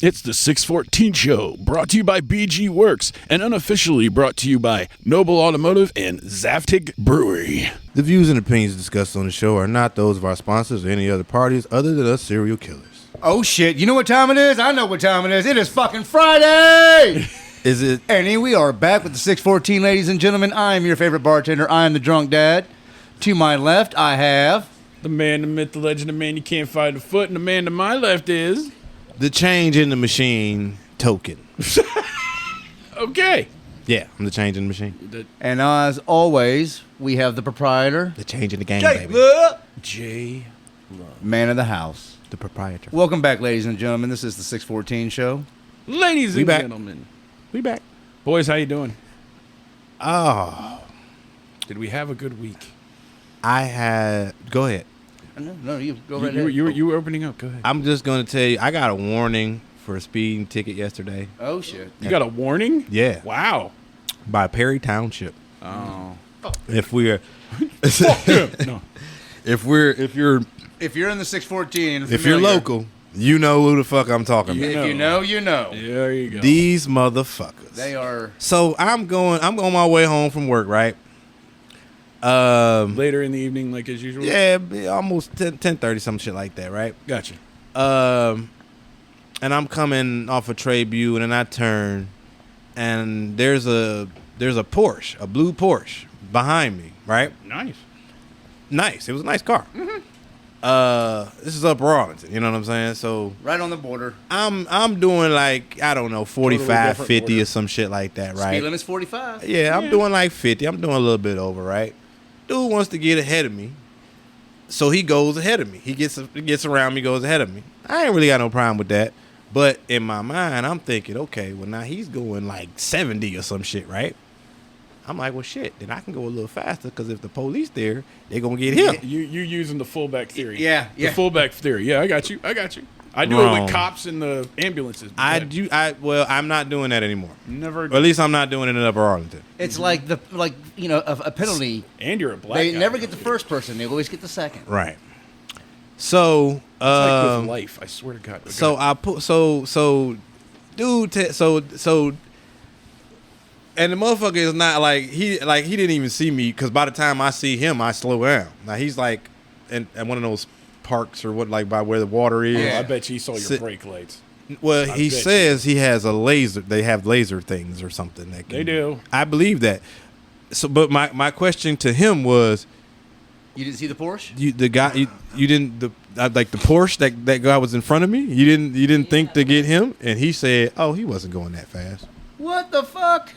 It's the 614 Show, brought to you by BG Works, and unofficially brought to you by Noble Automotive and Zaftig Brewery. The views and opinions discussed on the show are not those of our sponsors or any other parties other than us serial killers. Oh, shit. You know what time it is? I know what time it is. It is fucking Friday! Is it? And here we are back with the 614, ladies and gentlemen. I am your favorite bartender. I am the drunk dad. To my left, I have... The man, the myth, the legend, the man you can't find a foot, and the man to my left is... The change in the machine token. Okay. Yeah, I'm the change in the machine. And as always, we have the proprietor. The change in the game, baby. J-Luv. Man of the house. The proprietor. Welcome back, ladies and gentlemen. This is the 614 Show. Ladies and back. gentlemen. We back. Boys, how you doing? Oh, Did we have a good week? I had... Go ahead. No, you go right ahead. You were opening up. Go ahead. I'm just going to tell you, I got a warning for a speeding ticket yesterday. Oh, shit. You got a warning? Yeah. Wow. By Perry Township. Oh. If we're... No. If you're If you're in the 614, if you're local, you know who the fuck I'm talking about. If you know, you know. There you go. These motherfuckers. They are... So I'm on my way home from work, right? Later in the evening, like as usual? Yeah, almost 10:30, some shit like that, right? Gotcha. And I'm coming off of Treyview, and then I turn, and there's a Porsche, a blue Porsche behind me, right? Nice. It was a nice car. Mm-hmm. This is Upper Arlington, you know what I'm saying? So Right on the border. I'm doing like, I don't know, 45, Totally 50 order. or some shit like that, right? Speed limit's 45. Yeah, I'm doing like 50. I'm doing a little bit over, right? Dude wants to get ahead of me, so he goes ahead of me. He gets around me, goes ahead of me. I ain't really got no problem with that. But in my mind, I'm thinking, okay, well, now he's going like 70 or some shit, right? I'm like, well, shit, then I can go a little faster, because if the police there, they're going to get him. You're using the fullback theory. Yeah. The fullback theory. Yeah, I got you. I do Wrong. it with cops and the ambulances. Well, I'm not doing that anymore. Never. Or at least I'm not doing it in Upper Arlington. It's like a penalty. And you're a black They guy. never get the first person. They always get the second. Right. So, It's like with life. I swear to God. Okay. So I put dude. And the motherfucker is not like he didn't even see me, because by the time I see him, I slow down. Now he's like in one of those parks or what, like by where the water is. I bet you saw your brake lights. Well, I he bet says he has a laser. They have laser things or something. They do. I believe that. So, but my question to him was, You didn't see the Porsche? you didn't like the Porsche that guy was in front of me. You didn't think to get him, and he said, oh, he wasn't going that fast. What the fuck?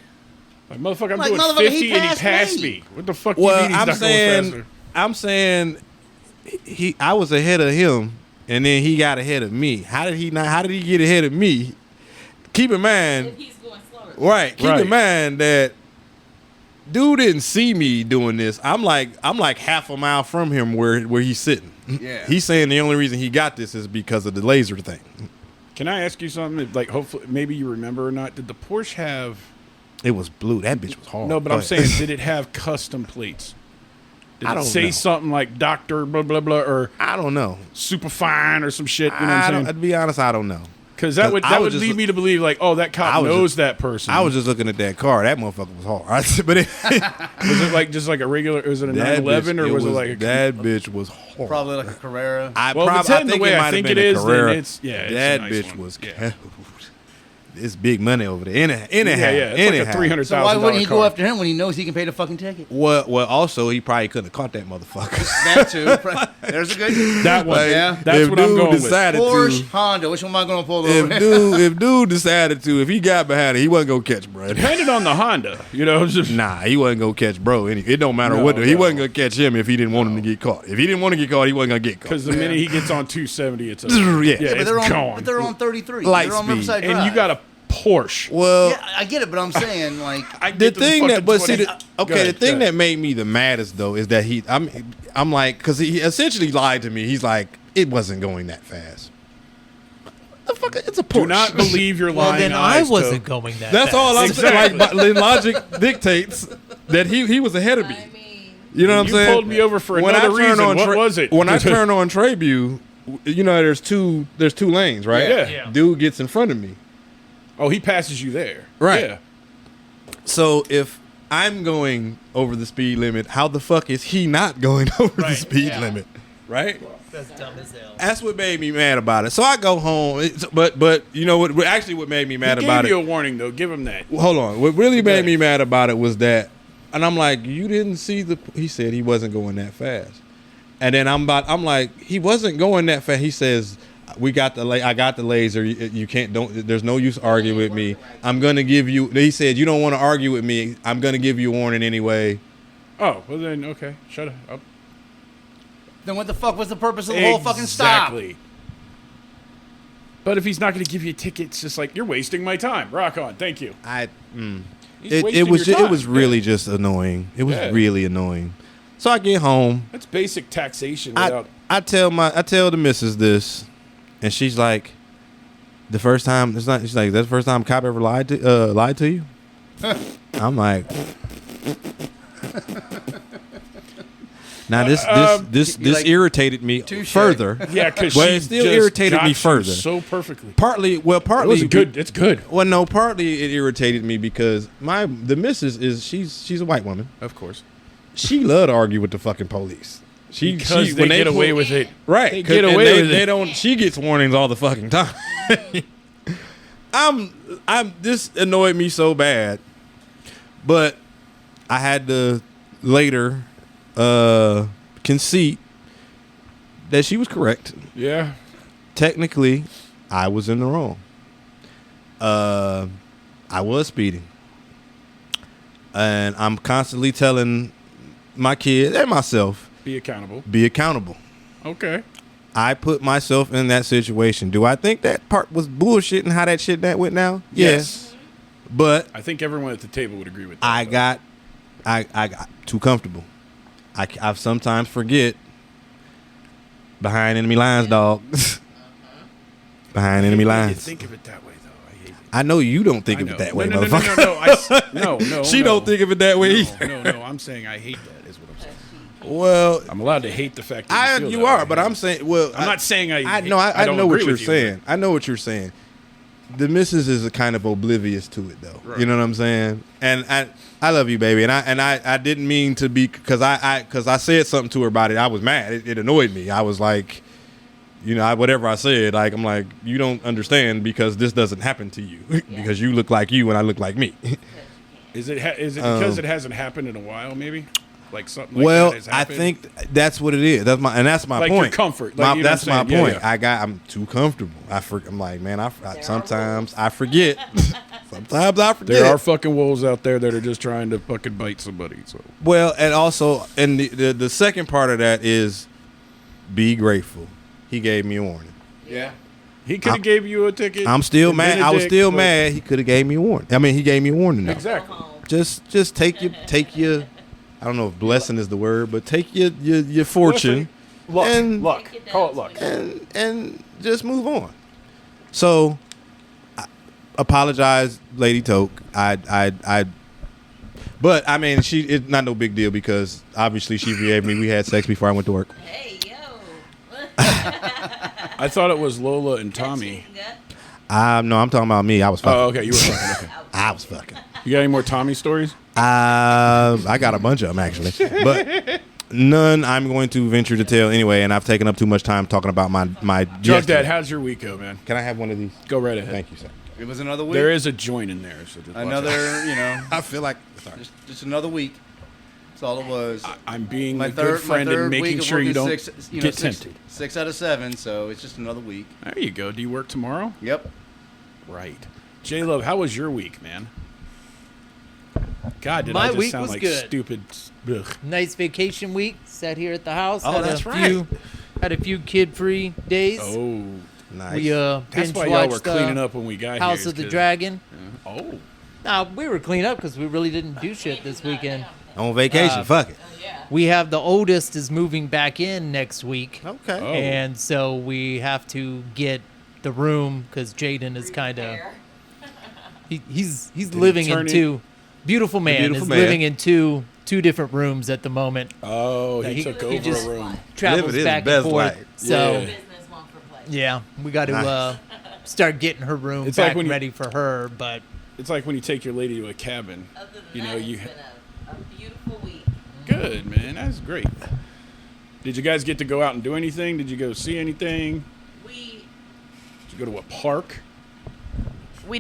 Like, motherfucker, I'm Like, doing motherfucker, 50 he and he passed passed me. me. What the fuck do you Well, mean he's not going faster? I'm saying I was ahead of him, and then he got ahead of me. How did he get ahead of me? Keep in mind, If he's going slower. right? Keep Right. in mind that dude didn't see me doing this. I'm like half a mile from him where he's sitting. Yeah. He's saying the only reason he got this is because of the laser thing. Can I ask you something? Like, hopefully, maybe you remember or not. Did the Porsche have... It was blue. That bitch was hard. No, but Go I'm ahead. saying, did it have custom plates? Did I it don't say know. something like Dr. blah, blah, blah, or I don't know. super fine or some shit? You know what I'm saying? To be honest, I don't know. Because that would I was just lead me to believe, like, oh, that I cop was knows just- that person. I was just looking at that car. That motherfucker was hard. But Was it like just like a regular? Was it a 911 or was it like a? that bitch was hard. Probably like a Carrera. Well, if it's heading the way I think it is, then Carrera. it's a That nice bitch one. was. Yeah. It's big money over there. Anyhow, Yeah, it's like a $300,000 So why wouldn't he go car. after him when he knows he can pay the fucking ticket? Well, also he probably couldn't have caught that motherfucker. That too. There's a good That one? Yeah. That's if what I'm dude going with. decided Porsche, to, Honda. Which one am I going to pull over? if dude decided to, if he got behind it, he wasn't gonna catch bro. Depending on the Honda, you know. Just, Nah, he wasn't gonna catch bro. It don't matter No, what. He no. wasn't gonna catch him if he didn't want him to get caught. If he didn't want to get caught, he wasn't gonna get caught. Because the minute he gets on 270, it's Yeah. yeah, but it's they're on. gone. But they're on 33. Light they're on speed. Riverside And Drive. you got a Porsche. Well, Yeah, I get it, but I'm saying like. I the get to thing that, fucking but see, 20 the Go ahead, thing go that ahead. made me the maddest though is that I'm like, because he essentially lied to me. He's like, it wasn't going that fast. The fuck, it's a Porsche. Do not believe your Well, lying then I eyes, wasn't Toke. going that That's fast. all I'm saying. Exactly. Like, logic dictates that he was ahead of me. I mean, You know what I'm You saying? pulled me over for When I another turn reason. on What was it? When I turn on Treyview, there's two lanes, right? Yeah. Dude gets in front of me. Oh, he passes you there. Right. Yeah. So if I'm going over the speed limit, how the fuck is he not going over the speed limit? Right? That's dumb as hell. That's what made me mad about it. So I go home. But you know what? Actually, what made me mad about He gave it? you a warning though. Give him that. Hold on. What really made me mad about it was that, and I'm like, you didn't see he said he wasn't going that fast. And then I'm like, he wasn't going that fast. He says, I got the laser. You can't, there's no use arguing with me. I'm going to give you, he said, you don't want to argue with me. I'm going to give you a warning anyway. Oh, well then, okay. Shut up. Then what the fuck was the purpose of the whole fucking stop? Exactly. But if he's not going to give you a ticket, it's just like, you're wasting my time. Rock on. Thank you. It was really just annoying. It was really annoying. So I get home. That's basic taxation. I tell the missus this, and she's like, she's like, that's the first time a cop ever lied to you? I'm like, now this like, irritated me further. Yeah, because it still irritated me further. So perfectly. Partly. It's good. Well, no, partly it irritated me because the missus she's a white woman. Of course. She loved to argue with the fucking police. They get away with it. Right. They get away with it. She gets warnings all the fucking time. This annoyed me so bad. But I had to later concede that she was correct. Yeah. Technically, I was in the wrong. I was speeding. And I'm constantly telling my kid and myself, Be accountable. Okay. I put myself in that situation. Do I think that part was bullshit and how that shit that went down? Yes. But I think everyone at the table would agree with that. I got too comfortable. I sometimes forget behind enemy lines, dog. Behind enemy lines. You think of it that way, though. I hate it. I know you don't think of it that way, motherfucker. No. She don't think of it that way either. No. I'm saying I hate that. Is what I'm saying. Well, I'm allowed to hate the fact that you are, but I'm saying, well, I'm not saying I know what you're saying. I know what you're saying. The missus is kind of oblivious to it, though. Right. You know what I'm saying? And I love you, baby. And I didn't mean to be, because I said something to her about it. I was mad. It annoyed me. I was like, whatever I said, like, I'm like, you don't understand because this doesn't happen to you because you look like you and I look like me. Is it because it hasn't happened in a while, maybe? Like something like that has I happened? think that's what it is. That's my point. Your comfort. That's my point. Yeah. I'm too comfortable. I'm like, man, sometimes I forget. Sometimes I forget. There are fucking wolves out there that are just trying to fucking bite somebody. So well, and also, and the second part of that is be grateful. He gave me a warning. Yeah. He could have gave you a ticket. I'm still mad. I was still mad. He could have gave me a warning. I mean, he gave me a warning. Now. Exactly. Just take your. I don't know if blessing is the word, but take your fortune. Luck. Call it luck. And just move on. So, I apologize, Lady Toke. But I mean, it's not no big deal because obviously she forgave me. We had sex before I went to work. Hey, yo. I thought it was Lola and Tommy. No, I'm talking about me. I was fucking. Oh, okay. You were fucking. Okay. I was fucking. You got any more Tommy stories? I got a bunch of them actually, but none I'm going to venture to tell anyway. And I've taken up too much time talking about my. Drunk Dad, how's your week go, man? Can I have one of these? Go right ahead. Thank you, sir. It was another week. There is a joint in there, so just another. I feel like just another week. That's all it was. I'm being a good friend and making sure you don't get tempted. 6 out of 7, so it's just another week. There you go. Do you work tomorrow? Yep. Right. J-Love, how was your week, man? God, did My I just week sound was like good. stupid? Ugh. Nice vacation week. Sat here at the house. Oh, that's right. Had a few kid-free days. Oh, nice. We that's binge why y'all were watched cleaning up when we got House here. of the Dragon. Oh. Nah, we were cleaning up because we really didn't do shit this weekend. On vacation, fuck it. We have the oldest is moving back in next week. Okay. Oh. And so we have to get the room because Jaden is kind of he's living in two beautiful man living in two different rooms at the moment. Oh, he took over just a room. Travels Living his back best and forth. life. So Yeah. Business won't Yeah, we got to start getting her room It's back like when you- ready for her. But It's like when you take your lady to a cabin. Other than You know, that, you it's been a beautiful week. good, man. That's great. Did you guys get to go out and do anything? Did you go see anything? We Did you go to a park?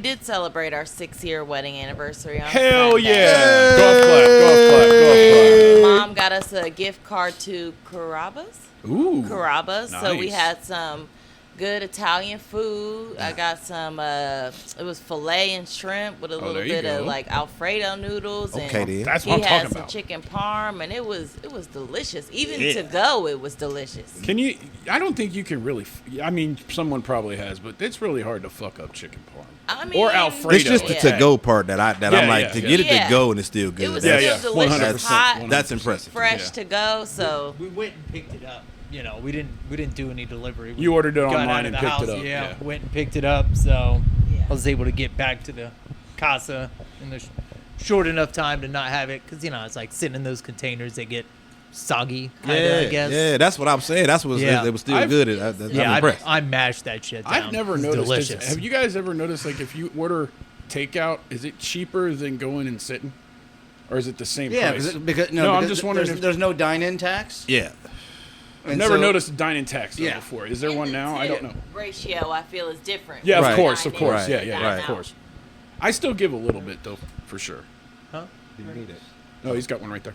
did celebrate our 6-year wedding anniversary on Hell Sunday. yeah! Golf clap, golf clap, golf Mom got us a gift card to Carrabba's. clap. Ooh. Carrabba's. So we nice. had some good Italian food. I got some, it was filet and shrimp with a little there you bit go. of like Alfredo noodles. Okay, and then. That's he what I'm had talking some about. chicken parm, and it was delicious. Even Yeah. to go, it was delicious. Can you? I don't think you can really. I mean, someone probably has, but it's really hard to fuck up chicken parm. I mean, Or Alfredo. It's just the Yeah. to-go part that Yeah, I'm like, yeah, to yeah. get it Yeah. to go and it's still good. It was That's- still yeah, delicious, 100%, hot, That's impressive. fresh Yeah. to go. So we went and picked it up. You know, we didn't do any delivery. We You ordered it got online out of and the picked house, it up, Yeah, yeah. went and picked it up. So Yeah. I was able to get back to the casa in the short enough time to not have it, because it's like sitting in those containers that get soggy, kind of. I guess. Yeah, that's what I'm saying. That's what Yeah. it was still I've- good. I'm Yeah, impressed. I mashed that shit down. I've never It's noticed. Delicious. Have you guys ever noticed, like, if you order takeout, is it cheaper than going and sitting, or is it the same Yeah, price? because No, I'm because just wondering if- there's no dine-in tax. Yeah. I've And never so- noticed a dining tax though Yeah. before. Is there one now? I don't know. ratio I feel is different. Yeah, Right. of course, of course. Right. Yeah, yeah, Right. of course. I still give a little bit though, for sure. Huh? No, he's got one right there.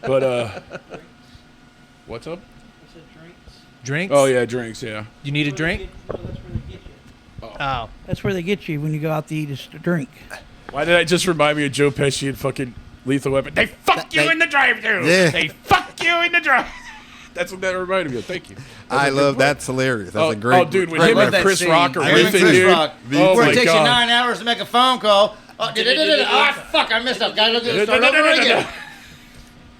But what's up? Drinks? Oh yeah, drinks. Yeah. You need a drink? Oh. That's where they get you when you go out to eat is to drink. Why did that just remind me of Joe Pesci and fucking Lethal Weapon? They fuck you in the drive-thru. Yeah. They fuck you in the drive. That's what that reminded me of. Thank you. I love that's hilarious. That's a great. Oh, dude, when I him love and that Chris scene. Rock are Him and riffing, Chris dude. Rock. Oh Where my it takes you god. 9 hours to make a phone call. Oh, fuck, I messed up. Gotta look at it. Start over again.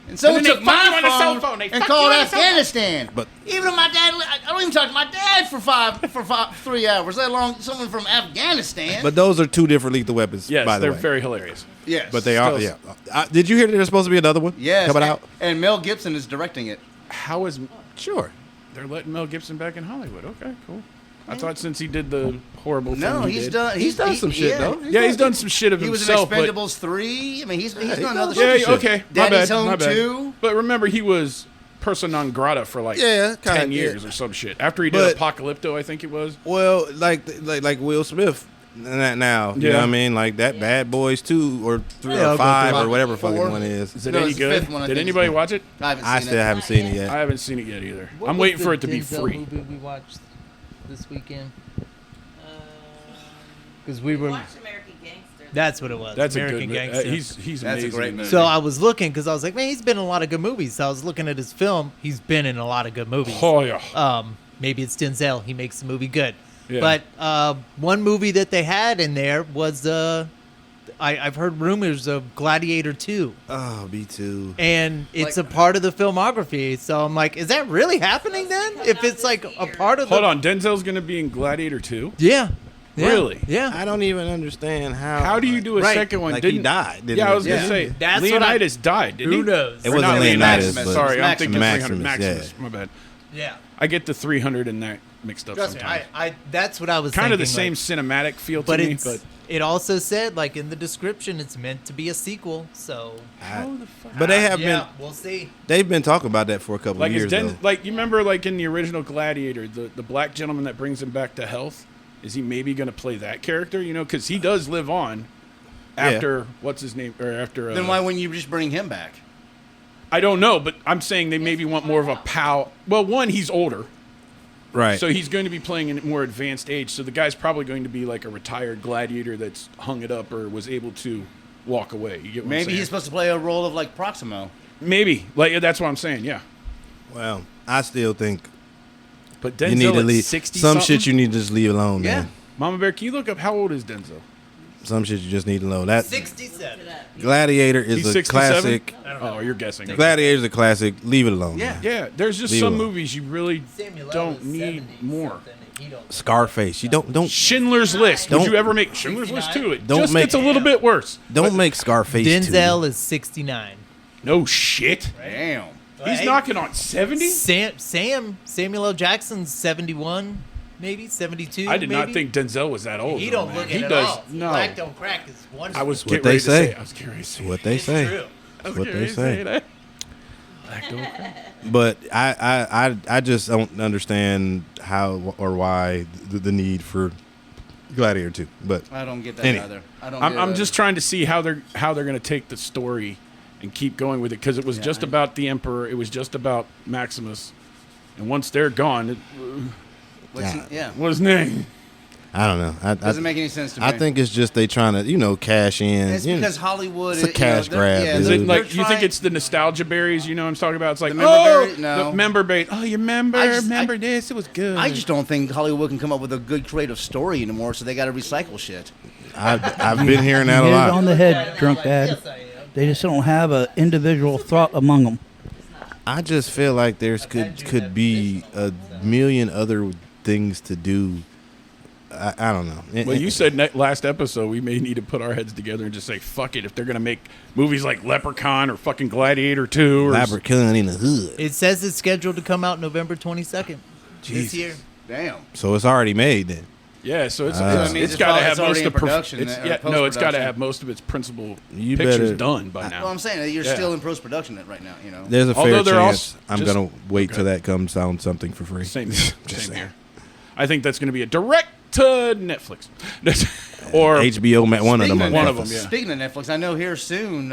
And someone And then took they fuck you my on the cell phone phone. They and fuck called you on the cell phone. Afghanistan. But- even my dad, I don't even talk to my dad for 3 hours, let alone someone from Afghanistan. But those are two different lethal weapons. Yes, by the they're way. very hilarious. yes, But they are. Still- Yeah. Did you hear that there's supposed to be another one? yes, Coming out. and Mel Gibson is directing it. How is Sure. they're letting Mel Gibson back in Hollywood? Okay, cool. I thought since he did the horrible No, thing he's did. done. He's done some shit yeah. though. Yeah, he's done some shit of He was in himself. but- Expendables 3. I mean, he's he done other does shit. Yeah, okay. My Daddy's bad. Home My bad. 2. But remember, he was persona non grata for like Yeah, 10 kinda, years yeah. or some shit. After he did But- Apocalypto, I think it was. Well, like Will Smith. Now, you know Yeah. what I mean? Like that Bad Boys 2 or 3 Yeah, I'll or go 5 through or it. whatever 4. fucking one is. Is it No, any it's the good? fifth one, I Did think. anybody watch it? I haven't I seen still it. haven't seen it yet. I haven't seen it yet either. What I'm was waiting the for it to be Denzel free. movie we watched this weekend? Uh, Because we were. watch American Gangster. That's what it was. That's American a good movie. Gangster. He's That's a amazing. great in that. movie. So I was looking because I was like, man, he's been in a lot of good movies. So I was looking at his film. He's been in a lot of good movies. Oh yeah. Maybe it's Denzel. He makes the movie good. Yeah. But one movie that they had in there was I've heard rumors of Gladiator 2. Oh, me too. And it's Like- a part of the filmography. So I'm like, is that really happening then? If it's like a part of the... Hold on, Denzel's gonna be in Gladiator 2. Yeah. Yeah. Really? Yeah. I don't even understand how. How do you do a Right. second one? Like he Didn't died? Didn't Yeah, he? I was gonna Yeah. say That's what Leonidas died. Didn't Who he? knows? It Or wasn't not Leonidas, Maximus. but- Sorry, I'm Maximus. thinking 300 Maximus, Maximus. My bad. Yeah. I get the 300 and that mixed up Trust me, sometimes. I that's what I was Kind of the thinking, same like, cinematic feel to but me, it's but it also said like in the description it's meant to be a sequel. So But they have yeah, we'll see. been. They've been talking about that for a couple like of is years. Den- though. like you remember like in the original Gladiator, the black gentleman that brings him back to health, is he maybe going to play that character? You know, because he does live on after what's his name or after. Then why wouldn't you just bring him back? I don't know, but I'm saying they maybe want more of a pal. Well, one, he's older, Right. so he's going to be playing in a more advanced age. So the guy's probably going to be like a retired gladiator that's hung it up or was able to walk away. You get what I'm Maybe saying? he's supposed to play a role of like Proximo. Maybe like that's what I'm saying. Yeah, well, I still think but Denzel you need to at leave 60 some something? shit. You need to just leave alone, Yeah. man. Mama Bear, can you look up how old is Denzel? Some shit you just need to know. That 67. Gladiator is He's a 67? classic. Oh, you're guessing. Gladiator's a classic. Leave it alone. Yeah. man. Yeah, there's just Leave some it alone. movies you really don't need more. Scarface. You don't Schindler's List. Would Don't- you ever make Schindler's List 2? It Don't just make- gets a little bit worse. make Scarface. Denzel 2. is 69. No shit. Damn. He's knocking on 70. Samuel L. Jackson's 71, maybe 72. I did not think Denzel was that old. He though, don't man. look He it at does. all. No, Black don't crack is wonderful. I was What getting they ready to say. say. I was getting ready to say. What they It's say. true. I was What getting they ready to say say. that. Black don't crack. But I just don't understand how or why the need for Gladiator 2. But I don't get that Anyway. either. I don't. I'm just trying to see how they're going to take the story and keep going with it, because it was just about the Emperor. It was just about Maximus, and once they're gone, what his name? I don't know. Doesn't make any sense to me. I think it's just they trying to cash in. it's because Hollywood. It's a cash grab. Yeah, Is dude. it like you think it's the nostalgia berries? You know what I'm talking about? It's like The member berry? No. the member bait. Oh, you remember? I- This? It was good. I just don't think Hollywood can come up with a good creative story anymore, so they got to recycle shit. I've been hearing that You a hit it on lot. the head, drunk dad. They just don't have an individual thought among them. I just feel like there's could be a million other things to do. I don't know. Well, you said last episode we may need to put our heads together and just say, fuck it. If they're going to make movies like Leprechaun or fucking Gladiator 2 or Leprechaun in the hood. It says it's scheduled to come out November 22nd this year. Damn. So it's already made then. Yeah, so it's it's got to all- have it's already most in of production, it's or it's got to post-production. have most of its principal You pictures better- done by now. Well, I'm saying that you're Yeah. still in post production right now. There's a Although fair they're chance also I'm just- gonna wait till okay. that comes on something for free. Same Just same saying. here. I think that's going to be a direct to Netflix or HBO, one of them. Speaking on One of Netflix. them, yeah. Speaking of Netflix, I know here soon,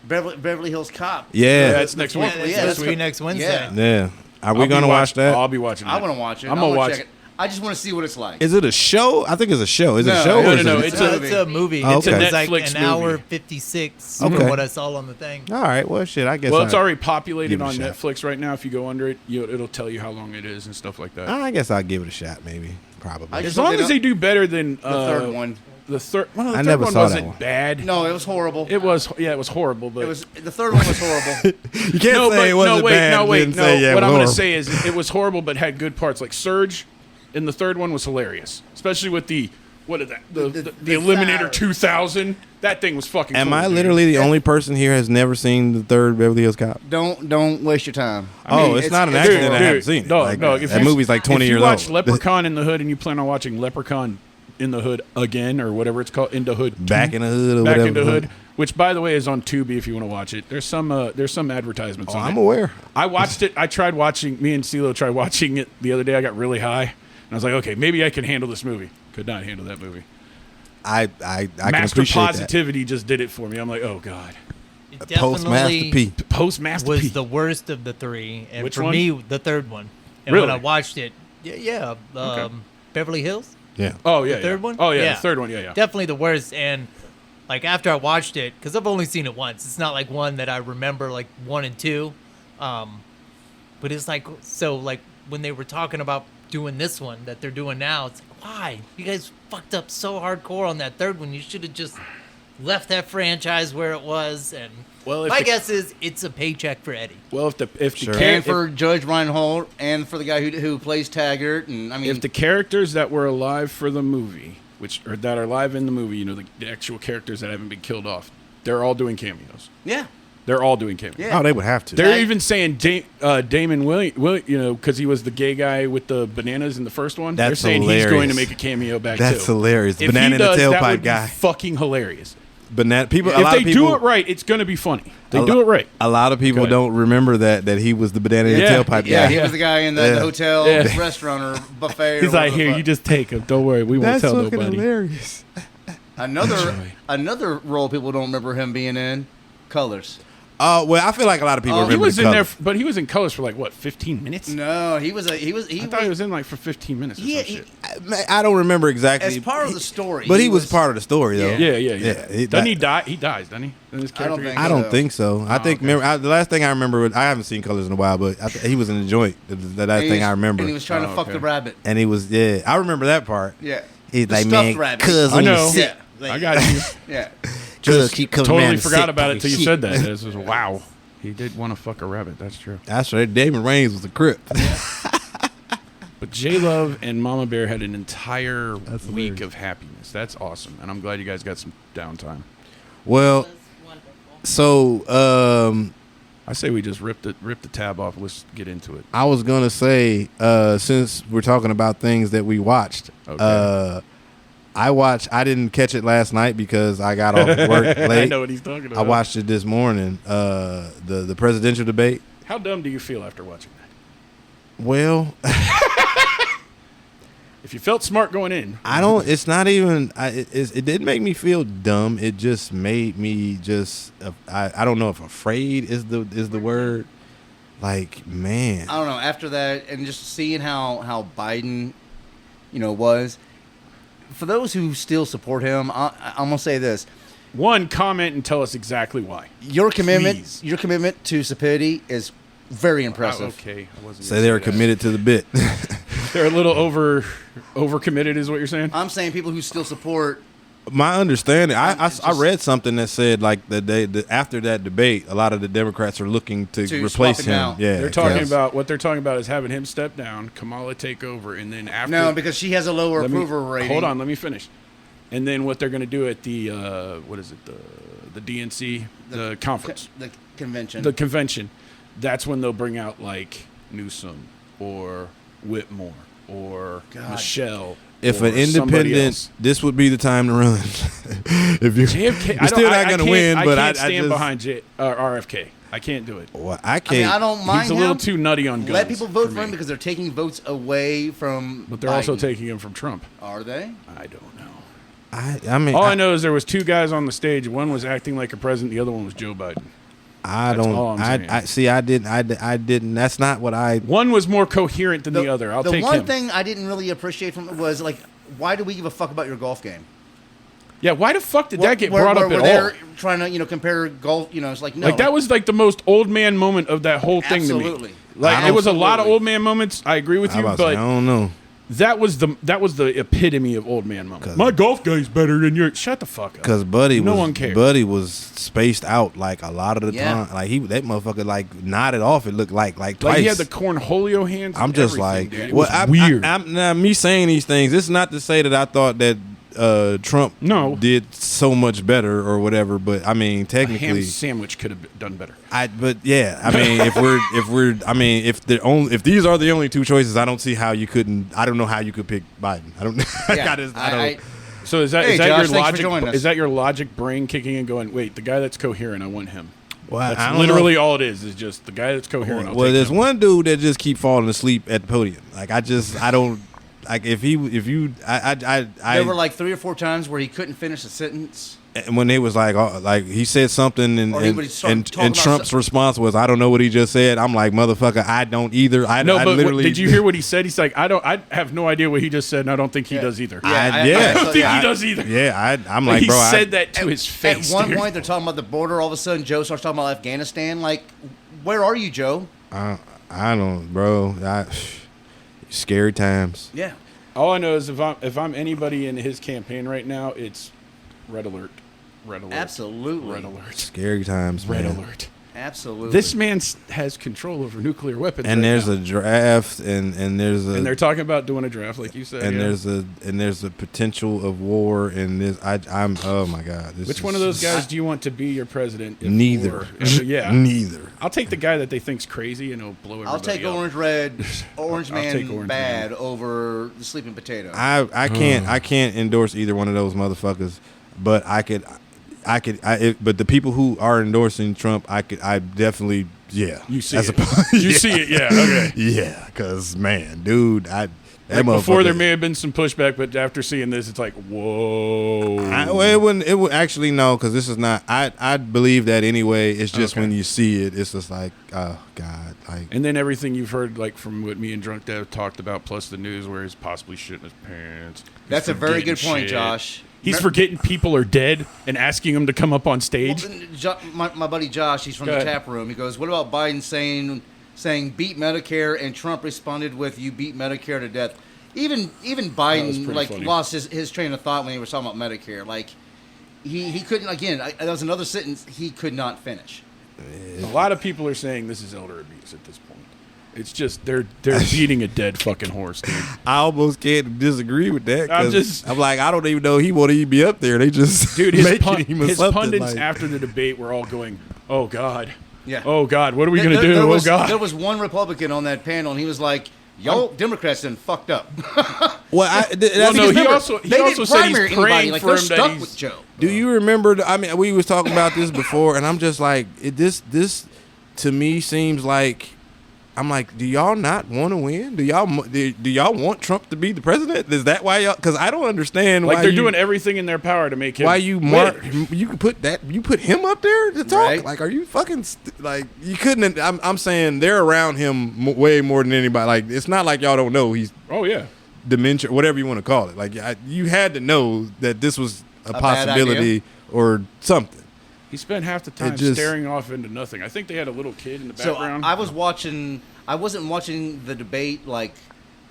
Beverly Hills Cop. Yeah, that's next week. Yeah, It's that's supposed to be next Wednesday. yeah. Are we I'll be gonna watch that? I'll be watching. I it. want to watch it. I'm I gonna wanna watch check it. I just want to see what it's like. Is it a show? I think it's a show. Is it No, a show? no, or no, is no, it it's It's a movie. Oh, It's okay. like Netflix an hour movie. 56 Okay. from what I saw on the thing. All right. Well, shit. I guess. Well, it's already populated give it a on shot. Netflix right now. If you go under it, it'll tell you how long it is and stuff like that. I guess I'll give it a shot. Maybe. Probably. I As just long hope as they do better than the third one. The third I third never one saw that wasn't one. bad. No, it was horrible. It was horrible. But It was the third one was horrible. You can't say it wasn't bad. no, and wait, then no. say, yeah, What it I'm was going to horrible. say is it was horrible, but had good parts. Like Surge, in the third one was hilarious, especially with the Eliminator fire. 2000. That thing was fucking. Am cool, I dude. literally the only person here has never seen the third Beverly Hills Cop? Don't waste your time. Oh, it's not an accident I haven't seen it. No, Like, no. If that you- movie's like 20 if years you watch old. Leprechaun in the Hood and you plan on watching Leprechaun in the Hood again or whatever it's called, in the Hood, Back in the Hood or Back whatever. in the Hood, which by the way is on Tubi if you want to watch it. There's some advertisements Oh, on I'm it. aware. I watched it. I tried watching. Me and CeeLo tried watching it the other day. I got really high, and I was like, okay, maybe I can handle this movie. Could not handle that movie. I can Master appreciate Positivity just did it for me. I'm like, oh god. It that. Postmaster definitely P. Postmaster was P. the worst of the three. And Which for one? me, the third one. And Really? when I watched it, Beverly Hills? Yeah. Oh yeah, the third yeah. one? Oh yeah, Yeah. the third one. Yeah. Definitely the worst. And like after I watched it, because I've only seen it once, it's not like one that I remember like 1 and 2. But it's like, so like when they were talking about doing this one that they're doing now, it's like, why? You guys fucked up so hardcore on that third one. You should have just left that franchise where it was. And Well, if my the- guess is it's a paycheck for Eddie. Well, if the Sure. And for Judge Reinhold, and for the guy who plays Taggart, and I mean, if the characters that were alive for the movie, that are alive in the movie, the actual characters that haven't been killed off, they're all doing cameos. yeah, They're all doing cameos. Yeah. Oh, they would have to. They're even saying Damon Williams, because he was the gay guy with the bananas in the first one. They're That's saying he's hilarious. going to make a cameo back That's too. hilarious. If Banana he in the does, that tailpipe would guy. be fucking hilarious. Banana people. A If lot they of people do it right, it's going to be funny. They a do lo- it right. A lot of people Go ahead. don't remember that he was the banana in the Yeah. tailpipe yeah, guy. he was the guy in the Yeah. hotel Yeah. restaurant or buffet. or He's like, whatever here, the you just take him. Don't worry, we won't That's tell fucking nobody. hilarious. fuck. another role people don't remember him being in. Colors. Well, I feel like a lot of people Oh, He remember was the in there, colors. but he was in colors for like what, 15 minutes? No, he was. I thought he was in like for 15 minutes or Yeah, some shit. I don't remember exactly. as part of the story. But he was part of the story, though. Yeah. he- Doesn't he that- die? He dies, doesn't he? In his I don't character? think I don't think so. I think okay. the last thing I remember was, I haven't seen Colors in a while, but he was in the joint. The last thing I remember. And he was trying to fuck okay. the rabbit. And he was, I remember that part. Yeah. He's The like, stuffed man, rabbit. cuz I on know. the sick. Yeah. I got you. Yeah. Just keep coming Totally around the forgot sick about it talking till you shit. said that. This was wow. He did want to fuck a rabbit. That's true. That's right. David Raines was a crip. But J-Love and Mama Bear had an entire That's week hilarious. of happiness. That's awesome, and I'm glad you guys got some downtime. Well, It was wonderful. so I say we just rip the tab off. Let's get into it. I was gonna say, since we're talking about things that we watched, Okay. I didn't catch it last night because I got off work late. I know what he's talking about. I watched it this morning. The presidential debate. How dumb do you feel after watching that? Well, if you felt smart going in, I don't. It's not even. It didn't make me feel dumb. It just made me just. I don't know if afraid is the word. Like, man. I don't know. After that, and just seeing how Biden, was. For those who still support him, I'm gonna say this: one, comment and tell us exactly why. your commitment Please. to stupidity is very impressive. Okay, I wasn't. Say they were committed to the bit. They're a little overcommitted, is what you're saying? I'm saying people who still support. My understanding, I It's just- read something that said like after that debate, a lot of the Democrats are looking to replace swap him him. out. Yeah, They're talking yes. about what they're talking about is having him step down, Kamala take over, and then after. No, because she has a lower Let me- approval rating. Hold on, let me finish. And then what they're going to do at the what is it, the DNC, the conference, The convention. the convention, that's when they'll bring out like Newsom or Whitmore or God. Michelle. If or an somebody independent, else. this would be the time to run. If you're JFK, you're still not going to win, but I can't stand just, behind RFK. I can't do it. Well, I I can't. mean, I don't mind. He's a little him. too nutty on guns. Let people vote for him me. because they're taking votes away from. But they're also Biden. taking him from Trump. Are they? I don't know. I mean, All I know is there was two guys on the stage. One was acting like a president. The other one was Joe Biden. I That's don't. all I'm saying. I see. I didn't. That's not what I. One was more coherent than the other. I'll take The one him. thing I didn't really appreciate from it was like, why do we give a fuck about your golf game? Yeah, why the fuck did that get Where- brought where- up where at all? they're trying to compare golf. It's like no. Like that was like the most old man moment of that whole thing to Absolutely. me. Like I it was a lot of absolutely. old man moments. I agree with I you, was about to say, I but don't know. that was the epitome of old man moments. My golf guy's better than yours. Shut the fuck up. Because Buddy No was one cared. Buddy was spaced out like a lot of the Yeah. time. Like that motherfucker like nodded off. It looked like twice. Like he had the cornholio hands. And I'm just everything, like, dude. It well, was weird. I'm now me saying these things. This is not to say that I thought that Trump No. did so much better or whatever. But I mean, a ham technically, sandwich could have done better. But yeah, I mean, if these are the only two choices, I don't see how you couldn't. I don't know how you could pick Biden. I don't. Yeah, I don't. So is that Hey, is that Josh, your thanks for logic? joining us. Is that your logic brain kicking and going? Wait, the guy that's coherent, I want him. Well, I That's don't literally know. all it is. Is just the guy that's coherent. I'll Well, take there's him. one dude that just keep falling asleep at the podium. Like I don't like if you there were like 3 or 4 times where he couldn't finish a sentence. and when they was like he said something Or he would start talking and about Trump's response was I don't know what he just said. I'm like motherfucker, I don't either. I No, but literally did you hear what he said? He's like, I have no idea what he just said, and I don't think he does either. Yeah, I don't think he does either. Yeah, I'm like, he bro. said that to his face. At one dude. point, they're talking about the border. All of a sudden, Joe starts talking about Afghanistan. Like, where are you, Joe? I don't, bro. Scary times. Yeah. All I know is if I'm anybody in his campaign right now, it's red alert. Red alert. Absolutely. Red alert. Scary times, Red man. alert. Absolutely. This man has control over nuclear weapons. And right there's now. a draft, and there's a and they're talking about doing a draft, like you said. and yeah. there's a potential of war, and this I'm oh my god. Which one of those guys do you want to be your president? if Neither. war- yeah. Neither. I'll take the guy that they think's crazy, and he'll blow everybody I'll take up. Orange Red, Orange I'll take Man Orange bad Man. over the Sleeping Potato. I can't endorse either one of those motherfuckers, but but the people who are endorsing Trump, I definitely You see As it. opposed- You see it, yeah. Okay. yeah, because man, dude, that Like before, there motherfucker- may have been some pushback, but after seeing this, it's like, whoa. Well, it wouldn't. It would actually no, because this is not. I believe that anyway. It's just Okay. when you see it, it's just like, oh god, like And then everything you've heard, like from what me and Drunk Dad talked about, plus the news where he's possibly shitting his pants. He's That's a very forgetting good point, shit. Josh. He's Remember- forgetting people are dead and asking him to come up on stage. Well, my buddy Josh, he's from Go the ahead. tap room. He goes, "What about Biden saying beat Medicare?" And Trump responded with, "You beat Medicare to death." Even was Biden pretty funny. lost his train of thought when he was talking about Medicare. Like he couldn't again. That was another sentence he could not finish. A lot of people are saying this is elder abuse at this point. It's just they're beating a dead fucking horse, dude. I almost can't disagree with that. I'm 'Cause just- I'm like, I don't even know he won't even be up there. They just Dude, his, making him or his something pundits like- after the debate were all going, "Oh God, Yeah. Oh God, what are we gonna There- do? there Oh was, God. There was one Republican on that panel, and he was like, "Y'all Democrats done fucked up." Well, Well, that's no, he Remember, also they didn't said he's primary anybody. praying Like for they're him that stuck he's. with Joe. Do you remember? I mean, we was talking about this before, and I'm just like, this to me seems like, I'm like, do y'all not want to win? Do y'all want Trump to be the president? Is that why y'all? Because I don't understand Like why they're you, doing everything in their power to make him. why you win. you put him up there to talk. Right. Like, are you fucking like you couldn't? I'm saying they're around him way more than anybody. Like, it's not like y'all don't know he's Oh yeah. dementia, whatever you want to call it. Like, you had to know that this was a bad possibility or something. He spent half the time just- staring off into nothing. I think they had a little kid in the So background. I was watching. I wasn't watching the debate like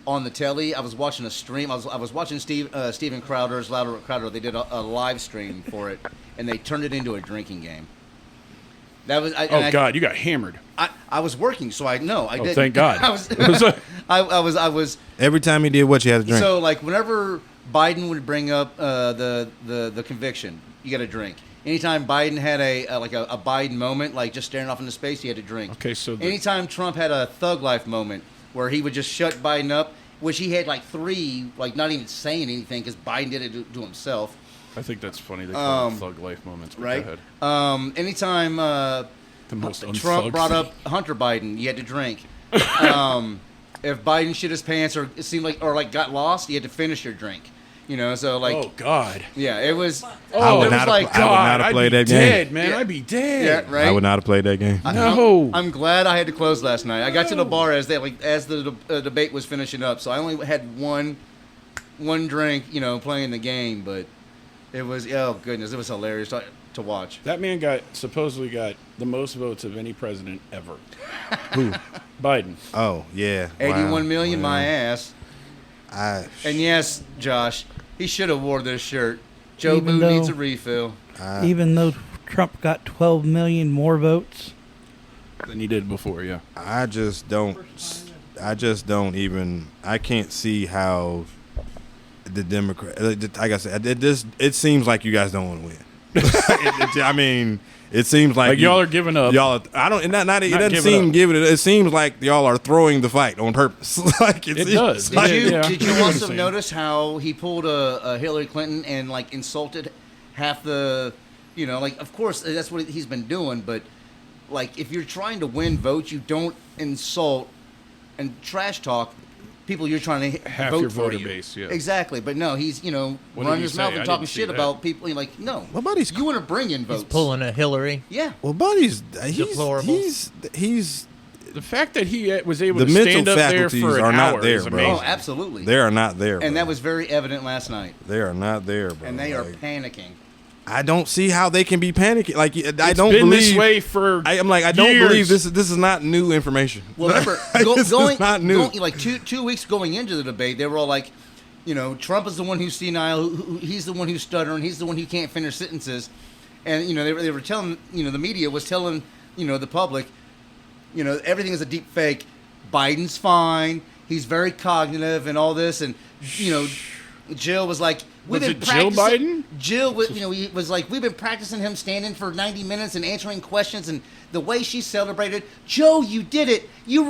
on the telly. I was watching a stream. I was watching Steven Crowder's Louder Crowder. They did a live stream for it, and they turned it into a drinking game. That was. God, you got hammered. I was working, so I know I did. Thank God. I was. Every time he did what, you had to drink. So like whenever Biden would bring up the conviction, you got to drink. Anytime Biden had a Biden moment, like just staring off into space, he had to drink. Okay, so anytime Trump had a thug life moment where he would just shut Biden up, which he had like 3, like not even saying anything because Biden did it to himself. I think that's funny. They call it thug life moments. But Right. Go ahead. Anytime The most Trump unthugged brought thing. up Hunter Biden, you had to drink. If Biden shit his pants or it seemed like got lost, you had to finish your drink. You know, so like, Oh God. yeah, it was. I would it was not have- like, I would not have I'd played be that game. dead, man. Yeah. I'd be dead. yeah, right. I would not have played that game. No. I'm glad I had to close last night. I got to the bar as the debate was finishing up, so I only had one drink, playing the game. But it was oh goodness, it was hilarious to watch. That man supposedly got the most votes of any president ever. Who? Biden. Oh yeah, 81 million, Wow. my ass. And yes, Josh, he should have wore this shirt. Joe Even Boo though- needs a refill. Even though Trump got 12 million more votes. Than he did before. Yeah. I just don't even. I can't see how the Democrat. Like I said, it seems like you guys don't want to win. I mean, it seems like Y'all are giving up. Y'all, I don't. Not it doesn't giving seem up. giving it. It seems like y'all are throwing the fight on purpose. Like It does. Did you Yeah. did you I know what also you're saying. notice how he pulled a Hillary Clinton and like insulted half the, like of course that's what he's been doing, but like if you're trying to win votes, you don't insult and trash talk people you're trying to Half vote your for voter you. base, yeah. Exactly, but no, he's What did running he his say? mouth I and talking didn't see shit that. about people. You're like, no, Well, buddy's you want to bring in votes. He's pulling a Hillary. Yeah, well, buddy's Deplorable. he's The fact that he was able the to mental stand up there faculties for an are not hour there, is bro. amazing. oh, absolutely. they are not there, and bro. that was very evident last night. They are not there, bro. And they are Like, panicking. I don't see how they can be panicking. Like I It's don't been believe this way for I'm like I don't years. believe this is not new information. Well, remember, This is not new. like two weeks going into the debate, they were all like, Trump is the one who's senile, he's the one who's stuttering, he's the one who can't finish sentences. And, they were telling, the media was telling, the public, everything is a deep fake. Biden's fine, he's very cognitive and all this. And, Jill was like, Was it Jill Biden? Jill, he was like, we've been practicing him standing for 90 minutes and answering questions, and the way she celebrated, Joe, you did it. You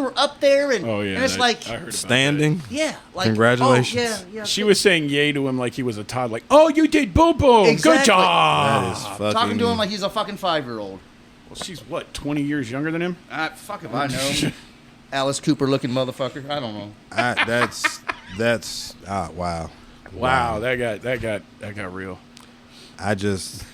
were up there, and Oh yeah. and it's like, I heard about Standing. yeah, like Congratulations. Oh, yeah. She was saying yay to him like he was a toddler. Like, oh, you did boom boom. Exactly. Good job. That is fucking. talking to him like he's a fucking 5-year-old. Well, she's what, 20 years younger than him? Fuck if I know. Alice Cooper looking motherfucker. I don't know. That's wow. Wow, that got real. I just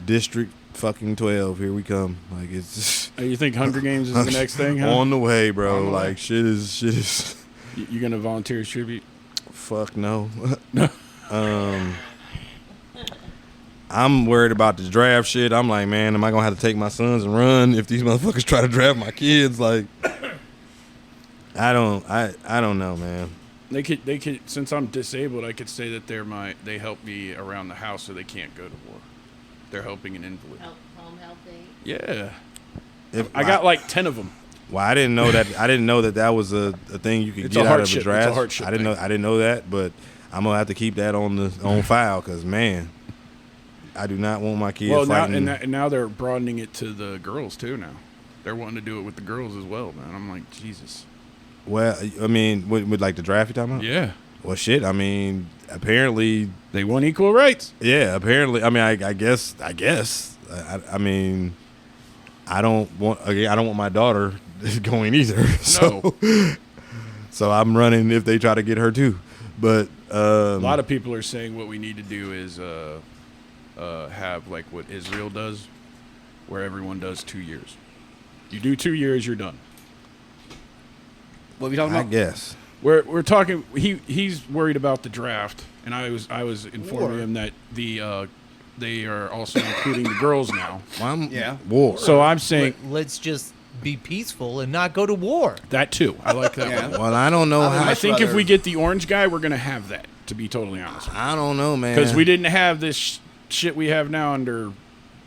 District fucking 12. Here we come. Like it's just You think Hunger Games is the next thing, huh? on the way, bro. On the way. Like shit is. You gonna volunteer as tribute? Fuck no. I'm worried about the draft shit. I'm like, man, am I gonna have to take my sons and run if these motherfuckers try to draft my kids? Like, I don't know, man. They could. Since I'm disabled, I could say that they help me around the house so they can't go to war. They're helping an invalid. Home helping. Yeah, If I got like 10 of them. Well, I didn't know that. That was a thing you could It's get a out of hardship. a It's a draft. hardship I didn't know that, but I'm gonna have to keep that on file because man, I do not want my kids Well, fighting. and now they're broadening it to the girls too. Now they're wanting to do it with the girls as well, man. I'm like, Jesus. Well, I mean, with like the draft you talking about? Yeah. Well, shit. I mean, apparently They want equal rights. Yeah, apparently. I mean, I guess. I mean, I don't want my daughter going either. So, so I'm running if they try to get her too. But a lot of people are saying what we need to do is have like what Israel does, where everyone does 2 years. You do 2 years, you're done. What are we talking about? I guess. We're talking. He's worried about the draft, and I was informing him that they are also including the girls now. War. So I'm saying Let's just be peaceful and not go to war. that too. I like that one. Well, I don't know how. I think if we get the orange guy, we're gonna have that. To be totally honest, I don't know, man. because we didn't have this shit we have now under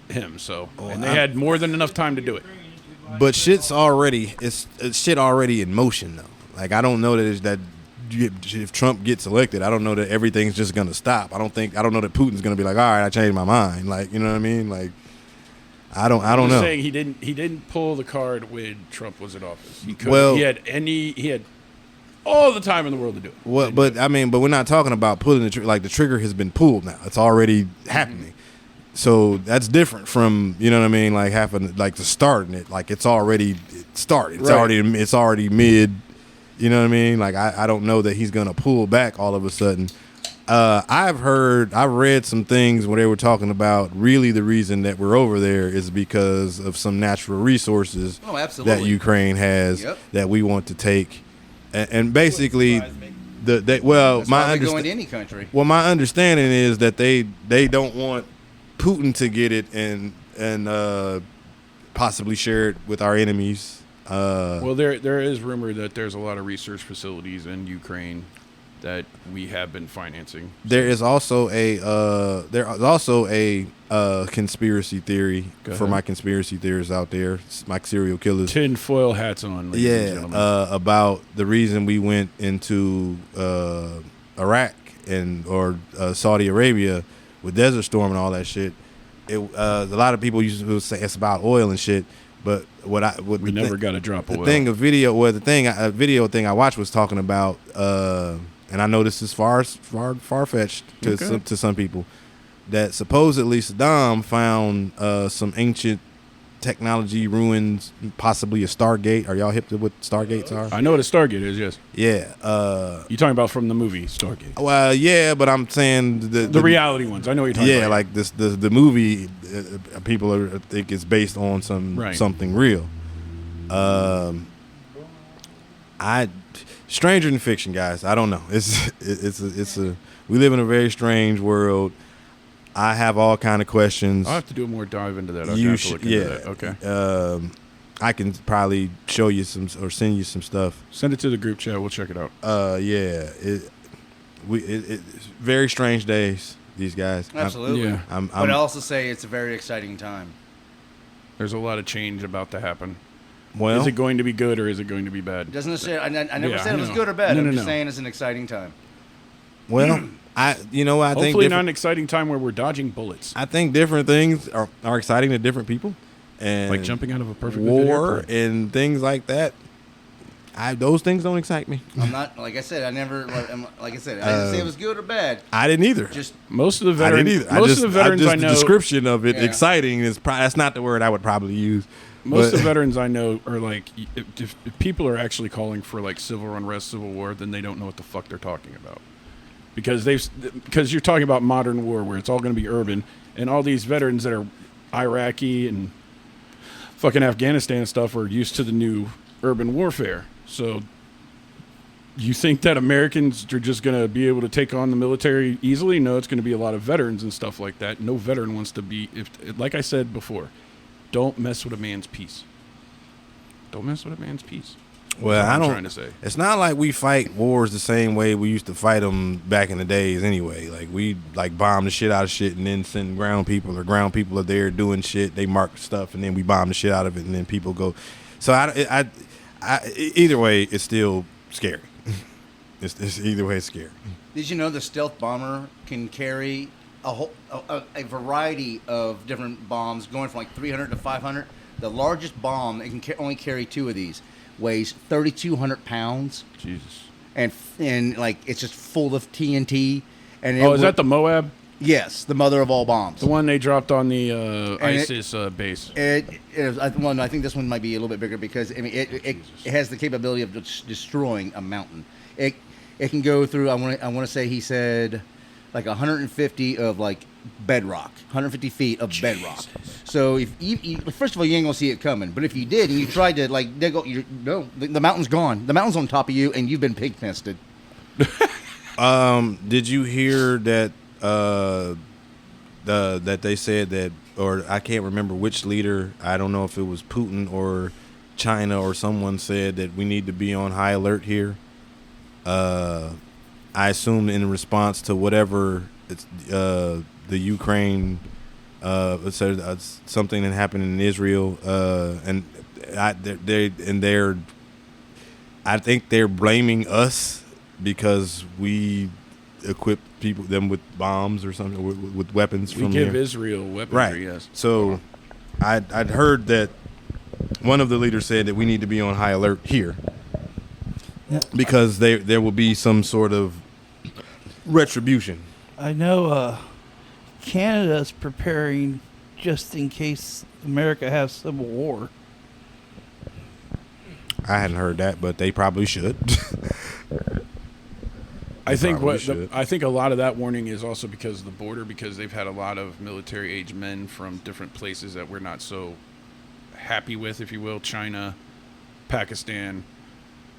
him. So and they had more than enough time to do it. But shit's already it's shit already in motion though. Like I don't know that if Trump gets elected, I don't know that everything's just gonna stop. I don't know that Putin's gonna be like, all right, I changed my mind. Like, you know what I mean? Like, I don't know. Saying he didn't pull the card when Trump was in office. He could. Well, he had all the time in the world to do it. Well, but I mean, but we're not talking about pulling the trigger. Like the trigger has been pulled now. It's already happening. So that's different from, you know what I mean, like having like the starting it. Like it's already started. It's already mid. You know what I mean? Like I don't know that he's gonna pull back all of a sudden. I've read some things where they were talking about really the reason that we're over there is because of some natural resources that Ukraine has that we want to take, and basically my going to any country. Well, my understanding is that they don't want Putin to get it and possibly share it with our enemies. Well, there is rumor that there's a lot of research facilities in Ukraine that we have been financing. There is also a conspiracy theory for my conspiracy theorists out there, my serial killers. Tinfoil hats on, ladies and gentlemen. About the reason we went into Iraq or Saudi Arabia with Desert Storm and all that shit. A lot of people used to say it's about oil and shit. But we never got a drop of oil. A video thing I watched was talking about, and I know this is far fetched to some people, that supposedly Saddam found some ancient technology ruins, possibly a Stargate. Are y'all hip to what Stargates are? I know what a Stargate is. Yes. Yeah. You talking about from the movie Stargate? Well, yeah, but I'm saying the reality ones. I know what you're talking about. Yeah, like the movie. People think it's based on something real. Stranger than fiction, guys. I don't know. We live in a very strange world. I have all kind of questions. I'll have to do a more dive into that. Okay. I can probably show you some or send you some stuff. Send it to the group chat. We'll check it out. Yeah. It's very strange days. These guys. Absolutely. But I also say it's a very exciting time. There's a lot of change about to happen. Well, is it going to be good or is it going to be bad? Doesn't necessarily. I never said it was good or bad. I'm just saying it's an exciting time. Well, I think hopefully not an exciting time where we're dodging bullets. I think different things are exciting to different people, and like jumping out of a perfect war and things like that. Those things don't excite me. I'm not like I said. I never like I said. I didn't say it was good or bad. I didn't either. Just most of the veterans. Most of the veterans I know. The description of it exciting is that's not the word I would probably use. Most of the veterans I know are like, if people are actually calling for like civil unrest, civil war, then they don't know what the fuck they're talking about. Because you're talking about modern war where it's all going to be urban, and all these veterans that are Iraqi and fucking Afghanistan and stuff are used to the new urban warfare. So you think that Americans are just going to be able to take on the military easily? No, it's going to be a lot of veterans and stuff like that. No veteran wants to be, like I said before, don't mess with a man's peace. Don't mess with a man's peace. Well, I'm trying to say. It's not like we fight wars the same way we used to fight them back in the days anyway. Like we bomb the shit out of shit and then send ground people, or ground people are there doing shit. They mark stuff and then we bomb the shit out of it and then people go. So I either way, it's still scary. It's either way, it's scary. Did you know the stealth bomber can carry a variety of different bombs going from like 300 to 500. The largest bomb, it can only carry 2 of these, weighs 3,200 pounds. Jesus. And like it's just full of TNT. And is that the Moab? Yes, the mother of all bombs. The one they dropped on the ISIS base. I think this one might be a little bit bigger because I mean it has the capability of destroying a mountain. It can go through. I want to say he said like 150 of like bedrock, 150 feet of bedrock. So if you first of all, you ain't gonna see it coming. But if you did and you tried to like dig up, the mountain's gone. The mountain's on top of you, and you've been pig fenced. Did you hear that? That they said that, or I can't remember which leader. I don't know if it was Putin or China or someone said that we need to be on high alert here. I assume in response to whatever it's the Ukraine, something that happened in Israel, and I think they're blaming us because we equip them with bombs or something, with weapons. We give Israel weaponry, right? Yes. So I'd heard that one of the leaders said that we need to be on high alert here. Yeah. Because there will be some sort of retribution. I know Canada's preparing just in case America has civil war. I hadn't heard that, but they probably should. I think a lot of that warning is also because of the border, because they've had a lot of military-age men from different places that we're not so happy with, if you will. China, Pakistan,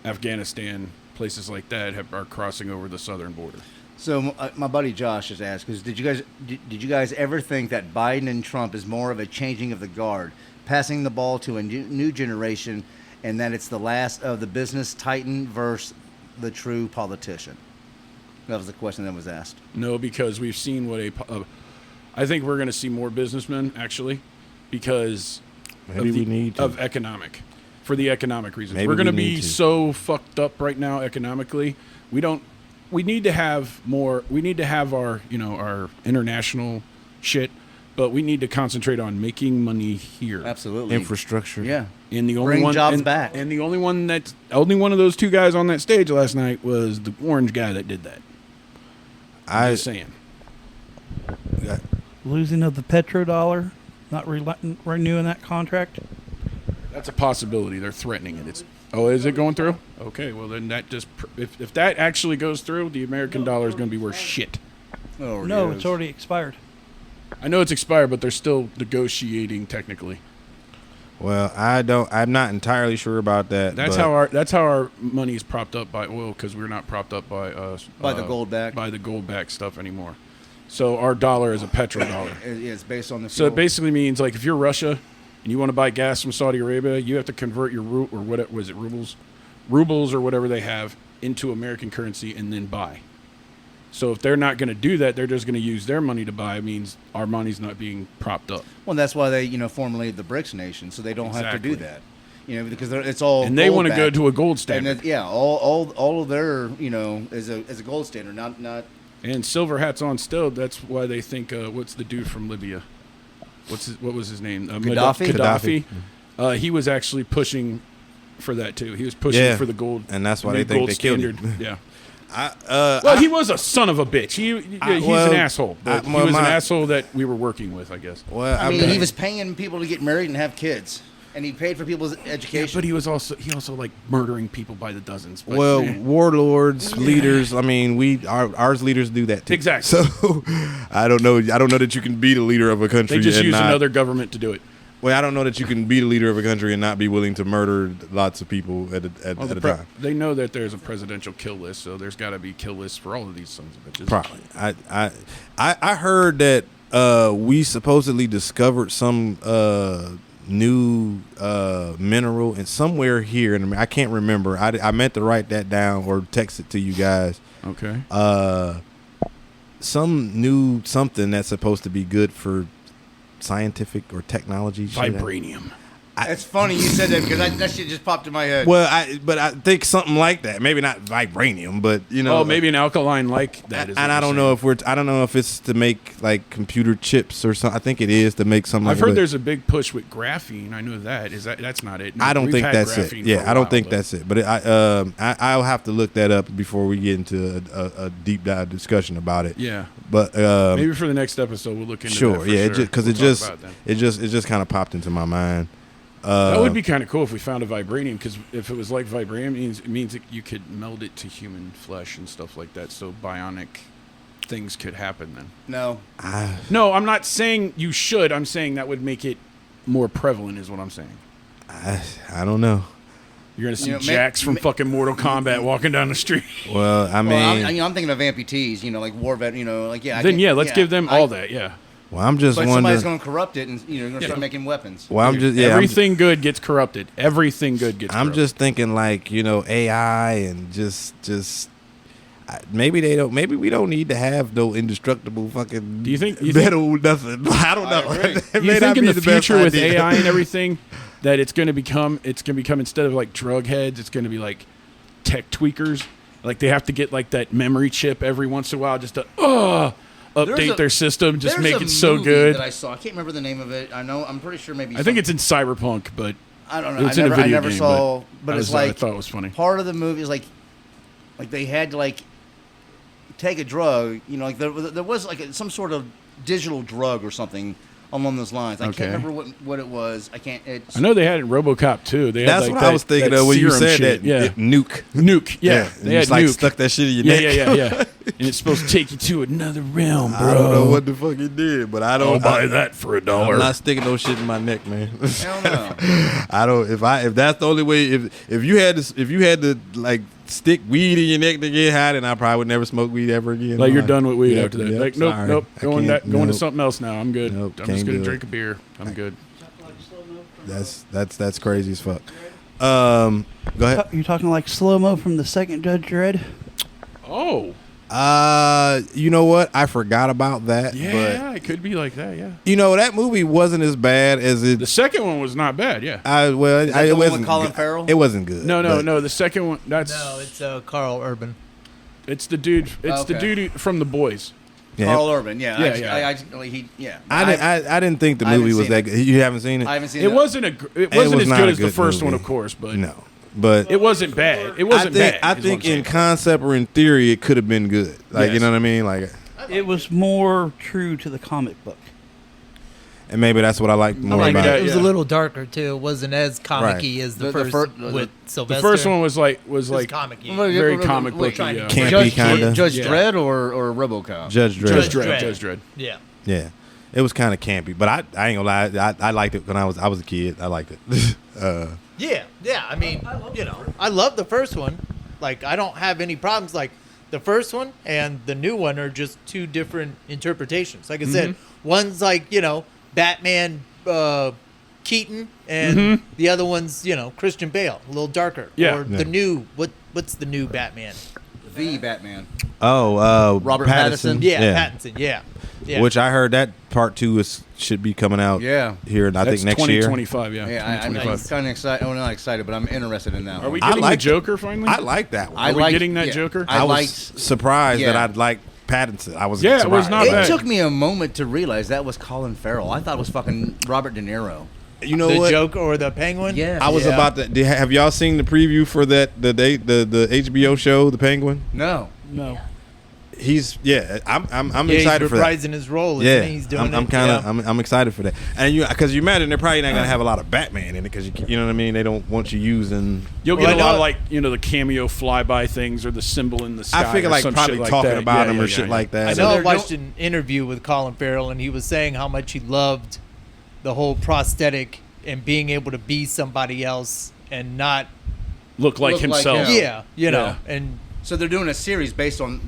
Afghanistan, places like that are crossing over the southern border. So my buddy Josh has asked, because did you guys ever think that Biden and Trump is more of a changing of the guard, passing the ball to a new generation, and that it's the last of the business titan versus the true politician? That was the question that was asked. No, because we've seen what I think we're going to see more businessmen, actually, because of economic. For the economic reasons. Maybe we're going to be so fucked up right now economically. We need to have more. We need to have our international shit, but we need to concentrate on making money here. Absolutely. Infrastructure. Yeah. And the only Bring one jobs back. And the only one of those 2 guys on that stage last night was the orange guy that did that. I'm just saying. Losing of the petrodollar, not renewing that contract. That's a possibility. They're threatening it. Is it going through? Okay, well then that just if that actually goes through, the American dollar is going to be worth shit. Oh, no, it's already expired. I know it's expired, but they're still negotiating technically. Well, I'm not entirely sure about that. That's how our money is propped up by oil, because we're not propped up by the gold back stuff anymore. So our dollar is a petrodollar. It's based on the fuel. So it basically means, like, if you're Russia and you want to buy gas from Saudi Arabia, you have to convert your rubles or whatever they have into American currency and then buy. So if they're not going to do that, they're just going to use their money to buy. It means our money's not being propped up. Well, that's why they, formulated the BRICS nation, so they don't have to do that. Because it's all and they want to go to a gold standard. And all of their is a gold standard, not. And silver hats on still. That's why they think. What's the dude from Libya? What was his name? Gaddafi. He was actually pushing for that too. He was pushing for the gold, and that's why they think they killed him. Yeah. He was a son of a bitch. He's an asshole. He was an asshole that we were working with, I guess. Well, I mean, he was paying people to get married and have kids, and he paid for people's education. Yeah, but he also like murdering people by the dozens. But, warlords, leaders. I mean, ours leaders do that too. Exactly. So I don't know that you can be the leader of a country. They just use another government to do it. Well, I don't know that you can be the leader of a country and not be willing to murder lots of people at a time. They know that there's a presidential kill list, so there's got to be kill lists for all of these sons of bitches. Probably. I heard that we supposedly discovered some new mineral and somewhere here, and I can't remember. I meant to write that down or text it to you guys. Okay. Some new something that's supposed to be good for scientific or technology. Vibranium. It's funny you said that because that shit just popped in my head. Well, I think something like that. Maybe not vibranium, but Oh, maybe an alkaline like that. And I don't know if it's to make like computer chips or something. I think it is to make something. I've heard there's a big push with graphene. I know that. That's not it. I don't We've think had that's it. graphene Yeah, for a I don't while, think but- that's it. But I'll have to look that up before we get into a deep dive discussion about it. Yeah. But Maybe for the next episode we'll look into that. sure, For yeah, sure. because We'll it talk about just it just kind of popped into my mind. That would be kind of cool if we found a vibranium, because if it was like vibranium, it means that you could meld it to human flesh and stuff like that. So bionic things could happen then. No. No, I'm not saying you should. I'm saying that would make it more prevalent, is what I'm saying. I don't know. You're gonna see Jax from fucking Mortal Kombat walking down the street. Well, I mean, I'm thinking of amputees. Like war vet. Like Let's give them all that. Yeah. well, I'm just But wondering. somebody's going to corrupt it, and going to start making weapons. Well, I'm just Everything good gets corrupted. Everything good gets. I'm corrupted. just thinking like AI and just maybe they don't. Maybe we don't need to have no indestructible fucking. Do you think metal nothing? I don't know. agree. It You may think not in be the best future with idea. AI and everything that it's going to become instead of like drug heads, it's going to be like tech tweakers. Like they have to get like that memory chip every once in a while just to update their system, just make it so good. That I saw. I can't remember the name of it. I'm pretty sure maybe. I think it's in Cyberpunk, but I don't know. it's in a video I never game, saw. But it's I like thought it was funny. part of the movie is like they had to like take a drug. Like there was like some sort of digital drug or something along those lines. I Okay. can't remember what it was. I can't. I know they had it in RoboCop too. They had That's like what that, I was thinking that of when you serum said shit. that. Yeah, Nuke. Yeah, And they you had just like nuke. stuck that shit in your Yeah, neck. yeah. And it's supposed to take you to another realm, bro. I don't know what the fuck it did, but I don't I'll buy that for $1. I'm not sticking no shit in my neck, man. Hell no. I don't. If that's the only way. If you had to like stick weed in your neck to get high, then I probably would never smoke weed ever again. Like you're done with weed Yep, after that. yep, Like nope, sorry. nope. I Going can't, to nope. something else now. I'm good. Nope, I'm can't just gonna do drink it. a beer. I'm good. That's crazy as fuck. Go ahead. You talking like slow mo from the second Judge Dredd? Oh, You know what? I forgot about that. yeah, it could be like that. Yeah. But that movie wasn't as bad as it. The second one was not bad. Yeah. that it the one wasn't with Colin good. Farrell? It wasn't good. No. but- The second one. That's No, it's Carl Urban. it's the dude. It's the Okay. dude from The Boys. Yeah. Carl Urban. Yeah. Yeah, I didn't think the I haven't movie was seen that it. good. You haven't seen it? I haven't seen It wasn't as was not good a as the good first one, movie. of course, but No, but it wasn't bad. It wasn't bad. I is what think I'm in saying. concept or in theory, it could have been good. Like you Yes. know what I mean? Like, It was more true to the comic book. and maybe that's what I like more like about that, it. It was yeah. a little darker too. It wasn't as comic-y as the first with the Sylvester. first one was like It was comic-y. comic-y. Very comic Wait, booky. Yeah. Campy kinda. Judge Yeah. Dredd or RoboCop? Judge Dredd. Judge Dredd. Dredd. Judge Dredd. Yeah. Yeah, it was kind of campy, but I ain't gonna lie, I liked it when I was a kid. I liked it. Yeah. I mean, I love the first one. Like, I don't have any problems. Like, the first one and the new one are just two different interpretations. Like I said, one's like, Batman Keaton, and the other one's, Christian Bale, a little darker. Yeah. Or the new, what's the new Batman? The Batman. Robert Pattinson? Yeah, Pattinson. Yeah. Which I heard that part 2 should be coming out. Yeah. Here, I That's think next year. 2025. Yeah. Yeah, I'm 2025. kind of excited. I'm not excited, but I'm interested in that. Are we one. getting like the Joker finally? I like that one. I Are we liked- getting that yeah. Joker? I I was liked. surprised that yeah. I'd like Pattinson. I was Yeah, it was surprised. not It bad. took me a moment to realize that was Colin Farrell. I thought it was fucking Robert De Niro. You know The what? Joker or the Penguin? Yeah. I was Yeah. about to. Have y'all seen the preview for that the HBO show, The Penguin? No. No. I'm He's excited for that. reprising his role. Yeah, Isn't he? He's doing I'm it. kind of Yeah. I'm excited for that, and because you imagine they're probably not gonna have a lot of Batman in it because you know what I mean. They don't want you using. You'll Well, get I a lot know- of like the cameo flyby things or the symbol in the sky. I figure or like some probably shit like talking that. about Yeah, him or yeah, shit yeah. like that. I So know I they're watched an interview with Colin Farrell, and he was saying how much he loved the whole prosthetic and being able to be somebody else and not, Look like Look like himself. him. yeah, and So they're doing a series based on.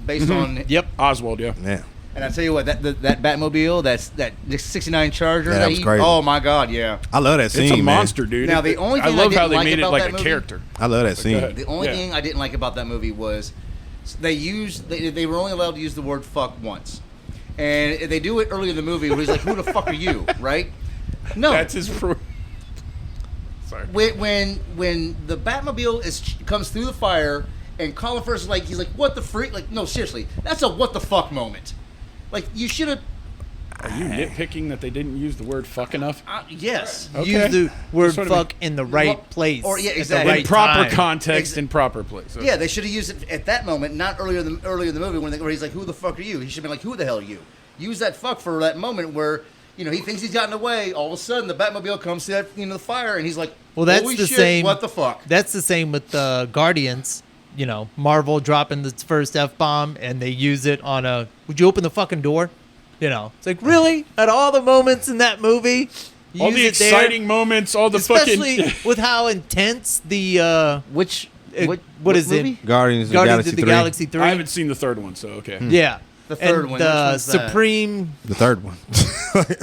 yep. Oswald. Yeah. Yeah, And I tell you what, that Batmobile, that 69 Charger. Yeah, that was crazy. Oh my God, yeah. I love that scene. It's a man. monster, dude. Now, the only I thing I love how didn't they like made it about like that a movie- character. I love that scene. ahead. The only Yeah. thing I didn't like about that movie was they were only allowed to use the word fuck once. And they do it early in the movie where he's like, who the fuck are you, right? No. That's his. Sorry. When the Batmobile comes through the fire and Colin Firth is like, he's like, what the freak? Like, no, seriously, that's a what the fuck moment. Like, you should have. Are you nitpicking that they didn't use the word fuck enough? Yes. Okay. Use the word Just wanted to fuck in the right place. Or, yeah, at the exactly. right In proper time. context, in proper place. Okay. Yeah, they should have used it at that moment, not earlier in the movie where he's like, who the fuck are you? He should have been like, who the hell are you? Use that fuck for that moment where, he thinks he's gotten away. All of a sudden, the Batmobile comes to that, the fire, and he's like, Well, that's holy the shit, same. what the fuck? That's the same with the Guardians. Marvel dropping the first F-bomb, and they use it on would you open the fucking door? It's like, really? At all the moments in that movie? You All use the it there? exciting moments, all the Especially fucking... with how intense the... what is movie? it? Guardians of Guardians the of the Galaxy Galaxy 3. I haven't seen the third one, so okay. Yeah. The third and one, which The one's that? Supreme... The third one. But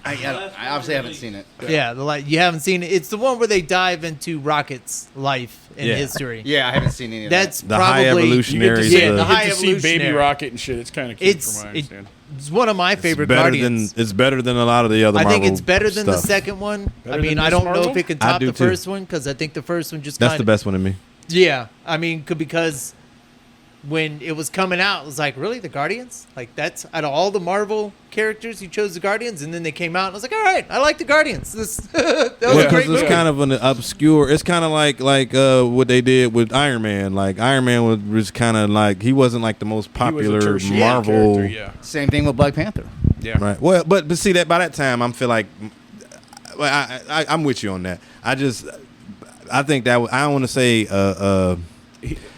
I obviously haven't seen it. you haven't seen it. It's the one where they dive into Rocket's life in Yeah. history. Yeah, I haven't seen any of That's The probably... high You get to evolutionary. see, Yeah, you the get high to see Baby evolutionary. Rocket and shit. It's kind of cute It's from what I understand. it's one of my favorite better Guardians. than it's better than a lot of the other. I think Marvel it's better than the stuff. second one. Better I mean, than I Miss don't know Marvel? if it can I top do the too. first one because I think the first one just That's kind the best one to me. Yeah, I mean, because when it was coming out, it was like, really, the Guardians? Like, that's out of all the Marvel characters, you chose the Guardians, and then they came out, and I was like, all right, I like the Guardians. That was a Because great it's movie. kind of an obscure. It's kind of like what they did with Iron Man. Like Iron Man was kind of like he wasn't like the most He was a popular tertiary Marvel. character, yeah. Same thing with Black Panther. Yeah. Right. Well, but see that by that time, I'm feel like I'm with you on that. I think that I don't want to say.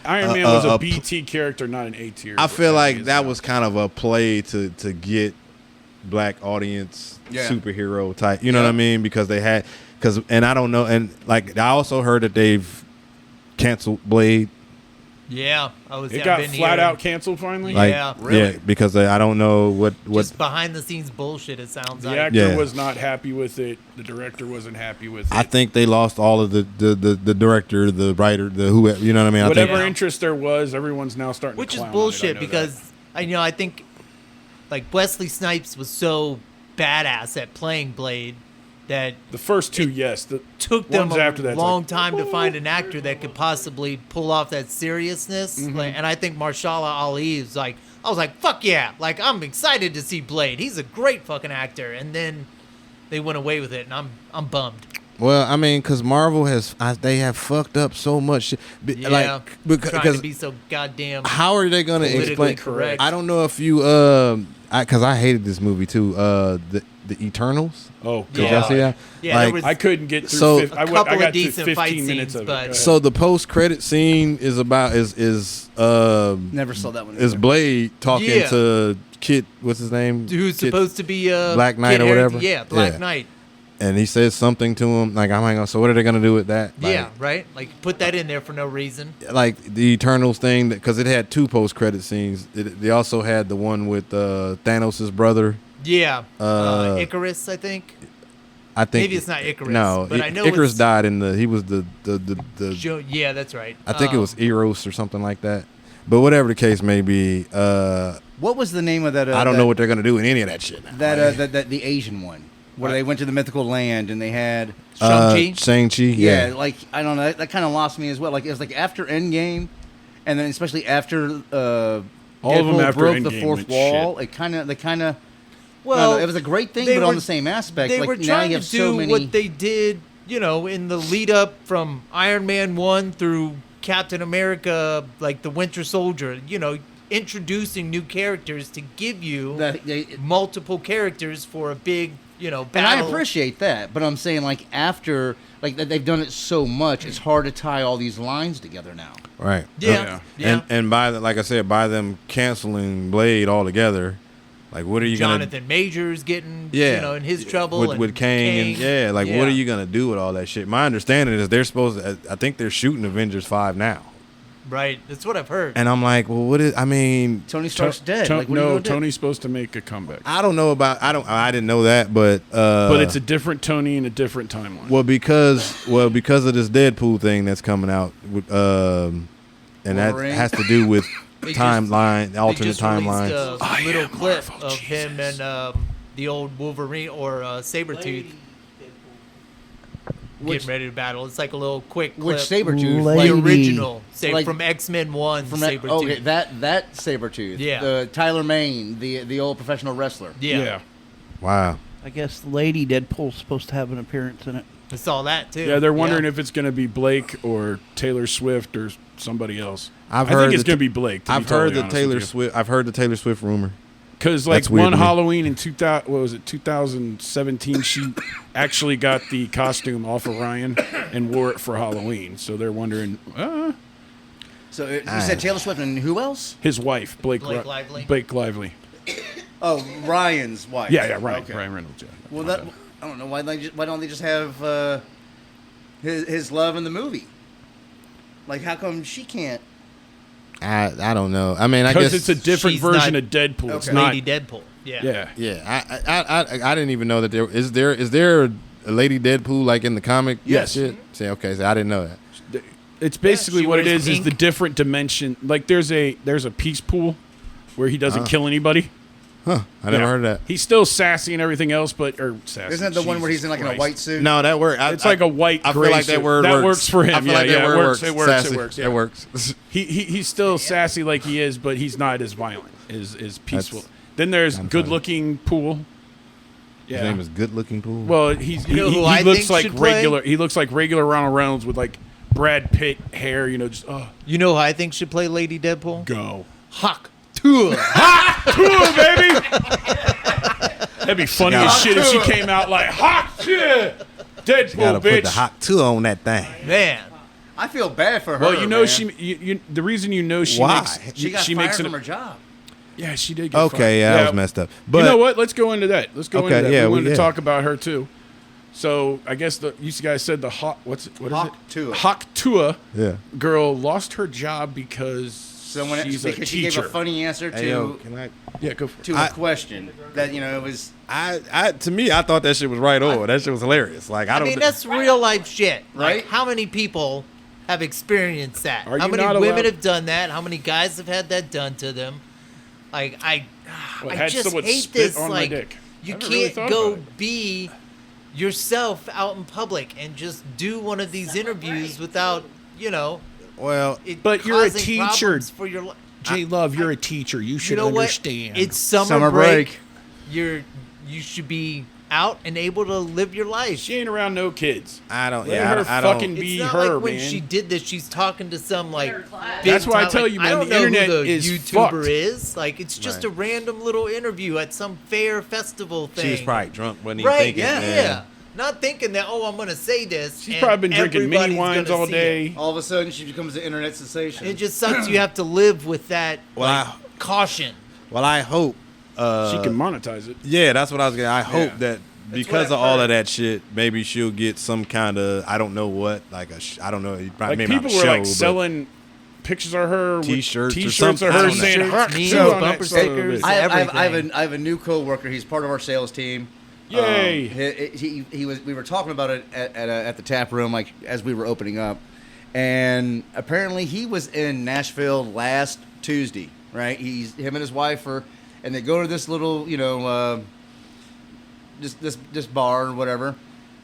Iron Man was a BT character, not an A tier. I feel like that was kind of a play to get black audience superhero type. You know what I mean? Because they had and I don't know, and like I also heard that they've canceled Blade. Yeah, I was. It I've got been flat hearing out canceled finally. Like, Yeah. Really? because I don't know what just behind the scenes bullshit. It sounds The like. actor Yeah. was not happy with it. The director wasn't happy with it. I think they lost all of the director, the writer, the whoever. You know what I mean? Whatever I think, interest there was, everyone's now starting Which to is clown on it. bullshit I know because I think like Wesley Snipes was so badass at playing Blade that the first two, yes. The took them ones a after that, long time to find an actor that could possibly pull off that seriousness. Mm-hmm. And I think Marshala Ali is like, I was like, fuck yeah. Like, I'm excited to see Blade. He's a great fucking actor. And then they went away with it, and I'm bummed. well, I mean, because Marvel they have fucked up so much shit. Yeah, Like trying to because be so goddamn. how are they going to politically explain? correct. I don't know if you because I hated this movie too. The Eternals. Oh, Did God. y'all see that? Yeah, Like, there was I couldn't get through. So- I couple got of to decent 15 fight minutes scenes, of it. but- Go ahead. So the post credit scene is about is Never saw that one. is either. Blade talking Yeah. to Kit. What's his name? Who's Kit- supposed to be Black Knight Kit or Harington? whatever? Yeah, Black Yeah. Knight. And he says something to him. Like I'm like, so what are they gonna do with that? Like, Yeah, right. Like put that in there for no reason. like the Eternals thing, because it had two post credit scenes. They also had the one with Thanos' brother. Yeah, Uh, Icarus, I think. I think Maybe it's not Icarus, No, but I know Icarus it's- died in the. He was the. Yeah, that's right. I think it was Eros or something like that. But whatever the case may be, What was the name of that? I don't know what they're gonna do in any of that shit. Now. that the Asian one where they went to the mythical land and they had Shang-Chi. Shang-Chi, yeah, like I don't know, that kind of lost me as well. Like it was like after Endgame, and then especially after All of them Deadpool after broke the Endgame fourth went wall. It kind of Well, it was a great thing, they but on were- the same aspect, They like were now trying you to have do so many. what they did, in the lead up from Iron Man 1 through Captain America, like the Winter Soldier, introducing new characters to give you multiple characters for a big, battle. and I appreciate that, but I'm saying like after they've done it so much, it's hard to tie all these lines together now. right. Yeah. And like I said, by them canceling Blade altogether, like what are you Jonathan Majors getting, gonna? in his trouble. with Kang, and what are you gonna do with all that shit? My understanding is they're supposed to. I think they're shooting Avengers 5 now, Right, that's what I've heard. and I'm like, well, what is? I mean, Tony Stark's dead. Like, what are you no, gonna do? Tony's supposed to make a comeback, I don't know about. I didn't know that, but but it's a different Tony and a different timeline. because of this Deadpool thing that's coming out, and that Wolverine? has to do with They timeline, alternate they just released timelines. a little clip of him and the old Wolverine or Sabretooth. getting ready to battle. It's like a little quick clip. Which Sabretooth? Lady. The original, Like- from X-Men 1, From Sabretooth. okay, that Sabretooth. Yeah. The Tyler Mane, the old professional wrestler. Yeah. Wow. I guess Lady Deadpool's supposed to have an appearance in it. I saw that, too. Yeah, they're wondering if it's going to be Blake or Taylor Swift or somebody else. I've I heard think it's the- going to be Blake. I've heard the Taylor Swift. I've heard the Taylor Swift rumor. Because like That's weird one to me. Halloween in 2017, she actually got the costume off of Ryan and wore it for Halloween. So they're wondering, So you said Taylor Swift and who else? his wife, Blake Lively. Blake Lively. Oh, Ryan's wife. Yeah, Ryan. Okay. Ryan Reynolds. Yeah. Well, I don't know why don't they just have his love in the movie? Like, how come she can't? I don't know. I mean, I Because guess it's a different she's version not- of Deadpool. It's Okay. not. Lady Deadpool. Yeah. Yeah. I didn't even know that there is there a Lady Deadpool like in the comic. Yes. Shit. Say okay. So I didn't know that. It's basically she what it wears is the pink. different dimension. Like there's a peace pool where he doesn't kill anybody. Huh? I never Yeah. heard of that. He's still sassy and everything else, but sassy. Isn't that the one where he's in like in a Jesus white Christ. suit? No, that word. It's like a white. I feel gray like that suit. word that works. works for him. I feel yeah, like yeah, that it word works. works. It works. Sassy. It works. Yeah. It works. He's still sassy like he is, but he's not as violent. Is peaceful. That's- Then there's I'm good-looking Pool. Yeah. His name is Good Looking Pool. Well, he know who he I looks think like should play? regular. He looks like regular Ronald Reynolds with like Brad Pitt hair. You know, just You know who I think should play Lady Deadpool? go. Hawk Tour. Cool, baby. That'd be funny as shit if she came out like hot shit. Deadpool, gotta bitch. put the hot two on that thing. Man. I feel bad for her. Well, you know man. the reason you know she Why? makes she got she fired makes it. from her job. Yeah, she did. Get Okay, fired. yeah, that was messed up. But you know what? Let's go into that. Let's go Okay, into that. yeah, we wanted yeah. to talk about her too. So I guess you guys said the Hawk. What is Hawk it? Tua. Hawk Tua Yeah. girl lost her job because she's a because she teacher. gave a funny answer Hey, yo, to can I? Yeah, go for it. to a question that it was. To me, I thought that shit was right on. That shit was hilarious. Like I I don't. mean, that's real life shit. Right? Like, how many people have experienced that? Are How you many not women allowed- have done that? How many guys have had that done to them? Like, I had just someone hate spit this. on my Like, dick. you I haven't really can't thought go about it. be yourself out in public and just do one of these interviews without, well, it But you're a causing teacher. problems for your life. J-Love, you're a teacher. You should You know understand. what? It's summer, Summer break. break. You should be out and able to live your life. she ain't around no kids. I don't. Let Yeah, her I don't. fucking It's be not her, like when man. she did this, she's talking to some like big That's why I time- tell like, you, I man, don't the know internet who the is YouTuber fucked. is. Like, it's just Right. a random little interview at some fair festival thing. She was probably drunk, wasn't even right. thinking. Yeah. Not thinking that I'm gonna say this. She's and probably been drinking mini everybody's wines gonna all see it. day. All of a sudden, she becomes an internet sensation. It just sucks. You have to live with that Well, caution. Well, I hope. She can monetize it. Yeah, that's what I was gonna. I hope Yeah. that what because I've of all heard. of that shit, maybe she'll get some kind of I don't know what, like I don't know, Like maybe people not a were show, like but selling pictures of her with T-shirts or T-shirts something. of I her don't know. saying T-shirts, "Huck memes, Tua" on bumper that son of a stickers. bitch. I have everything. a new coworker. He's part of our sales team. Yay. He was. We were talking about it at the tap room, like as we were opening up, and apparently he was in Nashville last Tuesday. Right? Him and his wife and they go to this little, this bar or whatever.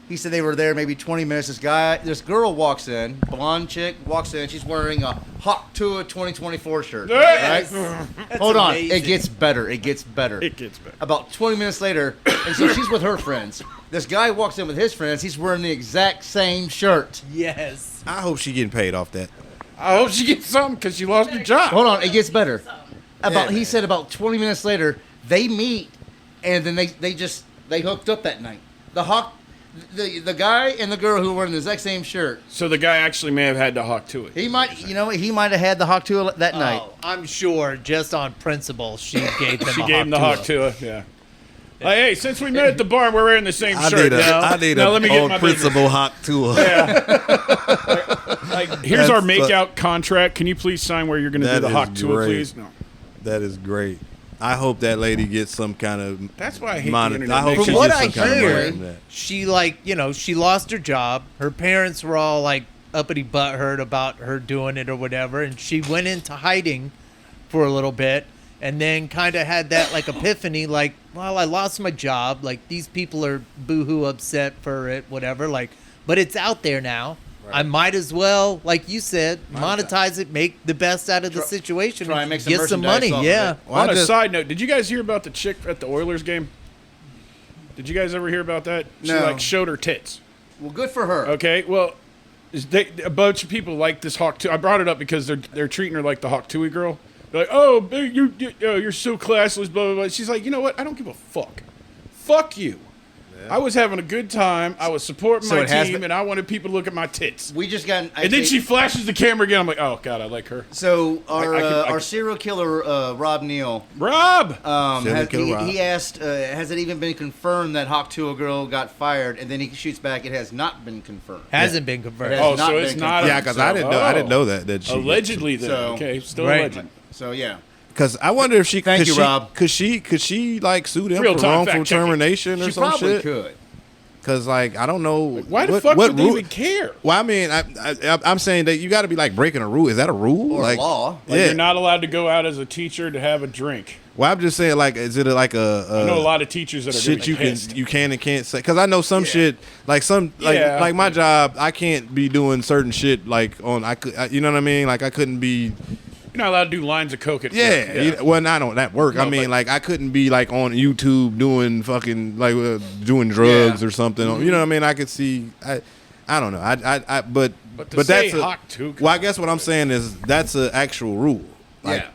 He said they were there maybe 20 minutes. This girl walks in, blonde chick walks in. She's wearing a Hawk Tua 2024 shirt. Yes. Right? Hold on, amazing. it gets better. It gets better. It gets better. About 20 minutes later, and so she's with her friends. This guy walks in with his friends. He's wearing the exact same shirt. Yes. I hope she getting paid off that. I hope she gets something because she lost her job. Hold on, it gets better. Yeah, He man. said about 20 minutes later, they meet, and then they hooked up that night. The guy and the girl who were wearing the exact same shirt. So the guy actually may have had to Hawk to it. He might have had the Hawk Tua that night. Oh, I'm sure, just on principle, she gave them. She a gave him the Hawk to it. Yeah. Like, hey, since we met at the bar, and we're wearing the same shirt. I need now a let me get on my principle Hawk Tua. Like, here's That's our make-out contract. Can you please sign where you're going to do That the is Hawk to it, great. please? No. That is great. I hope that lady gets some kind of. That's why I hate the internet. I hope From she what gets I some kind of money hear, from that. she she lost her job. Her parents were all like uppity butthurt about her doing it or whatever, and she went into hiding for a little bit, and then kind of had that like epiphany, like, well, I lost my job. Like, these people are boohoo upset for it, whatever. Like, but it's out there now. I might as well, like you said, monetize it, make the best out of the situation, try and make get some money. Yeah. On a side note, did you guys hear about the chick at the Oilers game? Did you guys ever hear about that? She No. showed her tits. Well, good for her. Okay, well, a bunch of people like this Hawk Tui. I brought it up because they're treating her like the Hawk Tui girl. They're like, oh, you're so classless, blah, blah, blah. She's like, you know what? I don't give a fuck. Fuck you. Yeah. I was having a good time. I was supporting my team, and I wanted people to look at my tits. We just got... And then she flashes the camera again. I'm like, oh, God, I like her. So our serial killer, Rob Neal... Rob! He asked, has it even been confirmed that Hawk Tuah girl got fired? And then he shoots back, it has not been confirmed. Hasn't been confirmed. So it's not... Yeah, because I didn't know that she... Allegedly, then. Okay, still alleged. So, yeah. Because I wonder if she Thank you, Rob. Could she like sue them for wrongful termination or some shit? She probably could. Because like I don't know why the fuck would they even care? Well, I mean, I'm saying that you got to be like breaking a rule. Is that a rule or like a law? Like you're not allowed to go out as a teacher to have a drink. Well, I'm just saying, like, is it like I know a lot of teachers that are shit you can and can't say. Because I know some shit like like my job, I can't be doing certain shit like on you know what I mean? Like I couldn't be. You're not allowed to do lines of coke at well, not on that work. No, I mean, like, I couldn't be, like, on YouTube doing fucking, like, doing drugs or something. Mm-hmm. You know what I mean? I could see, I don't know. But that's well, I guess what I'm saying is that's an actual rule. Like,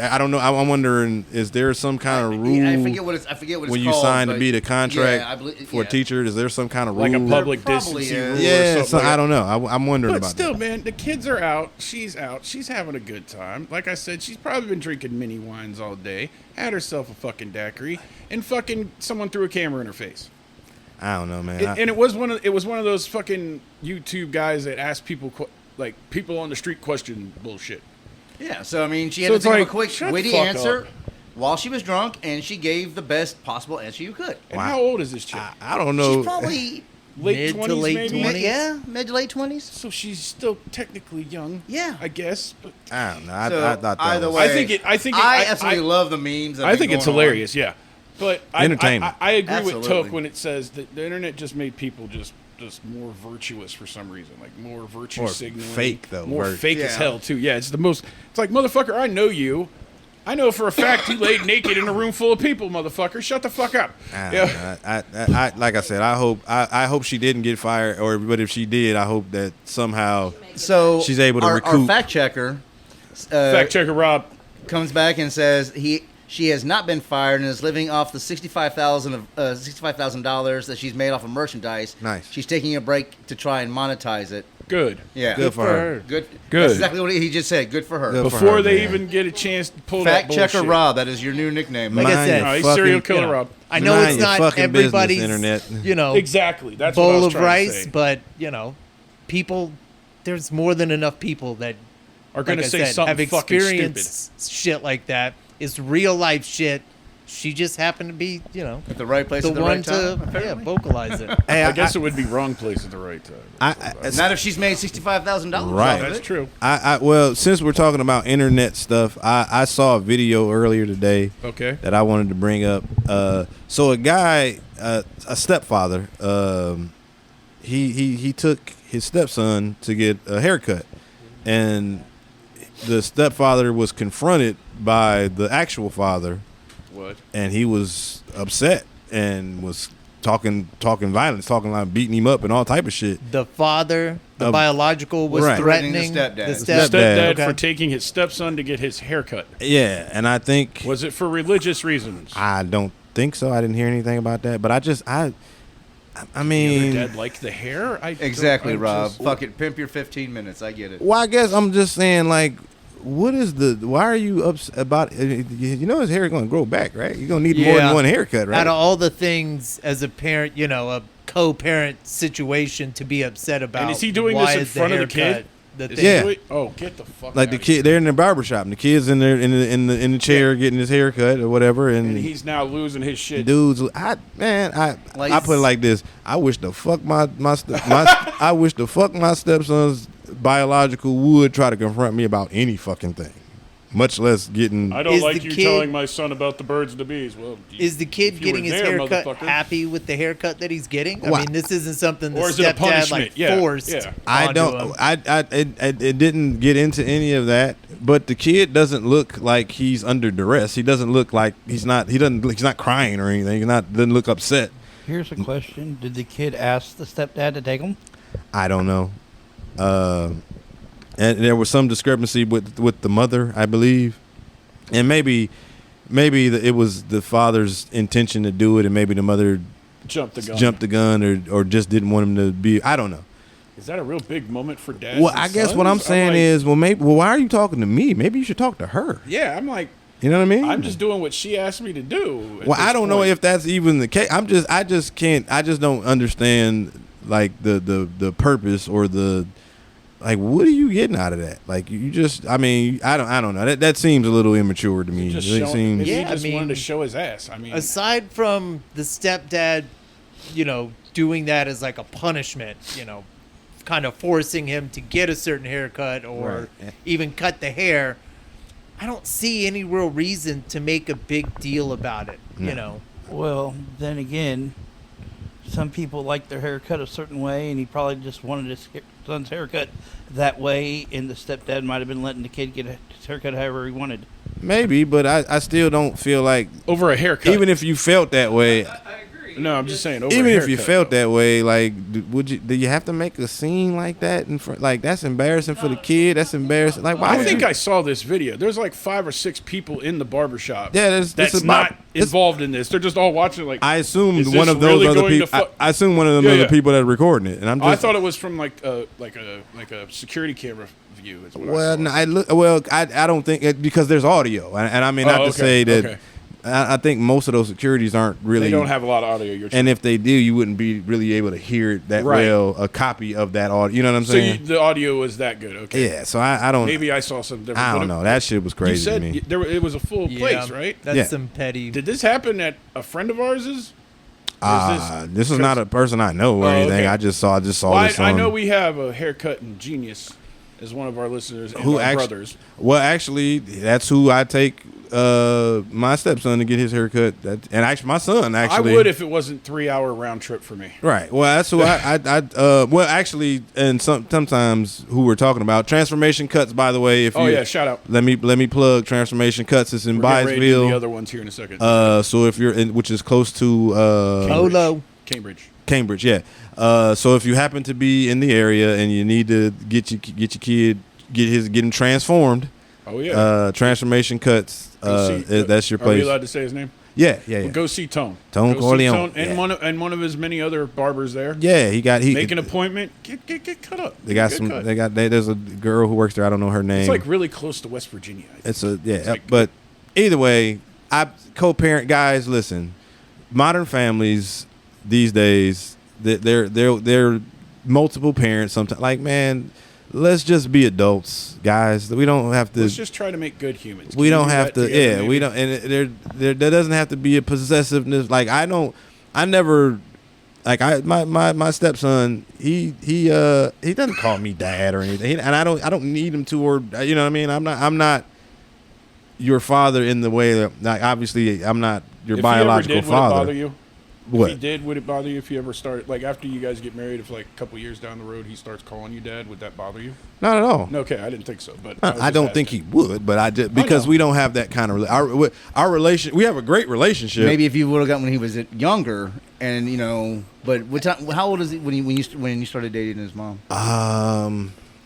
I don't know. I'm wondering, is there some kind of rule? I forget what it's called. When you sign to be the contract for a teacher, is there some kind of rule? Like a public distancing rule? Yeah, so I don't know. I'm wondering about that. But still, man, the kids are out. She's out. She's having a good time. Like I said, she's probably been drinking mini wines all day, had herself a fucking daiquiri, and fucking someone threw a camera in her face. I don't know, man. And it was one of those fucking YouTube guys that asked people, like, people on the street question bullshit. Yeah, so I mean, she had to think of a quick, witty answer while she was drunk, and she gave the best possible answer you could. And how old is this chick? I don't know. She's probably late 20s, late maybe? 20s. Yeah, mid to late 20s. So she's still technically young. Yeah, I guess. But I don't know. I thought that either was, way, I absolutely love the memes. I think it's hilarious. Yeah, but entertainment. I agree with Toke when it says that the internet just made people just more virtuous for some reason, like more virtue signaling, fake though, more fake as hell too. Yeah, it's the most. It's like, motherfucker, I know you. I know for a fact you laid naked in a room full of people, motherfucker. Shut the fuck up. I like I said, I hope she didn't get fired, but if she did, I hope that somehow she's able to recoup. Our fact checker Rob comes back and says she has not been fired and is living off the $65,000 that she's made off of merchandise. Nice. She's taking a break to try and monetize it. Good. Yeah. Good for her. Good. That's exactly what he just said. Good for her. Before they even get a chance to pull that bullshit. Fact checker Rob, that is your new nickname. Like I said, he's serial killer Rob. I know it's not everybody's internet. Exactly. That's bowl what I was of trying rice, to say. but people, there's more than enough people that are going to say something have fucking experienced shit like that. It's real life shit. She just happened to be, at the right place the at the one right time. to vocalize it. Hey, I guess it would be wrong place at the right time. Not if she's made $65,000. Right. That's true. Well, since we're talking about internet stuff, I saw a video earlier today. Okay. That I wanted to bring up. So a guy, a stepfather, he took his stepson to get a haircut, and the stepfather was confronted by the actual father. What? And he was upset and was talking violence, talking like beating him up and all type of shit. The father, the biological, was threatening the stepdad for taking his stepson to get his haircut. Yeah, and I think was it for religious reasons? I don't think so. I didn't hear anything about that, but I mean, dad like the hair. Exactly, Rob. Fuck it, pimp your 15 minutes. I get it. Well, I guess I'm just saying, like, why are you upset about it? You know his hair is going to grow back, right? You're going to need more than one haircut, right? Out of all the things as a parent, a co-parent situation to be upset about. And is he doing this in front of the kid? Oh, get the fuck like out the kid, they're in the barbershop, and the kid's in there in the chair getting his haircut or whatever, and he's now losing his shit. Dudes, I put it like this: I wish the fuck I wish the fuck my stepson's biological would try to confront me about any fucking thing. much less getting. I don't Is like the you kid- telling my son about the birds and the bees. Well, Is the kid if you were getting his there, haircut motherfucker. happy with the haircut that he's getting? I Why- mean, this isn't something the Or is it a stepdad punishment? like Yeah, forced. yeah. I onto don't. him. It didn't get into any of that. But the kid doesn't look like he's under duress. He doesn't look like he's not. He's not crying or anything. Doesn't look upset. Here's a question: did the kid ask the stepdad to take him? I don't know. And there was some discrepancy with the mother, I believe, and maybe it was the father's intention to do it, and maybe the mother Jumped the gun. or just didn't want him to be. I don't know. Is that a real big moment for dads? Well, and I guess what sons? I'm saying like, is, why are you talking to me? Maybe you should talk to her. yeah, I'm like, You know what I mean? I'm just doing what she asked me to do. at Well, this I don't know point. if that's even the case. I just don't understand like the purpose or the like. What are you getting out of that? Like you just, I don't know. That seems a little immature to me. Just It showing, seems. maybe he Yeah, I just wanted to mean, show his ass. I mean, Aside from the stepdad, doing that as like a punishment, kind of forcing him to get a certain haircut or Right. even cut the hair, I don't see any real reason to make a big deal about it, No. Well, then again, some people like their hair cut a certain way, and he probably just wanted his son's haircut that way, and the stepdad might have been letting the kid get his haircut however he wanted. Maybe, but I still don't feel like over a haircut. even if you felt that way. No, I'm just saying. Over Even a if you haircut, felt though. that way, like, do you have to make a scene like that in front? Like, that's embarrassing for the kid. That's embarrassing. Like, why? I would think you- I saw this video. There's like 5 or 6 people in the barbershop. Yeah, this that's is not it's- involved in this. They're just all watching. Like I assumed Is one this of those really other going to people. fu- I assumed one of them Yeah, other yeah. people that are recording it, and I'm just. I thought it was from like a security camera view. Is what Well, I saw. no, I don't think it, because there's audio, and I mean not Oh, to okay, say that. okay. I think most of those securities aren't really. They don't have a lot of audio. You're And if they do, you wouldn't be really able to hear it that Right. well. A copy of that audio. You know what I'm so saying? the audio was that good. Okay. Yeah. So I don't. Maybe I saw some different. I don't what- know. That shit was crazy You said to me. it was a full place, right? That's Yeah. some petty. Did this happen at a friend of ours's? This is not a person I know or Oh, anything. okay. I just saw this Well, on. I know we have a haircutting genius as one of our listeners and Who our actu- brothers. Well, actually, that's who I take my stepson to get his haircut. And actually, my son actually. I would if it wasn't 3-hour round trip for me. Right. Well, that's who well, actually, and sometimes who we're talking about. Transformation Cuts, by the way. If Oh you, yeah, shout out. Let me plug Transformation Cuts. It's in We're getting ready to do the Byesville. other ones here in a second. So if you're in, which is close to Polo. Cambridge. Yeah. So if you happen to be in the area and you need to get your kid get him transformed, Oh yeah. Transformation Cuts. Go see- That's your Are we place. allowed to say his name? Yeah. Well, go see Tone. Tone Go see Corleone, and yeah. one of his many other barbers there. Yeah, Make an appointment. Get cut up. They got Get some. cut. There's a girl who works there. I don't know her name. It's like really close to West Virginia. I think. It's like- but either way, I co-parent guys. Listen, modern families these days, they're multiple parents. Sometimes, like, man, let's just be adults, guys. We don't have to. Let's just try to make good humans. We Can don't do have that to. together, Yeah, maybe? we don't. And there doesn't have to be a possessiveness. Like I never. Like my stepson, he doesn't call me dad or anything, and I don't need him to, or you know what I mean. I'm not your father in the way that, like, obviously I'm not your If biological he ever did, father. Would it bother you? What? If he did, would it bother you if you ever started, like, after you guys get married, if like a couple years down the road he starts calling you dad, would that bother you? Not at all. No, okay, I didn't think so, but I don't think he would, but I just because know. we don't have that kind of our relation. We have a great relationship. Maybe if you would have gotten when he was younger, and but what time? How old is he when you started dating his mom?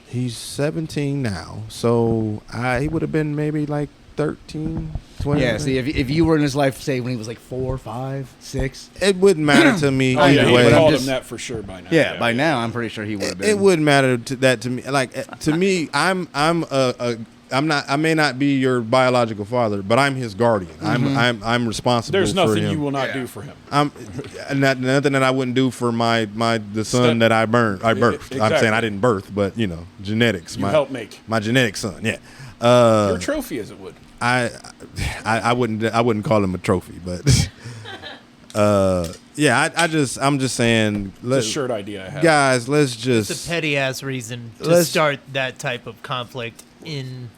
He's 17 now, so he would have been maybe like 13, 20. Yeah. See, if you were in his life, say when he was like 4, 5, 6. It wouldn't matter to me Oh yeah, either he way. but I'm called just- him that for sure by now. Yeah, by now I'm pretty sure he would have been. It wouldn't matter to me. Like to me, I may not be your biological father, but I'm his guardian. I'm responsible. There's for nothing him. you will not do for him. I'm nothing that I wouldn't do for the son that I birthed. Exactly. I'm saying I didn't birth, but genetics. You help make my genetic son. Yeah. your trophy, as it would. I wouldn't call him a trophy, but yeah. I'm just saying. It's a shirt idea I have. Guys, let's just. It's a petty ass reason to Let's- start that type of conflict in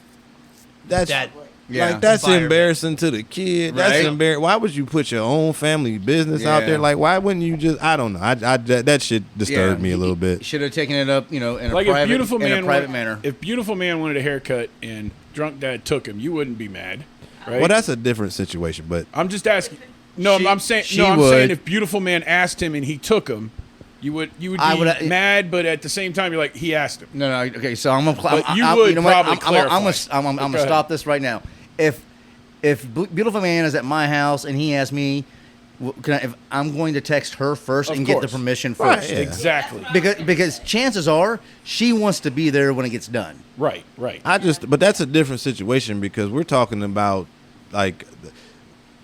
That's that. Yeah. like that's environment. embarrassing to the kid. That's Right. embarrassing. Why would you put your own family business out Yeah. there? Like, why wouldn't you just? I don't know. That shit disturbed me a little bit. Should have taken it up, in a Like if beautiful man private manner. If beautiful man wanted a haircut and drunk dad took him, you wouldn't be mad, right? Well, that's a different situation, but I'm just asking. No, She- I'm saying. she No, I'm would. saying if beautiful man asked him and he took him, you would be I would- mad, but at the same time you're like he asked him. No, okay. So I'm gonna. But you I'm, would you know what? probably I'm clarify. I'm Go gonna ahead. stop this right now. If beautiful man is at my house and he asks me, if I'm going to text her first Of and get the course. permission Right, first. yeah. Exactly. Because chances are she wants to be there when it gets done. Right. but that's a different situation because we're talking about like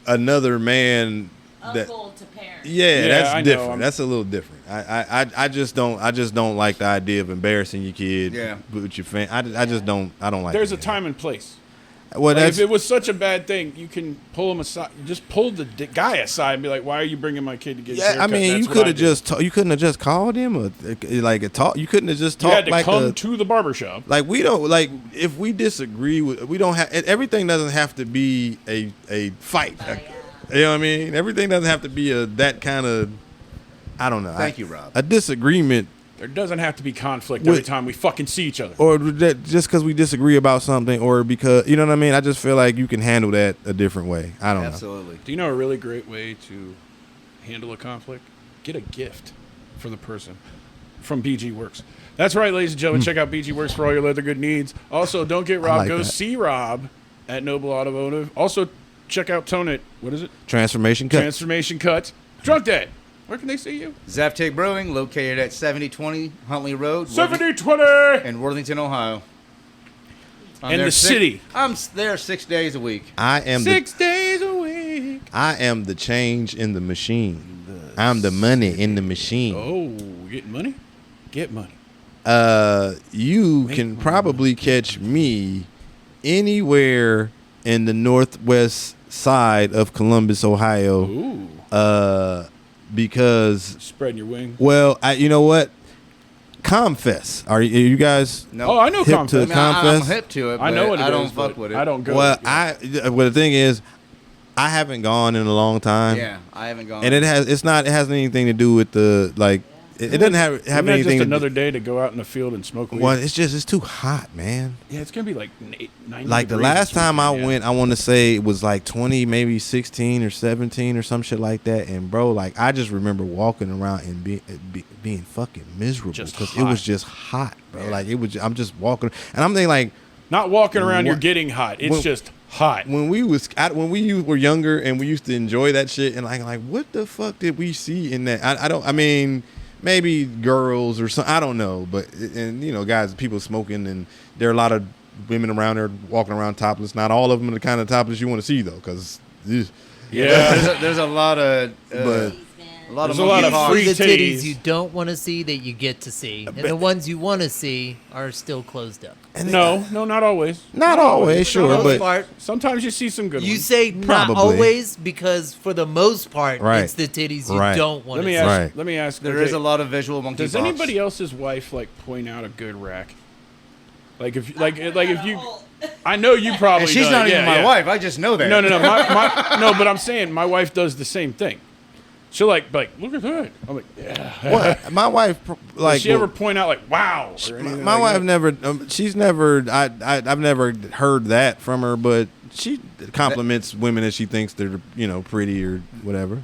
another man that. Uncle to parent. Yeah, Yeah, that's I know. different. That's a little different. I just don't like the idea of embarrassing your kid Yeah. with your fan. I just don't like. There's a it. time and place. Well, Like, that's if it was such a bad thing, you can pull him aside. Just pull the guy aside and be like, "Why are you bringing my kid to get his yeah. haircut?" I mean, That's you what could I have do. just you couldn't have just called him or like a talk. You couldn't have just You had talked to like come a. to the barbershop. Like we don't like if we disagree with we don't have everything doesn't have to be a fight. You know what I mean? Everything doesn't have to be that kind of I don't know. Thank you, Rob. A disagreement There doesn't have to be conflict Wait. every time we fucking see each other. or that just because we disagree about something or because you know what I mean. I just feel like you can handle that a different way. I don't know. Absolutely. Do you know a really great way to handle a conflict? Get a gift for the person from BG Works. That's right, ladies and gentlemen. Check out BG Works for all your leather good needs. Also, don't get Rob. like Go that. see Rob at Noble Automotive. Also, check out Tone It. What is it? Transformation cut. Transformation Cuts. Drunk Dad. Where can they see you? Zaptic Brewing, located at 7020 Huntley Road, 7020 in Worthington, Ohio. I'm in there the city. I'm there 6 days a week. I am 6 days a week. I am the change in the machine. I'm the money in the machine. Oh, getting money? Get money. You can probably catch me anywhere in the northwest side of Columbus, Ohio. Ooh. Because Spreading your wing. well, you know what? Comfest. Are you guys? No. Oh, I know Hip Comfest. to I mean, I'm Comfest? hip to it, I know but what it I don't is, fuck but with it. I don't go. Well, yeah. well, the thing is, I haven't gone in a long time. Yeah, I haven't gone. And it hasn't anything to do with the like. It doesn't have Isn't that anything. just to another day to go out in the field and smoke weed. Well, it's too hot, man. Yeah, it's gonna be like 90 Like the degrees last this time I weekend, yeah. went, I want to say it was like 20, maybe 16 or 17 or some shit like that. And bro, like I just remember walking around and being fucking miserable Just because it hot. was just hot, bro. Like it was. I'm just walking, and I'm thinking like Not walking around, you're What- getting hot. It's when- just hot. when we were younger and we used to enjoy that shit, and like what the fuck did we see in that? I mean. Maybe girls or something. I don't know, but and you know, guys, people smoking, and there are a lot of women around there walking around topless. Not all of them are the kind of topless you want to see though, because Yeah. there's a lot of But- a lot There's of a lot monkey of talk. free The titties titties. you don't want to see that you get to see, and the ones you want to see are still closed up. No, not always. not always, sure, For the most but part, Sometimes you see some good you ones. say not Probably. always because for the most part, Right. it's the titties you Right. don't want Let to me see. ask. Right. Let me ask. There okay, is a lot of visual monkey Does talks. anybody else's wife like point out a good rack? Like if you, I know you probably. And she's done, not even yeah, my yeah. wife. I just know that. No. No, but I'm saying my wife does the same thing. She'll like look at that. I'm like, yeah. what my wife like Does she ever point out like wow? Or anything my like wife that? never. She's never. I've never heard that from her, but she compliments women that she thinks they're pretty or whatever.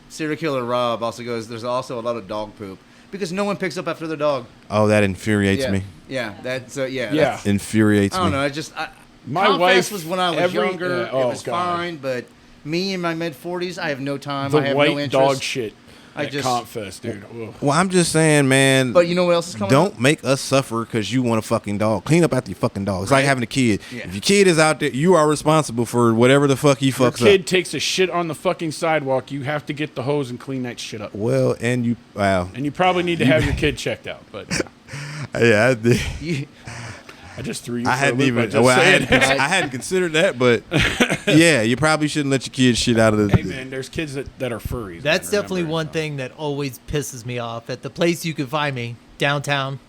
Serial killer Rob also goes. There's also a lot of dog poop because no one picks up after their dog. Oh, that infuriates Yeah, me. yeah. That's yeah. Yeah. that's- Infuriates I don't me. know. My Comfest wife was when I was every- younger. yeah, oh, it was God. fine, but me in my mid 40s, I have no time. The I have white no interest. dog shit. I At just- Confest, dude. Ugh. Well, I'm just saying, man. But you know what else is coming? Don't make us suffer because you want a fucking dog. Clean up after your fucking dog. It's like Right. having a kid. Yeah. If your kid is out there, you are responsible for whatever the fuck he Your fucks kid up. takes a shit on the fucking sidewalk. You have to get the hose and clean that shit up. Well, and you, wow. And you probably need to have your kid checked out. But Yeah, I did. You- I just threw you. I for a hadn't loop even. by just Well, I saying hadn't, that. I hadn't considered that, but yeah, you probably shouldn't let your kids shit out of the. Hey man, there's kids that are furries. That's man, definitely remember, one so. thing that always pisses me off at the place you can find me, downtown,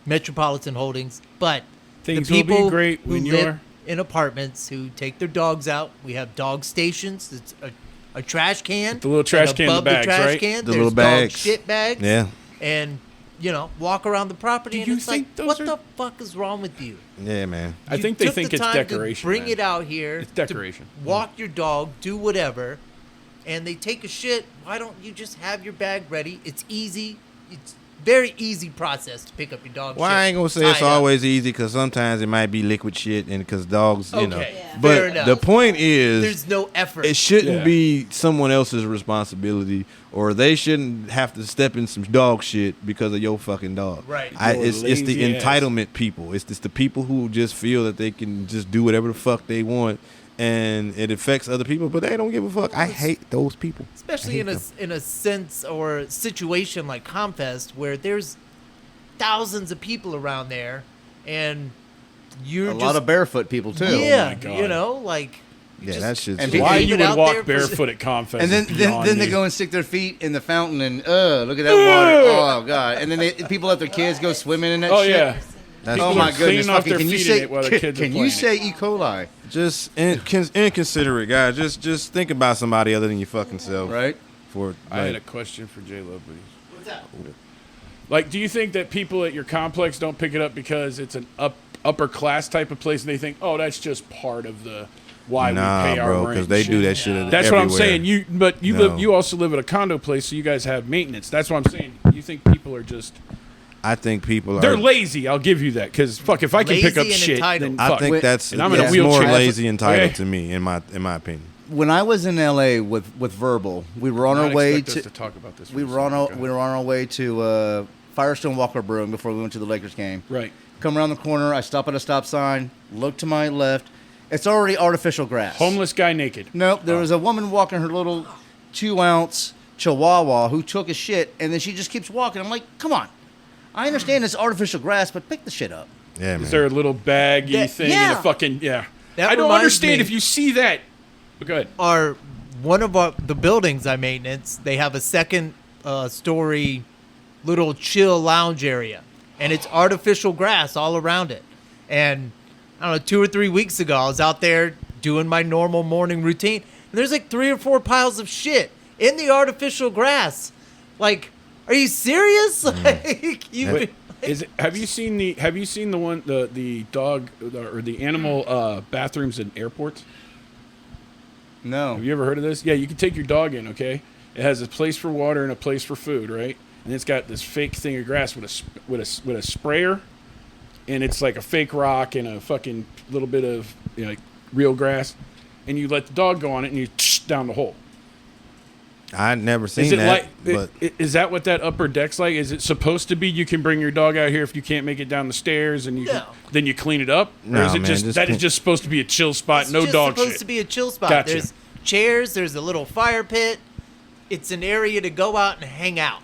Metropolitan Holdings. But Things the people will be great who when live you're in apartments who take their dogs out. We have dog stations. It's a trash can. The little trash and can, the above bags, the trash right? can, The there's little bags. dog shit bags. Yeah. And walk around the property, Do and you it's think like, those what are- the fuck is wrong with you? Yeah, man. I You think they took think the it's time decoration. to bring man. it out here. It's decoration. To walk your dog, do whatever, and they take a shit. Why don't you just have your bag ready? It's easy. It's very easy process to pick up your dog. Well, shit, I ain't gonna say it's tie it up. always easy because sometimes it might be liquid shit, and because dogs, you know. Okay, yeah. Fair But enough. the point is, There's no effort. it shouldn't Yeah. be someone else's responsibility, or they shouldn't have to step in some dog shit because of your fucking dog. Right. It's the lazy ass. entitlement people. It's just the people who just feel that they can just do whatever the fuck they want, and it affects other people, but they don't give a fuck. I hate those people. Especially I hate in a sense or situation like Comfest, where there's thousands of people around there, and you're A just lot of barefoot people too. yeah, my God. like Yeah, just- that shit's And just- Why leave you it would out walk there for- barefoot at Confest? And then is beyond then they me. go and stick their feet in the fountain and look at that water. Oh god! And then people let their kids go swimming in that Oh shit. yeah. That's Oh People my are goodness! cleaning off Fucking, their can you feet in say it while their kids are can you playing say it. E. coli? just inconsiderate, guys. Just think about somebody other than your fucking self. Right? For I had a like, question for J-Luv, please. Like, do you think that people at your complex don't pick it up because it's an upper class type of place, and they think, oh, that's just part of the why nah, we pay our bro, rent? because they do that shit. That's what I'm everywhere. saying. You No. live. You also live at a condo place, so you guys have maintenance. That's what I'm saying. You think people are just I think people they're are. lazy. I'll give you that because fuck, if I can pick Lazy up and shit, entitled. then I fuck. think that's And I'm in a that's more wheelchair. lazy entitled Okay. to me, in my opinion. When I was in L.A. with Verbal, we were on Not our way expect us to to talk about this. we for a were on second. we were on our way to Firestone Walker Brewing before we went to the Lakers game. Right. Come around the corner, I stop at a stop sign, look to my left. It's already artificial grass. Homeless guy naked. Nope, there was a woman walking her little 2-ounce Chihuahua who took a shit, and then she just keeps walking. I'm like, come on. I understand it's artificial grass, but pick the shit up. Yeah, man. Is there a little baggy That- thing yeah. and a fucking yeah? That I don't reminds understand me- if you see that. But go ahead. are one of the buildings I maintenance. They have a second story little chill lounge area, and it's artificial grass all around it. And I don't know, 2 or 3 weeks ago, I was out there doing my normal morning routine, and there's like 3 or 4 piles of shit in the artificial grass. Like, are you serious? Like, you. Wait, have you seen the one the dog or the animal bathrooms in airports? No. Have you ever heard of this? Yeah, you can take your dog in. Okay, it has a place for water and a place for food, right? And it's got this fake thing of grass with a sprayer, and it's like a fake rock and a fucking little bit of like real grass, and you let the dog go on it and you down the hole. I'd never seen Is it that, like? but Is that what that upper deck's like? Is it supposed to be? You can bring your dog out here if you can't make it down the stairs, and No. then you clean it up, or No, is it man, just just that is clean- just supposed to be a chill spot, It's no just dog supposed shit? to be a chill spot. Gotcha. There's chairs. There's a little fire pit. It's an area to go out and hang out.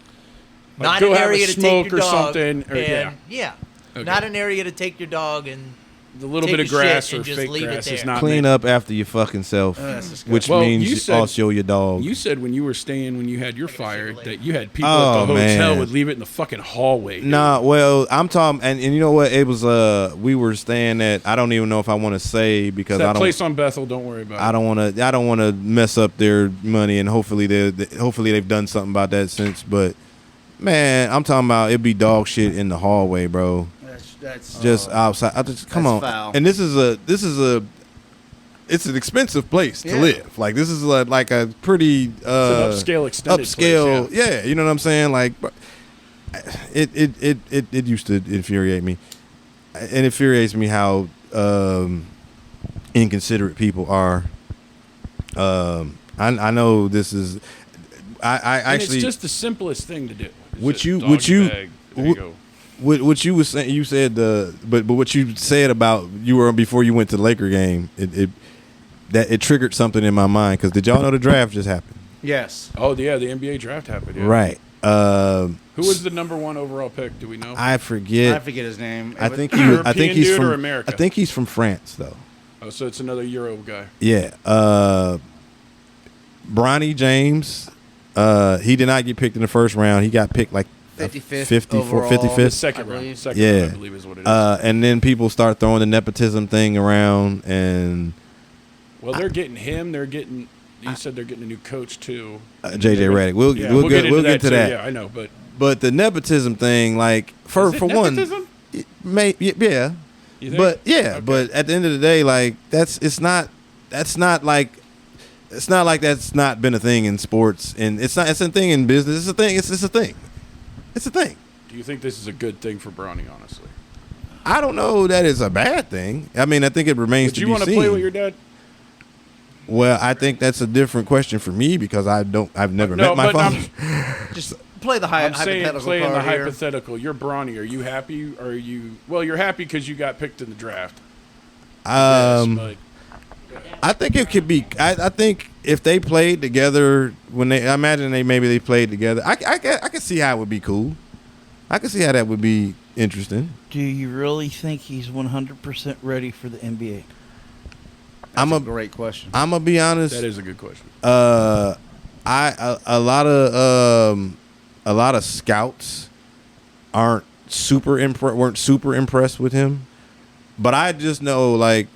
Like Not go an have a area to smoke take your or dog. something, or- and, yeah. Okay. Not an area to take your dog and The little take bit of a shit grass or and just fake leave it grass is there. not clean up after your fucking self, which Well, means you said- also your dog. You said when you were staying, when you had your fire, that you had people Oh, at the hotel man. would leave it in the fucking hallway. dude. Nah, well, I'm talking, and you know what? It was we were staying at. I don't even know if I want to say because That I don't. place on Bethel, don't worry about I it. don't want to. I don't want to mess up their money, and hopefully they've done something about that since. But man, I'm talking about it'd be dog shit in the hallway, bro. That's Just outside. Come That's on. foul. And this is it's an expensive place to Yeah. live. Like this is like a pretty It's an upscale extended upscale. place, Yeah, you know what I'm saying? Like it used to infuriate me. It infuriates me how inconsiderate people are. I know this is. I And actually it's just the simplest thing to do. It's Would just you- dog would your you- bag. There you go. what you was saying. You said but what you said about you were before you went to the Laker game. It triggered something in my mind because did y'all know the draft just happened? yes. Oh yeah, the NBA draft happened. Yeah. Right. Who was the number 1 overall pick? Do we know? I forget. I forget his name. I think European he's dude from or America? I think he's from France though. Oh, so it's another Euro guy. Yeah. Bronny James. He did not get picked in the first round. He got picked like 55th overall. 55th. Second I round. believe. Second Yeah. round, I believe is what it is. And then people start throwing the nepotism thing around, and Well, they're getting him. They're getting. You said they're getting a new coach too. JJ Redick. We'll get to too. that. Yeah, I know, But the nepotism thing, like for one, nepotism? yeah. You think? But yeah, Okay. but at the end of the day, like it's not like that's not been a thing in sports, and it's a thing in business. It's a thing. It's a thing. It's a thing. Do you think this is a good thing for Bronny? Honestly, I don't know that it's a bad thing. I mean, I think it remains would to you be want to seen. play with your dad? Well, I think that's a different question for me because I've never No, met my but father. Just play the I'm saying, hypothetical playing the card here. hypothetical. You're Bronny. Are you happy? Or are you? Well, you're happy because you got picked in the draft. Yes, but I think it could be. I think if they played together I imagine they played together. I can see how it would be cool. I can see how that would be interesting. Do you really think he's 100% ready for the NBA? That's a great question. I'm gonna be honest. that is a good question. A lot of scouts weren't super impressed with him, but I just know like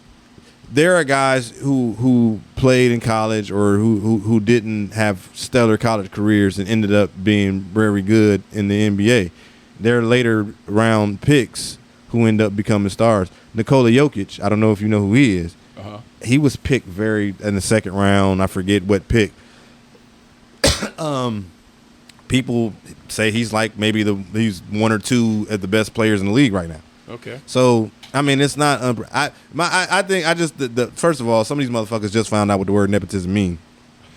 there are guys who played in college or who didn't have stellar college careers and ended up being very good in the NBA. They're later round picks who end up becoming stars. Nikola Jokic, I don't know if you know who he is. Uh-huh. He was picked in the second round. I forget what pick. People say he's like he's one or two of the best players in the league right now. Okay. So I mean, it's not. I think first of all, some of these motherfuckers just found out what the word nepotism mean.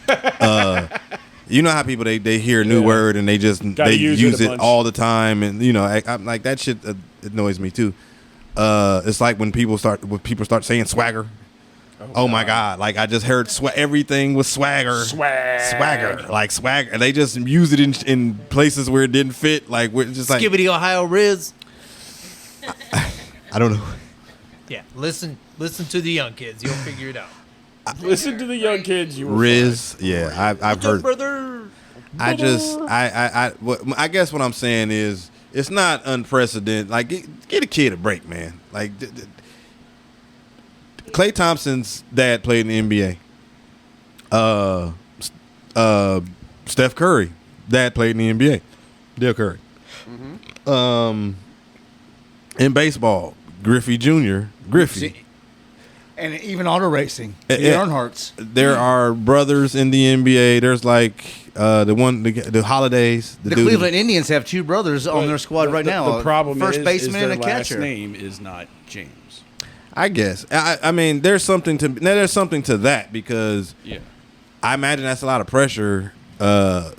You know how people they hear a new word and they use it all the time, and I'm like that shit annoys me too. It's like when people start saying swagger. Oh my God! Like I just heard everything was swagger, like swagger, and they just use it in places where it didn't fit. Like we're just like Skibbity Ohio Riz. I don't know. Yeah, listen to the young kids. You'll figure it out. Listen to the young kids. You were Riz, yeah, I've heard. Brother. I guess what I'm saying is it's not unprecedented. Like get a kid a break, man. Like Klay Thompson's dad played in the NBA. Steph Curry, dad played in the NBA. Dale Curry. Mm-hmm. In baseball, Griffey Jr. And even auto racing, the Earnhardts. There are brothers in the NBA. There's like the Holidays. The Cleveland Indians have two brothers on their squad right now. The problem first is baseman their and a last catcher. name is not James. I guess. I mean, there's something to that because I imagine that's a lot of pressure. But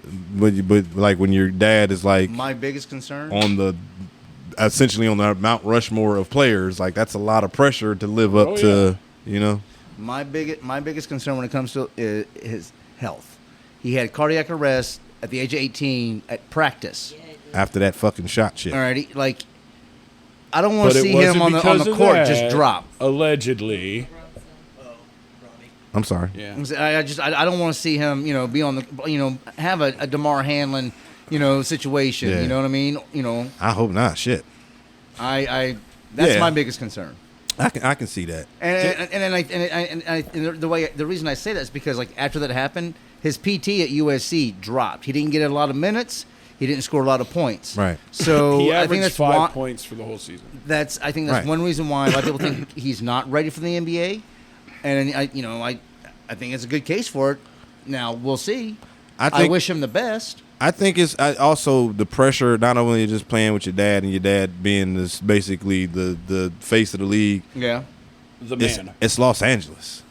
like when your dad is like my biggest concern essentially on the Mount Rushmore of players, like that's a lot of pressure to live up to. My biggest concern when it comes to his health. He had cardiac arrest at the age of 18 at practice. After that fucking shot shit. All right, like I don't want to see him on the court just drop. Allegedly. I'm sorry. Yeah. I don't want to see him, be on the, have a DeMar Hamlin, situation. Yeah. You know what I mean? I hope not. Shit. That's my biggest concern. I can see that. And the reason I say that is because like after that happened, his PT at USC dropped. He didn't get a lot of minutes. He didn't score a lot of points. Right. So He I think averaged that's 5 points for the whole season. I think that's one reason why a lot of people think he's not ready for the NBA. And I think it's a good case for it. Now we'll see. I wish him the best. I think it's also the pressure, not only just playing with your dad and your dad being this basically the face of the league. Yeah. The man. It's Los Angeles.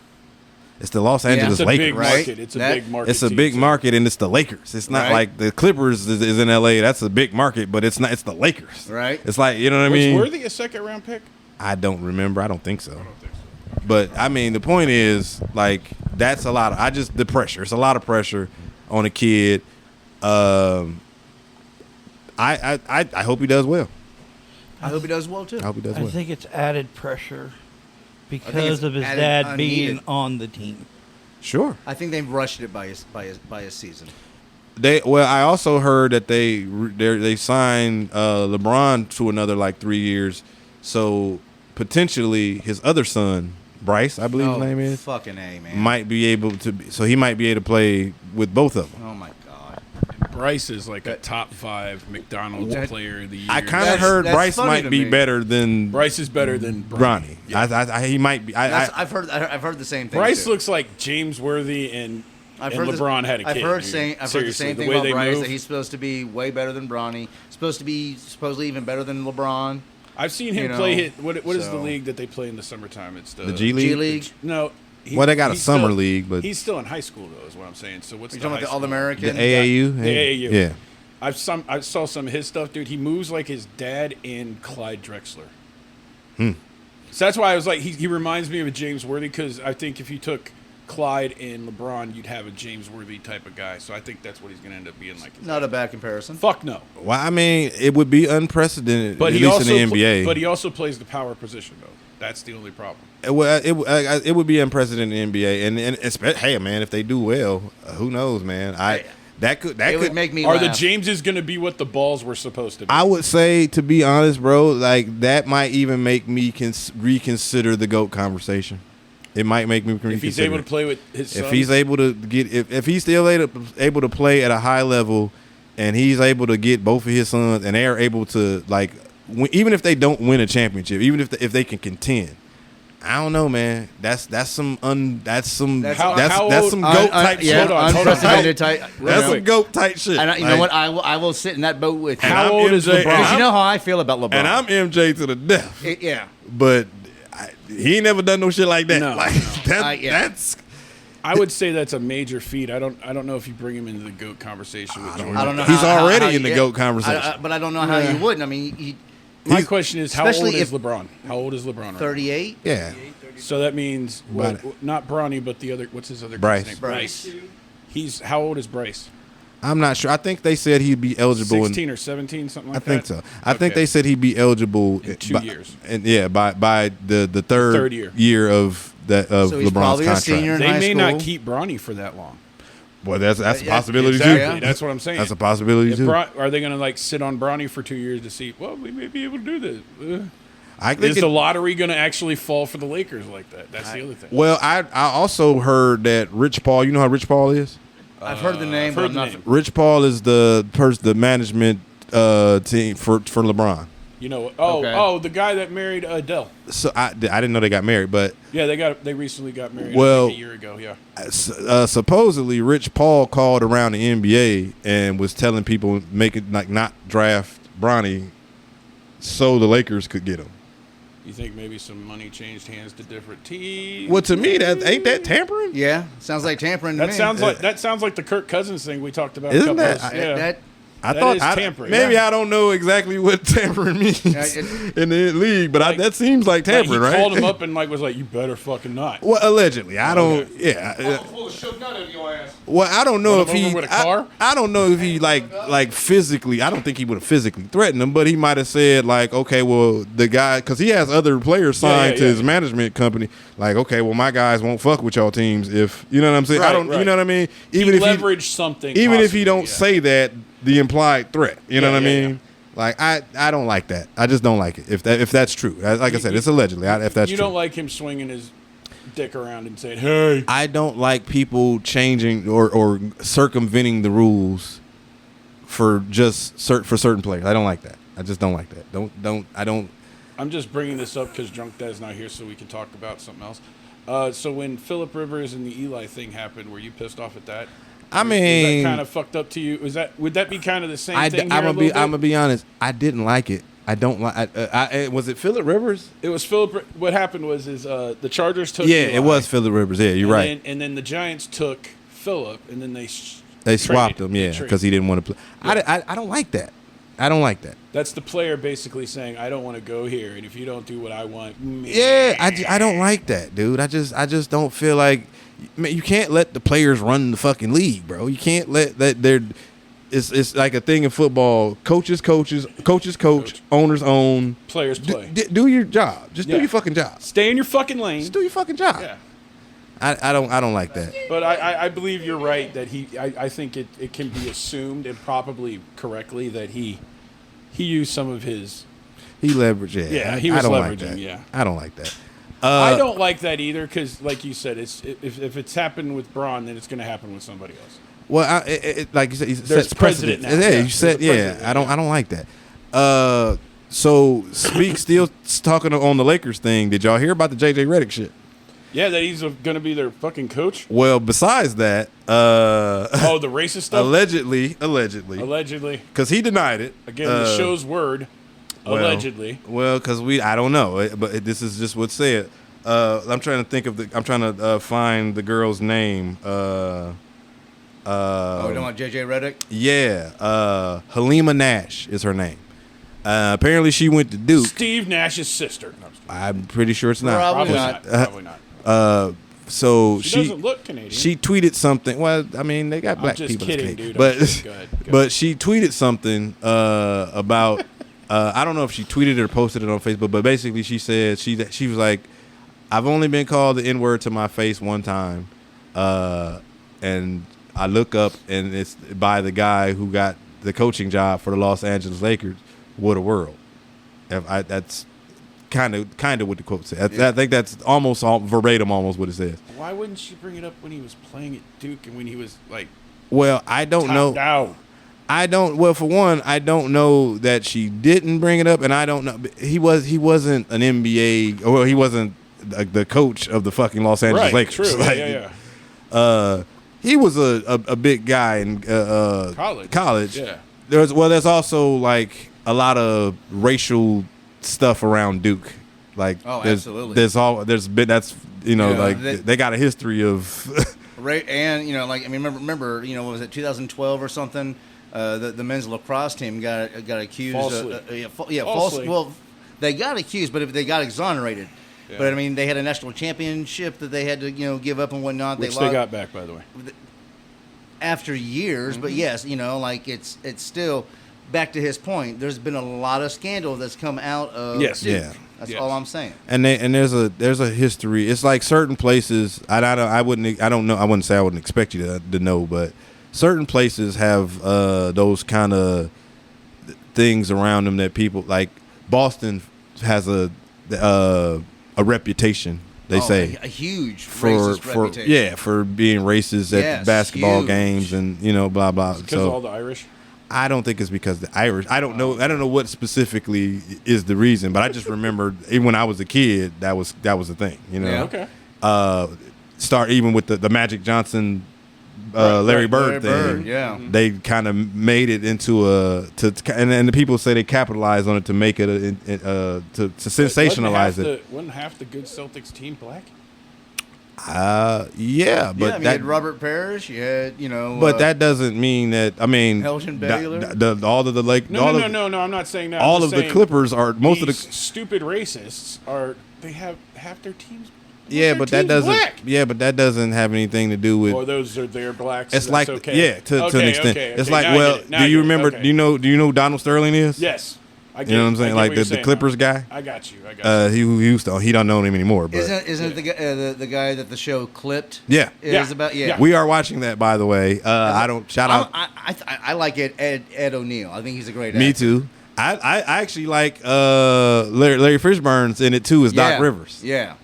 It's the Los Angeles it's a Lakers. big market. It's a big market. It's a big market, and it's the Lakers. It's not like the Clippers is in LA. That's a big market, but it's not. It's the Lakers. Right. It's like, you know what I mean? Was Worthy a second-round pick? I don't remember. I don't think so. But I mean, the point is, like, that's a lot of. The pressure. It's a lot of pressure on a kid. I hope he does well. I hope he does well too. I think it's added pressure because of his dad being on the team. Sure. I think they've rushed it by his season. I also heard that they signed LeBron to another like 3 years, so potentially his other son, Bryce, I believe his name is, fucking A, man, might be able to. So he might be able to play with both of them. Oh my god. Bryce is like a top 5 McDonald's player of the year. I kind of heard that's Bryce funny might to be me. better than Bryce is better than Bronny. Yeah. He might be. I've heard the same thing. Bryce too. looks like James Worthy and I've heard LeBron had a kid. I've heard dude. the Seriously, same the thing way about they Bryce, move. that he's supposed to be way better than Bronny. Supposedly even better than LeBron. I've seen him play. What is the league that they play in the summertime? It's the G League. G League. No. Well, they got a he's summer still- league, but he's still in high school though. Is what I'm saying. So what's You're the talking about high the school? All-American? the AAU. The AAU. Yeah. I saw some of his stuff, dude. He moves like his dad and Clyde Drexler. So that's why I was like, he reminds me of a James Worthy, because I think if you took Clyde and LeBron, you'd have a James Worthy type of guy. So I think that's what he's going to end up being like. Not a bad comparison. Fuck no. Well, I mean, it would be unprecedented, But at he least also in the NBA. but he also plays the power position though. That's the only problem. It would be unprecedented in the NBA, and hey, man, if they do well, who knows, man? That could would make me Are laugh. the Jameses going to be what the balls were supposed to be? I would say, to be honest, bro, like that might even make me reconsider the GOAT conversation. It might make me reconsider. If he's able to play with his son. If he's able to get, if he's still able to play at a high level, and he's able to get both of his sons, and they are able to like, even if they don't win a championship, even if they can contend, I don't know, man. That's some GOAT type shit. Hold on. Unprecedented type. That's some GOAT type shit. And you know what? I will sit in that boat with you. And How I'm old is MJ, LeBron? Because you know how I feel about LeBron. And I'm MJ to the death. Yeah. But he ain't never done no shit like that. No, like no. that's. I would say that's a major feat. I don't know if you bring him into the GOAT conversation with Jordan. I don't know. He's already how in the GOAT conversation. but I don't know how you wouldn't. I mean, My question is, how old especially is if- LeBron? How old is LeBron? Right 38. Yeah. So that means not Bronny, but the other. What's his other guy's name? Bryce. He's how old is Bryce? I'm not sure. I think they said he'd be eligible. 16 or 17, something like I think that. so. I think they said he'd be eligible In 2 years. And by the third year of that of So he's LeBron's probably a contract. senior in They high may school. not keep Bronny for that long. Well, that's a Yeah, possibility Exactly. too. That's what I'm saying. That's a possibility If too. Are they going to like sit on Bronny for 2 years to see? Well, we may be able to do this. I think Is the lottery going to actually fall for the Lakers like that? That's the other thing. well, I also heard that Rich Paul. You know how Rich Paul is? I've heard the name, I've but heard I'm the not. name. Rich Paul is the management team for LeBron. You know, Okay. the guy that married Adele. So I didn't know they got married, but Yeah, they recently got married. Well- I think a year ago. Yeah, supposedly Rich Paul called around the NBA and was telling people not draft Bronny so the Lakers could get him. you think maybe some money changed hands to different teams? Well, to me, that ain't that tampering. Yeah, sounds like tampering to That me. sounds like the Kirk Cousins thing we talked about. Isn't a couple that- of, yeah. That I That thought is tampering. maybe Yeah. I don't know exactly what tampering means in the league, but that seems like Like, tampering, he right? called him up and was like, "You better fucking not." Well, allegedly, I don't. Yeah. Well, I don't know Run if him he. over with a car? I don't know if he like physically. I don't think he would have physically threatened him, but he might have said like, okay, well, the guy, because he has other players signed to his management company. Like, okay, well, my guys won't fuck with y'all teams if you know what I'm saying. I don't. Right. You know what I mean? Even if leveraged something, even if possibly, he don't yeah. say that, the implied threat. You know what I yeah, mean? Like I don't like that. I just don't like it. If that's true, like I said, it's allegedly. If that's you true. don't like him swinging his dick around and saying, "Hey." I don't like people changing or circumventing the rules for certain players. I don't like that. I just don't like that. I don't. I'm just bringing this up because Drunk Dad's not here, so we can talk about something else. So when Phillip Rivers and the Eli thing happened, were you pissed off at that? I mean, was that kind of fucked up to you? Would that be kind of the same thing? I'm gonna be honest. I didn't like it. I don't like. Was it Phillip Rivers? It was Phillip. What happened was the Chargers took. Yeah, Eli, it was Phillip Rivers. Yeah, you're and right. and then the Giants took Phillip, and then they Swapped traded. him. They Yeah, traded. because he didn't want to play. Yeah. I don't like that. I don't like that. That's the player basically saying, "I don't want to go here, and if you don't do what I want, meh." Yeah, I don't like that, dude. I just don't feel like, man, you can't let the players run the fucking league, bro. You can't let that. It's like a thing in football. Coaches coach, owners own, Players play. Do your job. Just do Yeah. your fucking job. Stay in your fucking lane. Just do your fucking job. Yeah. I don't like that. But I believe you're right that I think it can be assumed and probably correctly that he used some of his. He leveraged. Yeah, he was I don't leveraging. like that. Yeah, I don't like that. I don't like that either because, like you said, if it's happened with Braun, then it's going to happen with somebody else. Well, like you said, There's sets precedent. precedent now. Yeah, Yeah, you said. there's a Yeah, precedent, I don't like that. So still talking on the Lakers thing. Did y'all hear about the JJ Redick shit? Yeah, that he's going to be their fucking coach. Well, besides that, Oh, the racist stuff. allegedly, because he denied it. Again, the show's word. Allegedly. Well, because I don't know, but this is just what's said. I'm trying to find the girl's name. you don't want JJ Redick? Yeah, Halima Nash is her name. Apparently, she went to Duke. Steve Nash's sister. No, I'm pretty sure it's not. Probably Probably not. So She doesn't look Canadian. She tweeted something. Well, I mean, they got black just people. kidding, dude. But I'm kidding. Go ahead. but she tweeted something about. I don't know if she tweeted it or posted it on Facebook, but basically she said she was like, I've only been called the N-word to my face one time, and I look up and it's by the guy who got the coaching job for the Los Angeles Lakers. What a world! That's kind of what the quote said. I think that's almost verbatim, almost what it says. Why wouldn't she bring it up when he was playing at Duke and when he was like? Well, I don't know. Down. I don't. Well, for one, I don't know that she didn't bring it up, and I don't know he wasn't an NBA. Well, he wasn't the coach of the fucking Los Angeles Lakers. True. Like, Yeah. He was a big guy in college. Yeah. There's also like a lot of racial stuff around Duke. Like, absolutely. There's been that's Yeah, they got a history of. Right, and like I mean, remember, what was it, 2012 or something? The men's lacrosse team got accused. Falsely. Falsely. Well, they got accused, but they got exonerated. Yeah. But I mean, they had a national championship that they had to give up and whatnot. Which they got back, by the way. After years, but yes, like it's still back to his point. There's been a lot of scandal that's come out of Yes. Duke. Yeah. That's Yes. all I'm saying. And there's a history. It's like certain places. I wouldn't expect you to know, but certain places have those kind of things around them that people like. Boston has a reputation. They say a huge racist reputation. for being racist at basketball huge. games and blah blah. Because of all the Irish. I don't think it's because the Irish. I don't know what specifically is the reason, but I just remember even when I was a kid, that was the thing. Yeah. Okay. Start even with the Magic Johnson, Larry Bird thing. Bird, yeah. They kind of made it into and the people say they capitalized on it to make it to sensationalize it. Wasn't half the good Celtics team black? Yeah, but you had Robert Parrish. You had but that doesn't mean that. I mean, Elgin Baylor? all of the No, I'm not saying that. all I'm of just the saying Clippers are most of the stupid racists they have half their teams. Yeah, but that doesn't. Black. Yeah, but that doesn't have anything to do with. Or those are their blacks. It's so like that's okay. to an extent. It's like now I well, get it. Now do I you get it. remember? Okay. Do you know who Donald Sterling is? Yes. I get You know what I'm it. saying? I Like get what the you're Clippers saying now. guy. I got you. He used to. He don't know him anymore. But Isn't it the guy that the show clipped? yeah, Is about we are watching that, by the way. I don't shout out. I like Ed O'Neill. I think he's a great actor. Me too. I actually like Larry Fishburne's in it too as Doc Rivers. Yeah.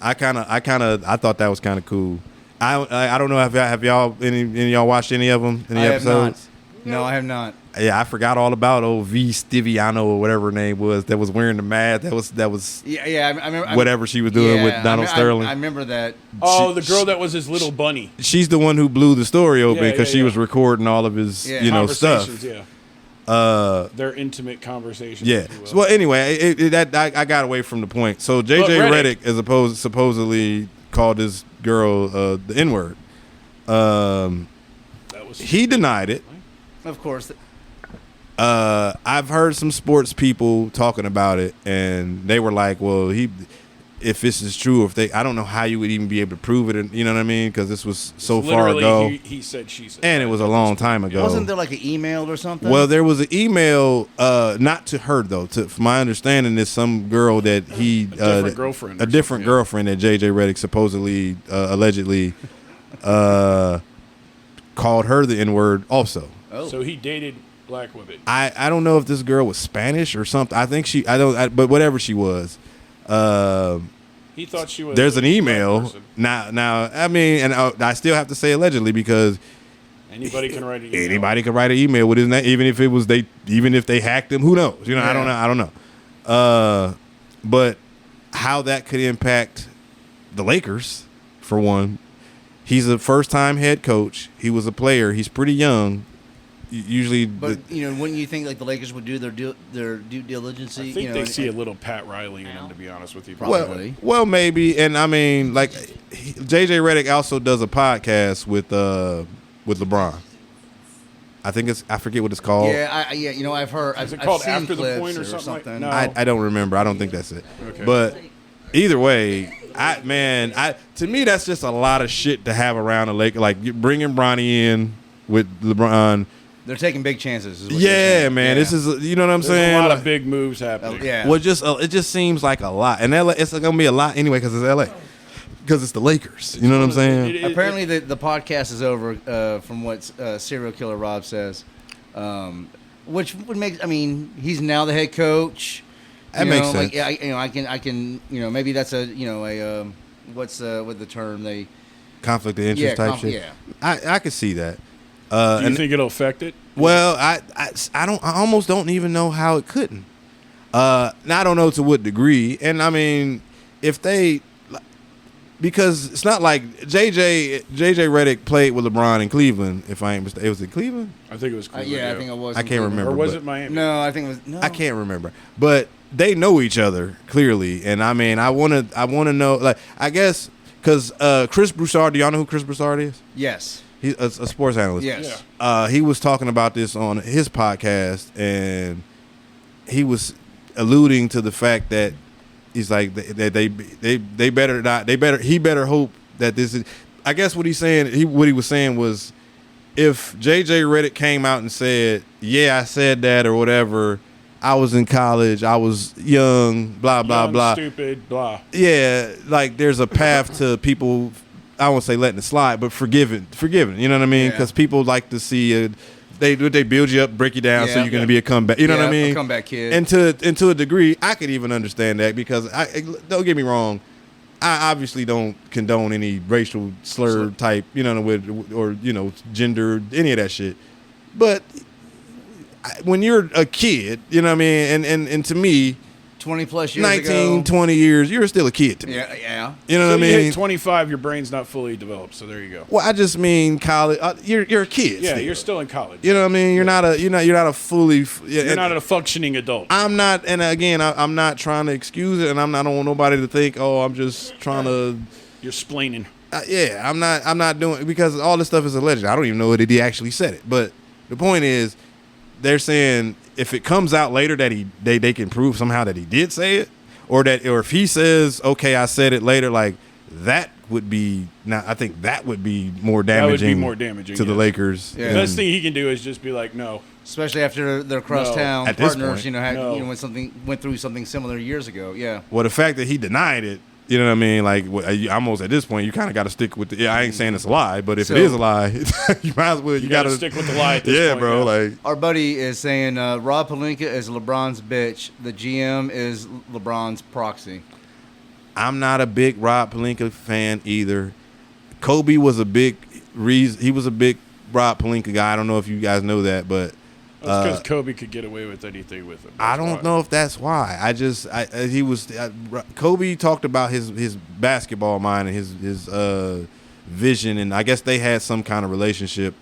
I thought that was kind of cool. I don't know if any of y'all watched any of them, any episodes? No, I have not. Yeah, I forgot all about old V Stiviano or whatever her name was that was wearing the mask. That was Yeah, I remember whatever she was doing with Donald Sterling. I remember that. Oh, the girl that was his little bunny. She's the one who blew the story open because she was recording all of his stuff. Conversations, yeah. Their intimate conversations. Yeah. if you will. Well, anyway, I got away from the point. So JJ Redick is supposedly called this girl the N-word. He denied it. Of course. I've heard some sports people talking about it, and they were like, "Well, if this is true, I don't know how you would even be able to prove it. You know what I mean? Because this was so far Literally, ago. he said, she said. And it was a long time ago. Wasn't there like an email or something? Well, there was an email, not to her though. From my understanding, is some girl that he a different girlfriend. A different girlfriend that JJ Redick supposedly, allegedly, called her the N-word also. Oh. So he dated black women. I don't know if this girl was Spanish or something. I think but whatever she was. He thought she was. There's an a black email person. now. I mean, and I still have to say allegedly because Anybody can write an email. anybody could write an email with his name, even if they hacked him. Who knows? You know, Yeah. I don't know. But how that could impact the Lakers, for one, he's a first-time head coach. He was a player. He's pretty young. Usually, But wouldn't you think like the Lakers would do their due diligence? I think they see a little Pat Riley in him, to be honest with you. Probably. well, maybe. And I mean, like, JJ Redick also does a podcast with LeBron. I forget what it's called. Yeah, I've heard. Is it I've called seen After the clips Point or something? No. I don't remember. I don't think that's it. Okay. But either way, to me that's just a lot of shit to have around a Lake. Like bringing Bronny in with LeBron. They're taking big chances. Is what Yeah, they're saying. man. Yeah. This is, you know what I'm There's saying? a lot Like, of big moves happening. Yeah. well, it just seems like a lot, and LA, it's gonna be a lot anyway because it's LA, because it's the Lakers. You know what I'm saying? Apparently, the podcast is over. From what serial killer Rob says, which would make. I mean, he's now the head coach. That makes sense. Like, yeah, I can. Maybe that's a. What's with the term they. Conflict of interest type shit. Yeah. I could see that. Do you and think it'll affect it? well, I almost don't even know how it couldn't. Now I don't know to what degree, and I mean, if they, because it's not like JJ Redick played with LeBron in Cleveland. If I ain't mistaken, it was in Cleveland. I think it was Cleveland. I think it was. I in can't Cleveland. remember. Or was but- it Miami? No, I think it was. No. I can't remember, but they know each other clearly, and I mean, I want to know, like, I guess, because Chris Broussard. Do y'all know who Chris Broussard is? Yes. He's a sports analyst. Yes. He was talking about this on his podcast, and he was alluding to the fact that he's like that they better not. He better hope that this is. I guess what he's saying. What he was saying was, if JJ Redick came out and said, "Yeah, I said that" or whatever, I was in college, I was young, blah blah Young, blah. Stupid, blah. Yeah, like there's a path to people. I won't say letting it slide, but forgiving. You know what I mean? Yeah. Because people like to see they build you up, break you down, so Yeah. you're going to be a comeback. You know what I mean? A comeback kid. And to a degree, I could even understand that because don't get me wrong, I obviously don't condone any racial slur type, or gender, any of that shit. But when you're a kid, you know what I mean, and to me, 20 plus years 19, ago. 20 years, you're still a kid to me. Yeah. You know So what I you mean? hit 25, your brain's not fully developed. So there you go. Well, I just mean college. You're a kid. Yeah, still. you're still in college. You know what I mean? You're not a fully. You're not a functioning adult. I'm not, and again, I'm not trying to excuse it, and I don't want nobody to think, oh, I'm just trying to. You're splaining. Yeah, I'm not doing, because all this stuff is alleged. I don't even know that he actually said it, but the point is, they're saying if it comes out later that they can prove somehow that he did say it, or if he says, okay, I said it later, like that would be. Now I think that would be more damaging. That would be more damaging to the yes. Lakers. Yeah. The best thing he can do is just be like, no. Especially after their crosstown At this partners, point, when went through something similar years ago. Yeah. Well, the fact that he denied it, you know what I mean? Like, almost at this point, you kind of got to stick with the. Yeah, I ain't saying it's a lie, but if it is a lie, you might as well. You got to stick with the lie at this yeah, point. bro. Yeah. Like, Our buddy is saying Rob Pelinka is LeBron's bitch. The GM is LeBron's proxy. I'm not a big Rob Pelinka fan either. Kobe was a big reason. He was a big Rob Pelinka guy. I don't know if you guys know that, but That's because Kobe could get away with anything with him. I don't know if that's why. Kobe talked about his basketball mind and his vision, and I guess they had some kind of relationship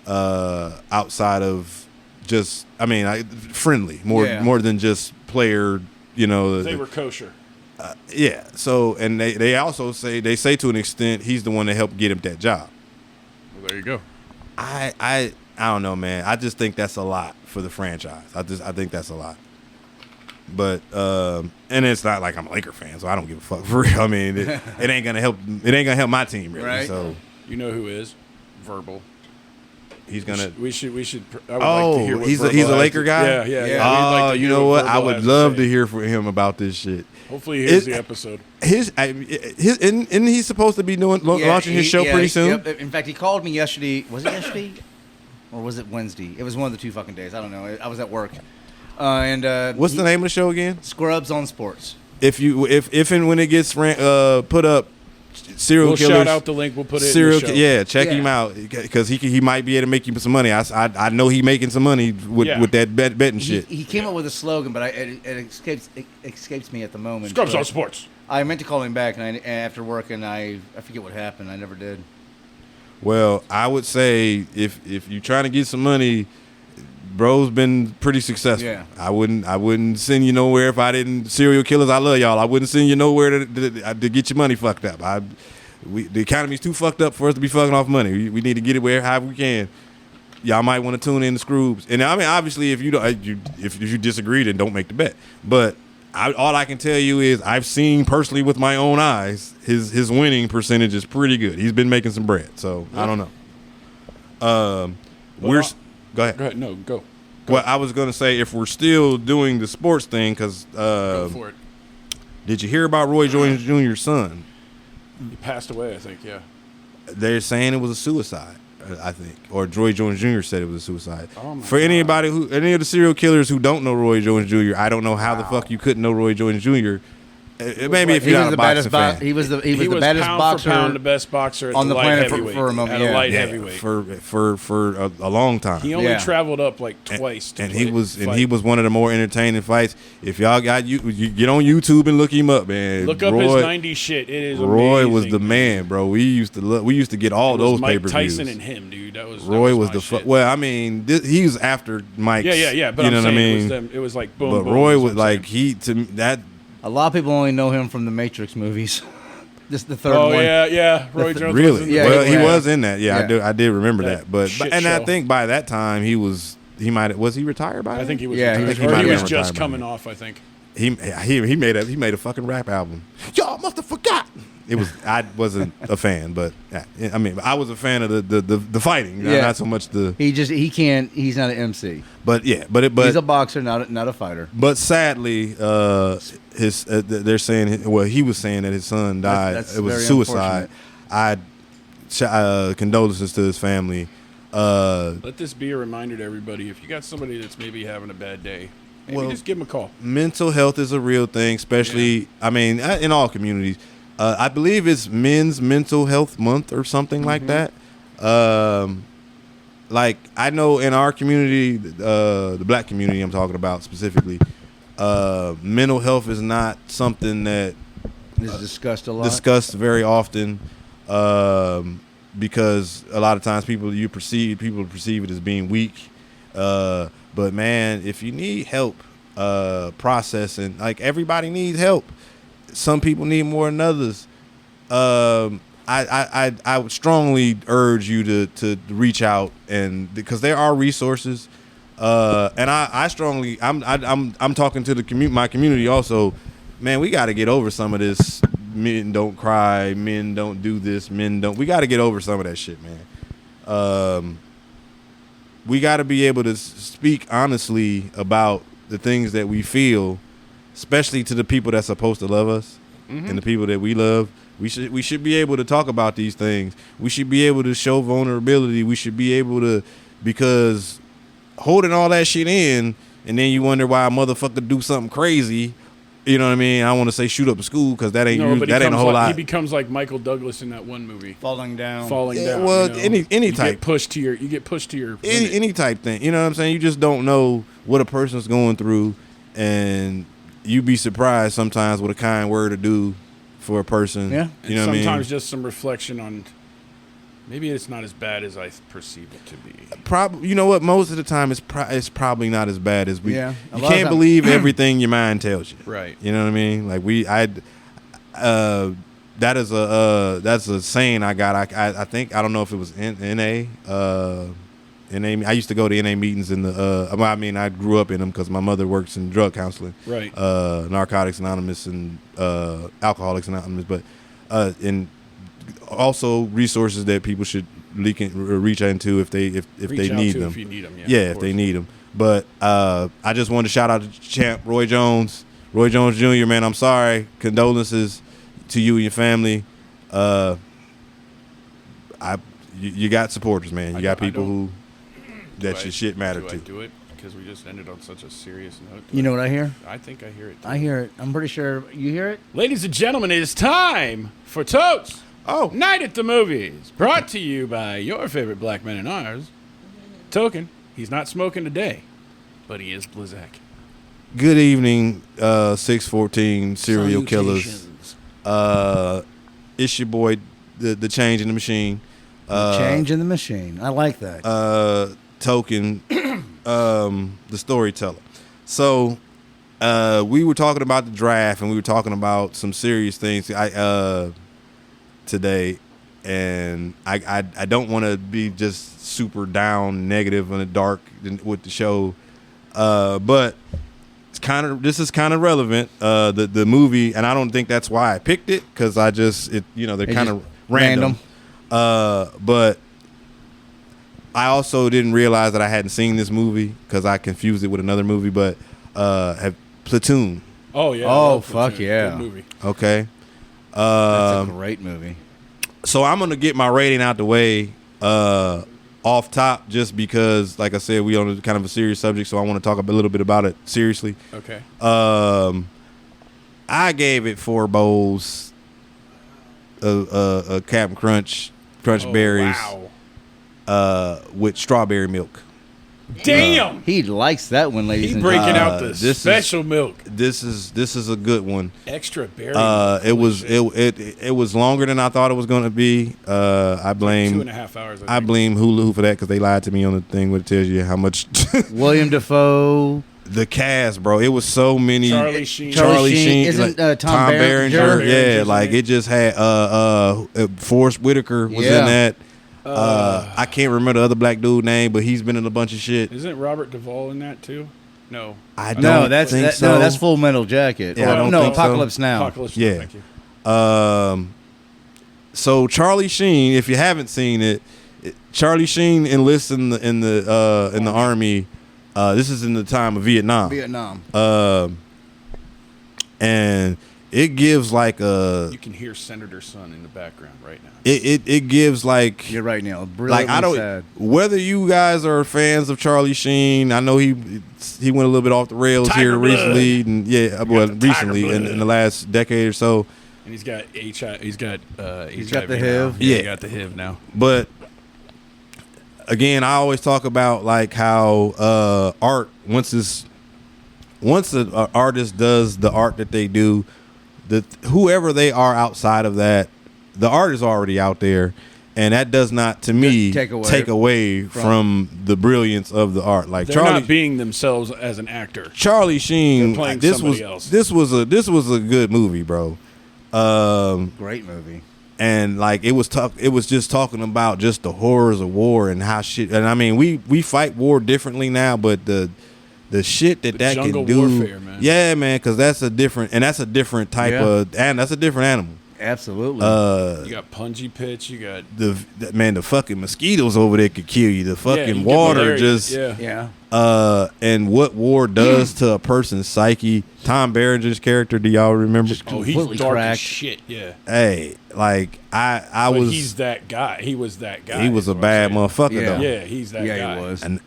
outside of just, friendly, more than just player. They were kosher. Yeah. So, and they also say to an extent he's the one that helped get him that job. Well, there you go. I don't know, man. I just think that's a lot for the franchise. I think that's a lot. But and it's not like I'm a Laker fan, so I don't give a fuck for real. I mean, it ain't gonna help. It ain't gonna help my team, really. Right. So You know who is Verbal? he's gonna. We should. I would like to hear what he's Verbal a has Laker to- guy. Yeah. Yeah. We'd Oh, like to you hear know what? Verbal I would has love say. to hear from him about this shit. Hopefully, he hears It- the episode. Isn't he supposed to be launching his show pretty soon? Yep. In fact, he called me yesterday. Was it yesterday? Or was it Wednesday? It was one of the two fucking days. I don't know. I was at work. What's the name of the show again? Scrubs on Sports. If and when it gets put up, serial We'll killers. shout out the link. We'll put it serial, in the show. yeah, check Yeah. him out because he might be able to make you some money. I know he making some money with that betting shit. He came up with a slogan, but it escapes me at the moment. Scrubs but on Sports. I meant to call him back, and after work, and I forget what happened. I never did. Well, I would say if you're trying to get some money, bro's been pretty successful. Yeah. I wouldn't send you nowhere if I didn't. Serial killers, I love y'all. I wouldn't send you nowhere to get your money fucked up. The economy's too fucked up for us to be fucking off money. We need to get it wherever we can. Y'all might want to tune in to Scroobs. And I mean, obviously, if you don't, if you disagree, then don't make the bet. But all I can tell you is I've seen personally with my own eyes his winning percentage is pretty good. He's been making some bread. So I don't know. Go ahead. Go ahead. No, go. Well, I was gonna say if we're still doing the sports thing, because Go for it. did you hear about Roy Jones Jr.'s son? He passed away, I think. Yeah. They're saying it was a suicide. I think, or Roy Jones Jr. said it was a suicide. Oh my For God. anybody any of the serial killers who don't know Roy Jones Jr., I don't know how the fuck you couldn't know Roy Jones Jr. Maybe if He you're was not the a boxing baddest. fan. He was the He was baddest pound boxer for pound the best boxer at on the light planet heavyweight, for a moment, At a yeah. light Yeah, heavyweight. for a long time. He only Yeah. traveled up like twice. to and play- he was fight. one of the more entertaining fights. If y'all got you get on YouTube and look him up, man. Look up his '90s shit. It is Roy amazing. was the man, bro. We used to get all It was those Mike pay-per-views. Tyson and him, dude. That was Roy was my the shit. well. I mean, he was after Mike's. Yeah. But you I'm know what I saying mean. it was them. It was like boom. But boom, Roy is was what I'm like saying. to me, that. A lot of people only know him from the Matrix movies. This is the third Oh one. yeah. Roy Jones. Was Really? in Yeah, well, he he was. was in that. Yeah, Yeah. I did remember That that. But shit and I show. think by that time he was he retired by I then? think he was. Yeah, retired. he Or might he be was retired just by coming then. off. I think. he made a fucking rap album. Y'all must have forgot. It was I wasn't a fan, but I mean I was a fan of the fighting, Yeah. not so much the. He's not an MC. But yeah, but He's a boxer, not a fighter. But sadly, they're saying he was saying that his son died. That's it was very suicide. Condolences to his family. Let this be a reminder to everybody: if you got somebody that's maybe having a bad day, maybe just give them a call. Mental health is a real thing, especially I mean in all communities. I believe it's Men's Mental Health Month or something like that. Like I know in our community, the black community I'm talking about specifically, mental health is not something that This is discussed a lot. discussed very often because a lot of times people perceive it as being weak. But man, if you need help processing, like everybody needs help. Some people need more than others. I would strongly urge you to reach out and because there are resources. And I'm talking to my community also. Man, we got to get over some of this. Men don't cry. Men don't do this. We got to get over some of that shit, man. We got to be able to speak honestly about the things that we feel, especially to the people that's supposed to love us and the people that we love. We should be able to talk about these things. We should be able to show vulnerability. We should be able to, because holding all that shit in and then you wonder why a motherfucker do something crazy. You know what I mean? I want to say shoot up a school because that ain't a whole lot. He becomes like Michael Douglas in that one movie, falling down. down. Well, you know? any you type. get pushed to your limit. Any type thing. You know what I'm saying? You just don't know what a person's going through, and you be surprised sometimes what a kind word to do for a person. Yeah. You know what I mean? Sometimes just some reflection on maybe it's not as bad as I perceive it to be. You know what? Most of the time, it's probably not as bad as we. Yeah. A You lot of can't time- believe everything your mind tells you. Right. You know what I mean? Like that's a saying I got. I think I don't know if it was NA. NA. I used to go to NA meetings in the. I mean, I grew up in them because my mother works in drug counseling, Right. Narcotics Anonymous and Alcoholics Anonymous, but and also resources that people should reach into if they need them. If you need them, yeah, if they need them. But I just wanted to shout out to Champ Roy Jones Jr. Man, I'm sorry. Condolences to you and your family. You got supporters, man. You got people who that your shit matter to. Do it because we just ended on such a serious note. You know what I hear? I think I hear it. Too. I hear it. I'm pretty sure you hear it. Ladies and gentlemen, it is time for Tokes. Oh, Night at the Movies, brought to you by your favorite black man and ours, Token. He's not smoking today, but he is Blizzak. good evening, 614 serial killers. It's your boy, the change in the machine. Change in the machine. I like that. Token, the storyteller. So we were talking about the draft, and we were talking about some serious things today, and I don't want to be just super down, negative, and dark with the show, but this is kind of relevant. The movie, and I don't think that's why I picked it, because they're kind of random. But I also didn't realize that I hadn't seen this movie because I confused it with another movie. But Platoon. Oh yeah. Oh fuck yeah. Good movie. Okay. That's a great movie. So I'm gonna get my rating out the way off top, just because, like I said, we on kind of a serious subject, so I want to talk a little bit about it seriously. Okay. I gave it 4 bowls of Captain Crunch berries with strawberry milk. Damn. He likes that one, ladies He's and breaking gentlemen. out the this special milk. This is a good one. Extra berry. It was longer than I thought it was going to be. I blame 2.5 hours. I blame Hulu for that, because they lied to me on the thing where it tells you how much. William Dafoe. The cast, bro. It was so many. Charlie Sheen. Isn't like, Tom Berenger? Yeah, like it just had Forrest Whitaker was in that. I can't remember the other black dude name, but he's been in a bunch of shit. Isn't Robert Duvall in that too? No. No, that's Full Metal Jacket. Yeah, I don't think so. Apocalypse Now. Apocalypse. Yeah. Thank you. So Charlie Sheen, if you haven't seen it, Charlie Sheen enlists in the army. This is in the time of Vietnam. And it gives like a. You can hear Senator Son in the background right now. It gives like. You're right, Neil. Like I don't. Sad. Whether you guys are fans of Charlie Sheen, I know he went a little bit off the rails Tiger here blood. recently, and recently in the last decade or so. And he's got HIV. He's got got the HIV HIV. now. Yeah. He got the HIV now. But again, I always talk about like how art once an artist does the art that they do, whoever they are outside of that, the art is already out there, and that does not, to me, take away from the brilliance of the art. Like They're not being themselves as an actor. Charlie Sheen, They're playing this somebody else. this was a good movie, bro. Great movie. And like it was just talking about just the horrors of war and how shit. And I mean, we fight war differently now, but the shit that can jungle do, warfare, man. Yeah, man, because that's a different type of, and that's a different animal. Absolutely. You got punji pitch. You got the fucking mosquitoes over there could kill you. The you fucking get water malaria. just yeah. and what war does to a person's psyche. Tom Berenger's character, do y'all remember? he's completely dark as cracked. shit. Yeah. Hey, like But he's that guy. He was that guy. he was a bad motherfucker Yeah. though. Yeah, he's that guy. Yeah, he was. And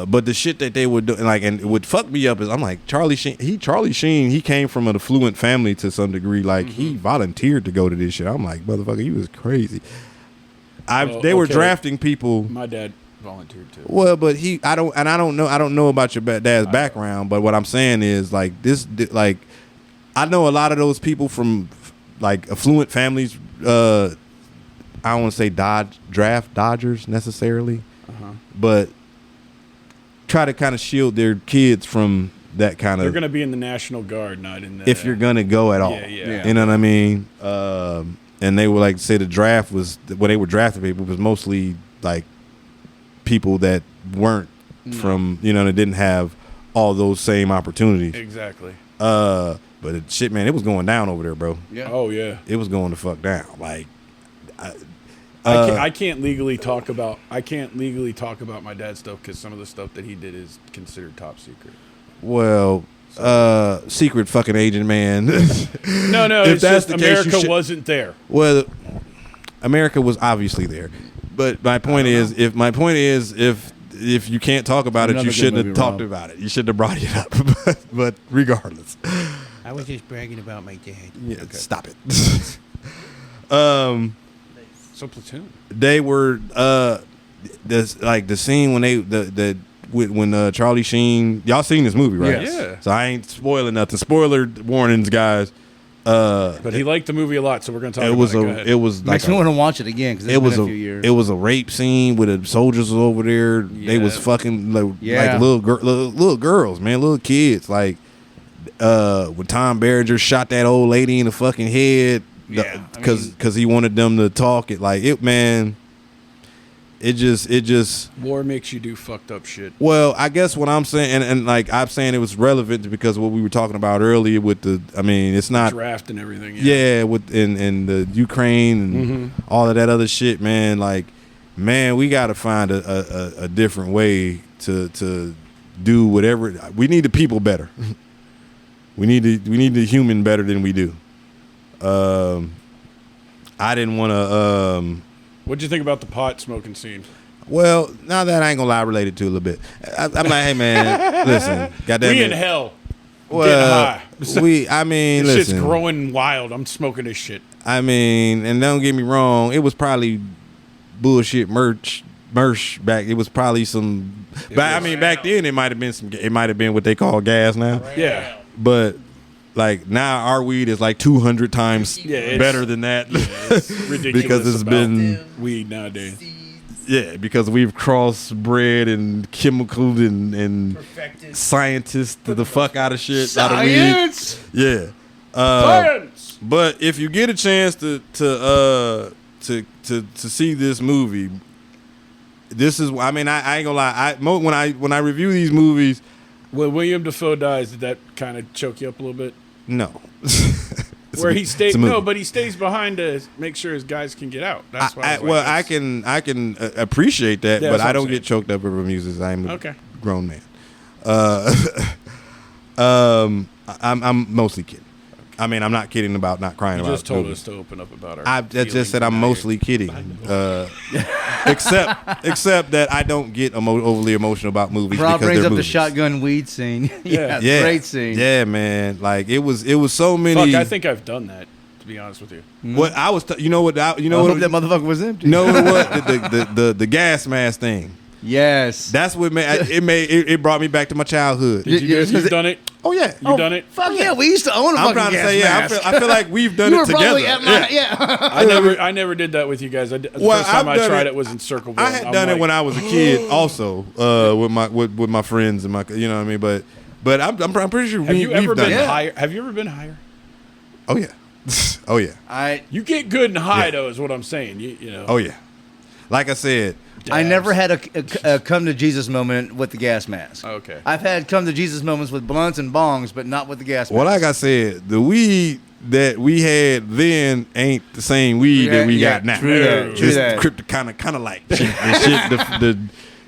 but the shit that they would do, like, and it would fuck me up is I'm like, Charlie Sheen, he came from an affluent family to some degree. Like he volunteered to go to this shit. I'm like, motherfucker, he was crazy. They were drafting people. My dad volunteered too. Well, but I don't know about your dad's background, but what I'm saying is like like I know a lot of those people from like affluent families. I don't want to say draft dodgers necessarily, but try to kind of shield their kids from that kind of. They're going to be in the National Guard, not in the. If you're gonna go at all, Yeah. You know what I mean. And they were like say the draft was when they were drafting people was mostly like people that weren't from, you know, that didn't have all those same opportunities. Exactly. But shit, man, it was going down over there, bro. Yeah. Oh yeah. It was going the fuck down. Like, I can't legally talk about my dad's stuff because some of the stuff that he did is considered top secret. well, secret fucking agent, man. No, If it's that's just the case, you America should- wasn't there. Well, America was obviously there, but my point is, if you can't talk about it, Another you good shouldn't have movie, talked Rob. about it. You shouldn't have brought it up. but regardless, I was just bragging about my dad. yeah, stop it. So Platoon. They were this like the scene when when Charlie Sheen. Y'all seen this movie, right? Yes. Yeah. So I ain't spoiling nothing. Spoiler warnings, guys. But he liked the movie a lot, so we're gonna talk about it. Go ahead. It was like Makes me want to watch it again because it was been a a few years. it was a rape scene with the soldiers was over there. They was Yeah. fucking like Yeah. little girls, man, little kids. Like when Tom Berenger shot that old lady in the fucking head, Yeah, I because he wanted them to talk. It like it, man. It just. War makes you do fucked up shit. Well, I guess what I'm saying, and like I'm saying, it was relevant because of what we were talking about earlier with the. I mean, it's not. Draft and everything. Yeah, with in the Ukraine and all of that other shit, man. Like, man, we got to find a different way to do whatever. We need the people better. we need the human better than we do. I didn't want to. What'd you think about the pot smoking scene? Well, now that I ain't gonna lie, related to a little bit. I'm like, hey man, listen, goddamn We it. in hell. Well, Getting high. I mean, This listen. shit's growing wild. I'm smoking this shit. I mean, and don't get me wrong, it was probably bullshit merch back. It was probably some. But I mean, back then it might have been some. It might have been what they call gas now. Yeah. But like now, our weed is like 200 times it's- better than that. It's ridiculous because it's about been weed nowadays. because we've crossbred and chemical and scientists the fuck out of shit out of weed. Science. Yeah. Science! But if you get a chance to see this movie, this is. I mean, I ain't gonna lie. When I review these movies, When William Dafoe dies, did that kind of choke you up a little bit? no. Where he stays, it's a movie. no, but he stays behind to make sure his guys can get out. That's why. I can appreciate that, Yeah, but that's I what don't I'm get choked up over music. I'm a Okay. grown man. I'm mostly kidding. I mean, I'm not kidding about not crying You about just told movies. us to open up about our. I just feelings said I'm and mostly kidding, except that I don't get overly emotional about movies Rob because brings they're up movies. the shotgun weed scene. Yeah. Yeah, Great scene. Yeah, man. Like it was so many. Fuck, I think I've done that. To be honest with you. What I was, you know what, I hope that motherfucker was empty. you know what, the gas mask thing. Yes. That's what it brought me back to my childhood. Did you guys? You've done it. Oh yeah, You done it? Fuck yeah, we used to own a I'm fucking trying to gas say mask. I feel like we've done You it were together. probably at my I never did that with you guys. The Well, first time I've I done tried it- it was in Circleville. I had done it when I was a kid, also with my friends and my, you know what I mean. But I'm pretty sure Have you ever we've done been it. higher? Have you ever been higher? Oh yeah, oh yeah, You get good and high Yeah. though, is what I'm saying. You know. oh yeah. Like I said, I never had a come to Jesus moment with the gas mask. Okay. I've had come to Jesus moments with blunts and bongs, but not with the gas mask. well, like I said, the weed that we had then ain't the same weed that we got now. True that. True It's that. kind of like shit, the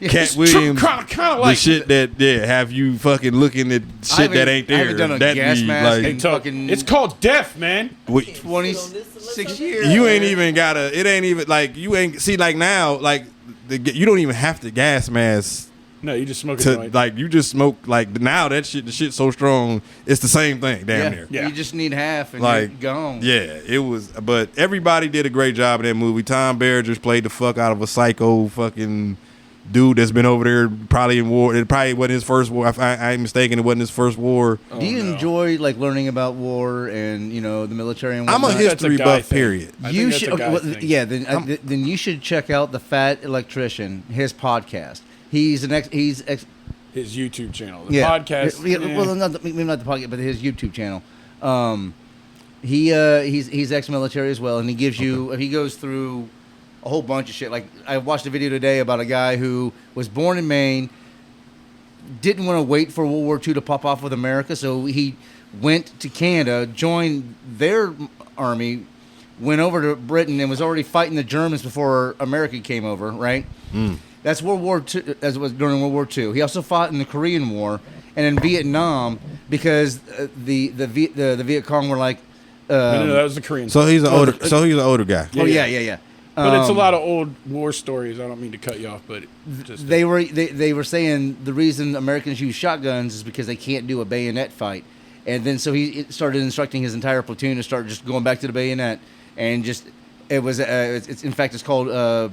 Cat Williams, kind of the like shit that have you fucking looking at shit that ain't I there. haven't done a that gas weed, mask like, in fucking It's called death, man. 26 years. you ain't even gotta. It ain't even like you ain't see like now like you don't even have to gas mask No, you just smoke a to joint. like you just smoke like now the shit's so strong it's the same thing damn near. Yeah. You just need half and Like you're gone. yeah, it was. But everybody did a great job in that movie. Tom Berenger played the fuck out of a psycho fucking dude that's been over there probably in war. It probably wasn't his first war. If I ain't mistaken, it wasn't his first war. Do you enjoy like learning about war and the military and I'm a whatnot? That's a history guy buff. thing. Period. I You think that's should, a guy well, thing. yeah. Then you should check out the Fat Electrician, his podcast. He's His YouTube channel, the yeah, podcast. Yeah, eh. well, maybe not the podcast, but his YouTube channel. He's ex-military as well, and he gives you he goes through a whole bunch of shit. Like I watched a video today about a guy who was born in Maine, didn't want to wait for World War II to pop off with America, so he went to Canada, joined their army, went over to Britain, and was already fighting the Germans before America came over, right? That's World War II, as it was during World War II. He also fought in the Korean War and in Vietnam because the Viet Cong were like... no, that was the Korean. So he's an older guy. Yeah. But it's a lot of old war stories. I don't mean to cut you off, but just they were saying the reason Americans use shotguns is because they can't do a bayonet fight. And then so he started instructing his entire platoon to start just going back to the bayonet. And just, it's called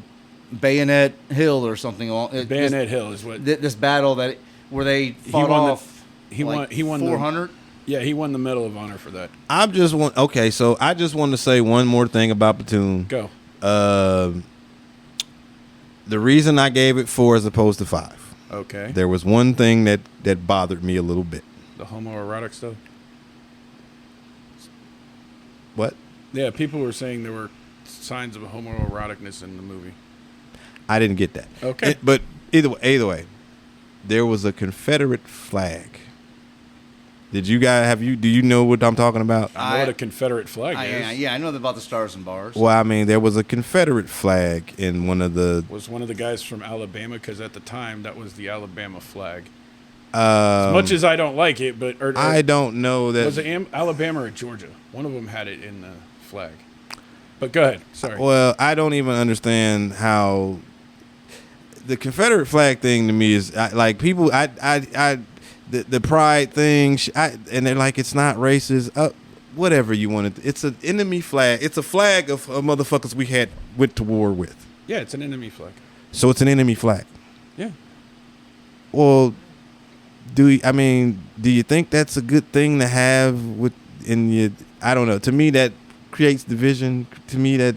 Bayonet Hill or something. Bayonet Hill is what this battle where they fought off. He won 400. Yeah, he won the Medal of Honor for that. So I just want to say one more thing about Platoon. Go. The reason I gave it 4 as opposed to 5. Okay. There was one thing that bothered me a little bit. The homoerotic stuff. What? Yeah, people were saying there were signs of homoeroticness in the movie. I didn't get that. Okay. But either way, there was a Confederate flag. Did you guys do you know what I'm talking about? I know what a Confederate flag is. Yeah, I know about the stars and bars. Well, I mean, there was a Confederate flag in one of the... Was one of the guys from Alabama, because at the time that was the Alabama flag. As much as I don't like it, but... I don't know that... Was it Alabama or Georgia? One of them had it in the flag. But go ahead. Sorry. Well, I don't even understand how... The Confederate flag thing to me is... The pride thing, and they're like, it's not racist. Whatever you want to... It's an enemy flag. It's a flag of motherfuckers we went to war with. Yeah, it's an enemy flag. So it's an enemy flag. Yeah. Well... Do you think that's a good thing to have in your? I don't know. To me, that creates division. To me, that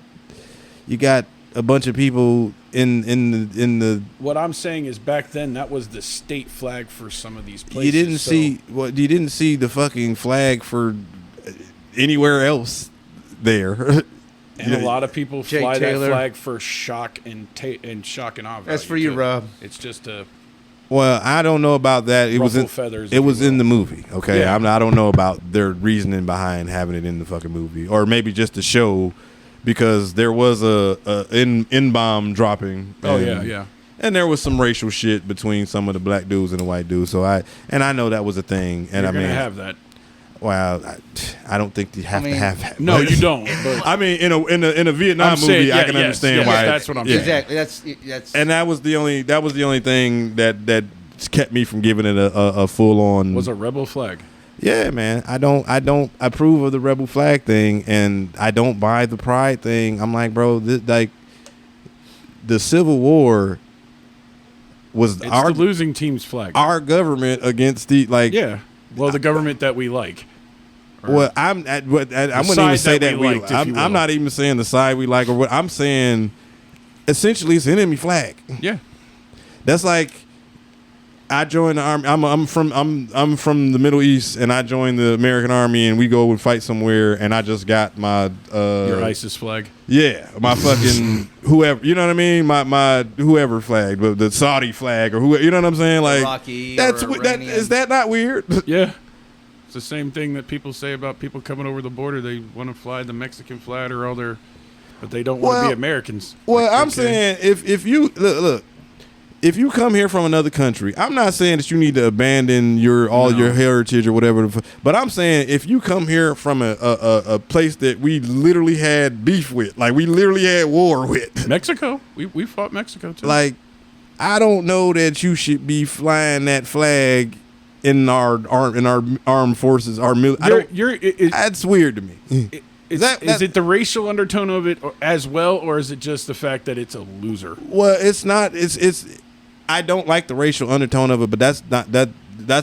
you got a bunch of people in the. What I'm saying is, back then that was the state flag for some of these places. You didn't see the fucking flag for anywhere else there. And a lot of people fly that flag for shock and awe. That's for you, Rob. It's just a. Well, I don't know about that. It was in the movie. Okay, yeah. I don't know about their reasoning behind having it in the fucking movie, or maybe just the show, because there was a N-bomb dropping. Yeah. And there was some racial shit between some of the black dudes and the white dudes. So I know that was a thing. And You're gonna have that. Well, I don't think you have to have that. No, you don't. But I mean, in a Vietnam movie, I can understand why. That's what I'm saying. Exactly. That's. And that was the only thing that kept me from giving it a full on. Was a rebel flag. Yeah, man. I don't approve of the rebel flag thing, and I don't buy the pride thing. I'm like, bro, the Civil War was the losing team's flag. Our government against the Yeah. Well, the government that we like. Well, I wouldn't even say that we liked, I'm not even saying the side we like, or what I'm saying. Essentially, it's an enemy flag. Yeah, that's like I joined the army. I'm from the Middle East, and I joined the American Army, and we go and fight somewhere, and I just got my your ISIS flag. Yeah, my fucking whoever, you know what I mean? My whoever flag, but the Saudi flag or whoever, you know what I'm saying? Like Iraqi is that not weird? Yeah. It's the same thing that people say about people coming over the border. They want to fly the Mexican flag or but they don't want to be Americans. Well, I'm saying if you look, if you come here from another country, I'm not saying that you need to abandon your heritage or whatever. But I'm saying if you come here from a place that we literally had beef with, like we literally had war with, Mexico, we fought Mexico too. Like, I don't know that you should be flying that flag in our armed forces, our military. That's weird to me. Is it the racial undertone of it as well, or is it just the fact that it's a loser? Well, it's not. It's. I don't like the racial undertone of it, but that's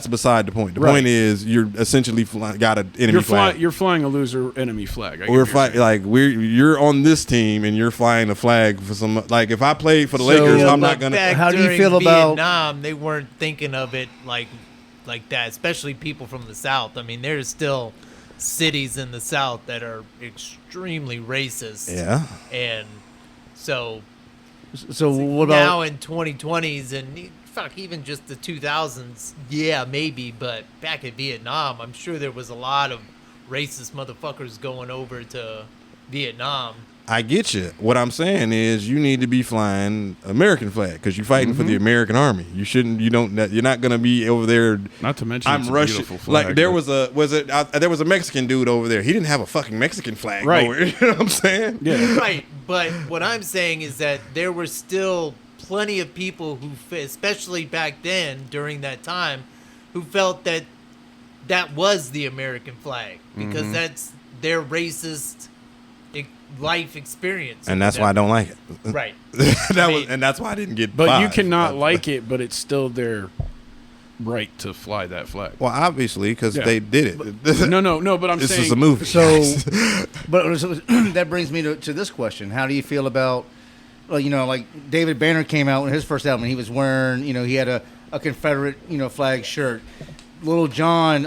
beside the point. The point is you're essentially got an enemy flag. You're flying a loser enemy flag. You're on this team and you're flying a flag for some. Like if I played for the Lakers, I'm not gonna. How do you feel about Vietnam? They weren't thinking of it like that, especially people from the South. I mean, there's still cities in the South that are extremely racist. Yeah. And So what about now in 2020s and even just the 2000s, yeah, maybe, but back in Vietnam, I'm sure there was a lot of racist motherfuckers going over to Vietnam. I get you. What I'm saying is, you need to be flying American flag because you're fighting for the American army. You shouldn't. You don't. You're not going to be over there. Not to mention, I'm it's a Russian. beautiful flag, Like there was a Mexican dude over there. He didn't have a fucking Mexican flag. Right. Over, you know what I'm saying? Yeah. Right, but what I'm saying is that there were still plenty of people who, especially back then during that time, who felt that was the American flag because that's their racist life experience, And that's why I don't like it. Right. And that's why I didn't get. But you 5. cannot like it, but it's still their right to fly that flag. Well, obviously, because they did it. No. But I'm This saying is a movie. so? But that brings me to this question: how do you feel about, well, like David Banner came out with his first album, and he was wearing, he had a Confederate, flag shirt. Little John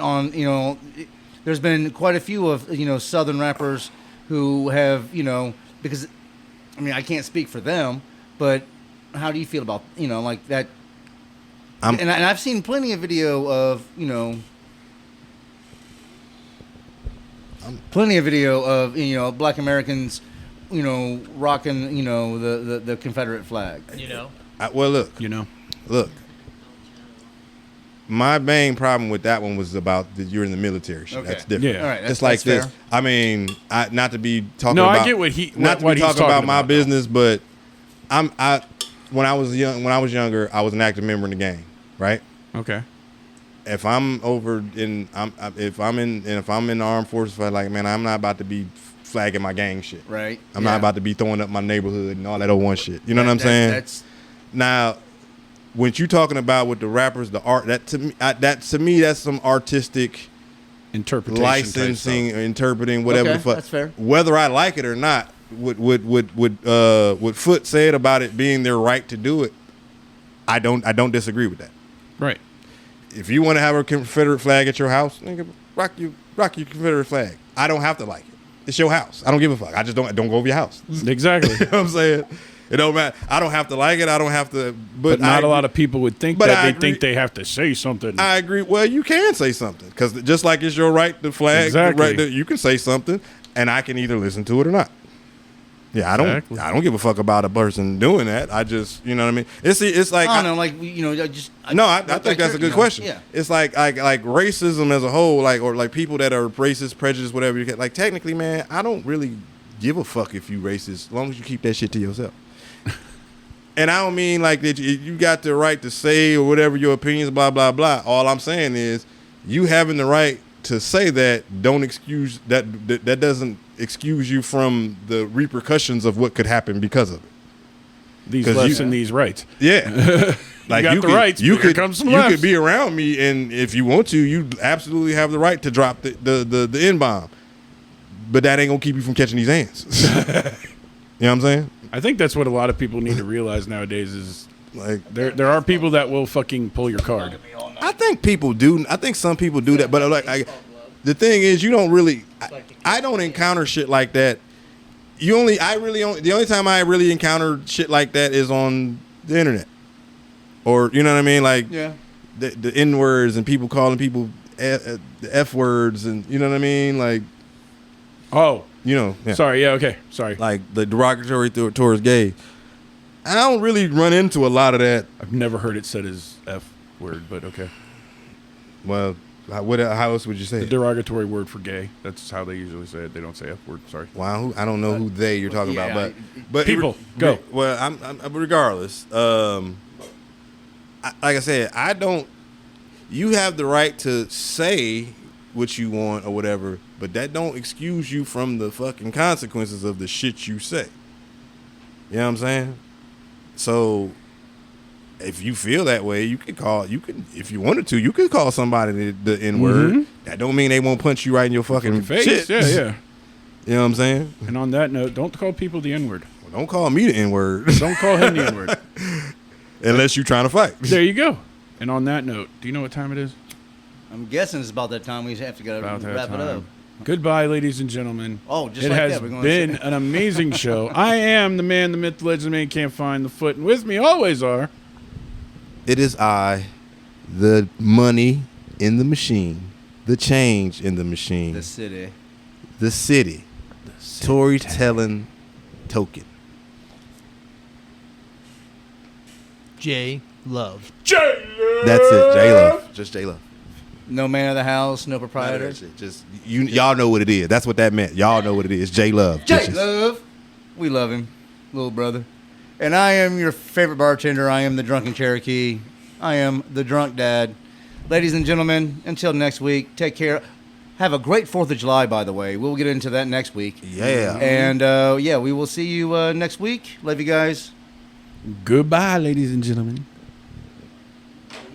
there's been quite a few of Southern rappers who have because I can't speak for them, but how do you feel about like that? And I've seen plenty of video of Black Americans rocking the Confederate flag. Well, look. Look. My main problem with that one was about that you're in the military shit. Okay. That's different. Yeah. All right, It's like that's this. fair. I mean, not to be talking No, about. I get what he- Not to what be he's talking about talking my about, though. business, but when I was younger, I was an active member in the gang. Right. Okay. If I'm over in, if I'm in the armed forces, like, man, I'm not about to be flagging my gang shit. Right. I'm not about to be throwing up my neighborhood and all that old one shit. You know what I'm saying? That's Now, what you talking about with the rappers, the art, that to me, that's some artistic Interpretation. licensing, or interpreting, whatever Okay, the fuck. that's fair. Whether I like it or not, what Foot said about it being their right to do it, I don't disagree with that. Right. If you want to have a Confederate flag at your house, nigga, rock your Confederate flag. I don't have to like it. It's your house. I don't give a fuck. I just don't go over your house. Exactly. You know what I'm saying? It don't matter. I don't have to like it. I don't have to. But not a lot of people would think But that. I They think they have to say something. I agree. Well, you can say something because just like it's your right to flag, Exactly. you can say something, and I can either listen to it or not. Yeah, Exactly. I don't give a fuck about a person doing that. I just, you know what I mean. It's like I don't know, like I think that's a good question. Yeah. It's like racism as a whole, or like people that are racist, prejudiced, whatever you get. Like technically, man, I don't really give a fuck if you racist, as long as you keep that shit to yourself. And I don't mean like that you got the right to say or whatever your opinions, blah blah blah. All I'm saying is you having the right to say that don't excuse that doesn't excuse you from the repercussions of what could happen because of it. These 'Cause lefts and these rights. Yeah. Like got the rights, you but here could comes some you lefts. could be around me, and if you want to, you absolutely have the right to drop the N-bomb. But that ain't gonna keep you from catching these ants. You know what I'm saying? I think that's what a lot of people need to realize nowadays is Like there are people that will fucking pull your card. I think people do. I think some people do that, but the thing is, you don't really. I don't encounter shit like that. The only time I really encounter shit like that is on the internet, or you know what I mean, like the N words and people calling people the F words, and you know what I mean, like Sorry, yeah, okay, sorry. like the derogatory towards gay. I don't really run into a lot of that. I've never heard it said as F word, but okay. Well, how else would you say The it? derogatory word for gay. That's how they usually say it. They don't say F word. Sorry. Wow, I don't know who you're talking about, but People, go. Well, I'm regardless. Like I said, I don't. You have the right to say what you want or whatever, but that don't excuse you from the fucking consequences of the shit you say. You know what I'm saying? So, if you feel that way, you could if you wanted to, you could call somebody the N-word. Mm-hmm. That don't mean they won't punch you right in your fucking Face. shit. Yeah, yeah. You know what I'm saying? And on that note, don't call people the N-word. Well, don't call me the N-word. Don't call him the N-word. Unless you're trying to fight. There you go. And on that note, do you know what time it is? I'm guessing it's about that time we have to go About that wrap it up. time. Goodbye, ladies and gentlemen. Oh, just it like has that. We're going been an amazing show. I am the man, the myth, the legend, the man can't find the foot, and with me always are. It is I, the money in the machine, the change in the machine, the city, storytelling token. J-Love. J-Love. That's it, J-Love. Just J-Love. no man of the house, no proprietor. That's it. Just y'all know what it is. That's what that meant. Y'all know what it is. J-Love. J-Love. We love him, little brother. And I am your favorite bartender. I am the Drunken Cherokee. I am the Drunk Dad. Ladies and gentlemen, until next week, take care. Have a great 4th of July, by the way. We'll get into that next week. Yeah. And, we will see you next week. Love you guys. Goodbye, ladies and gentlemen.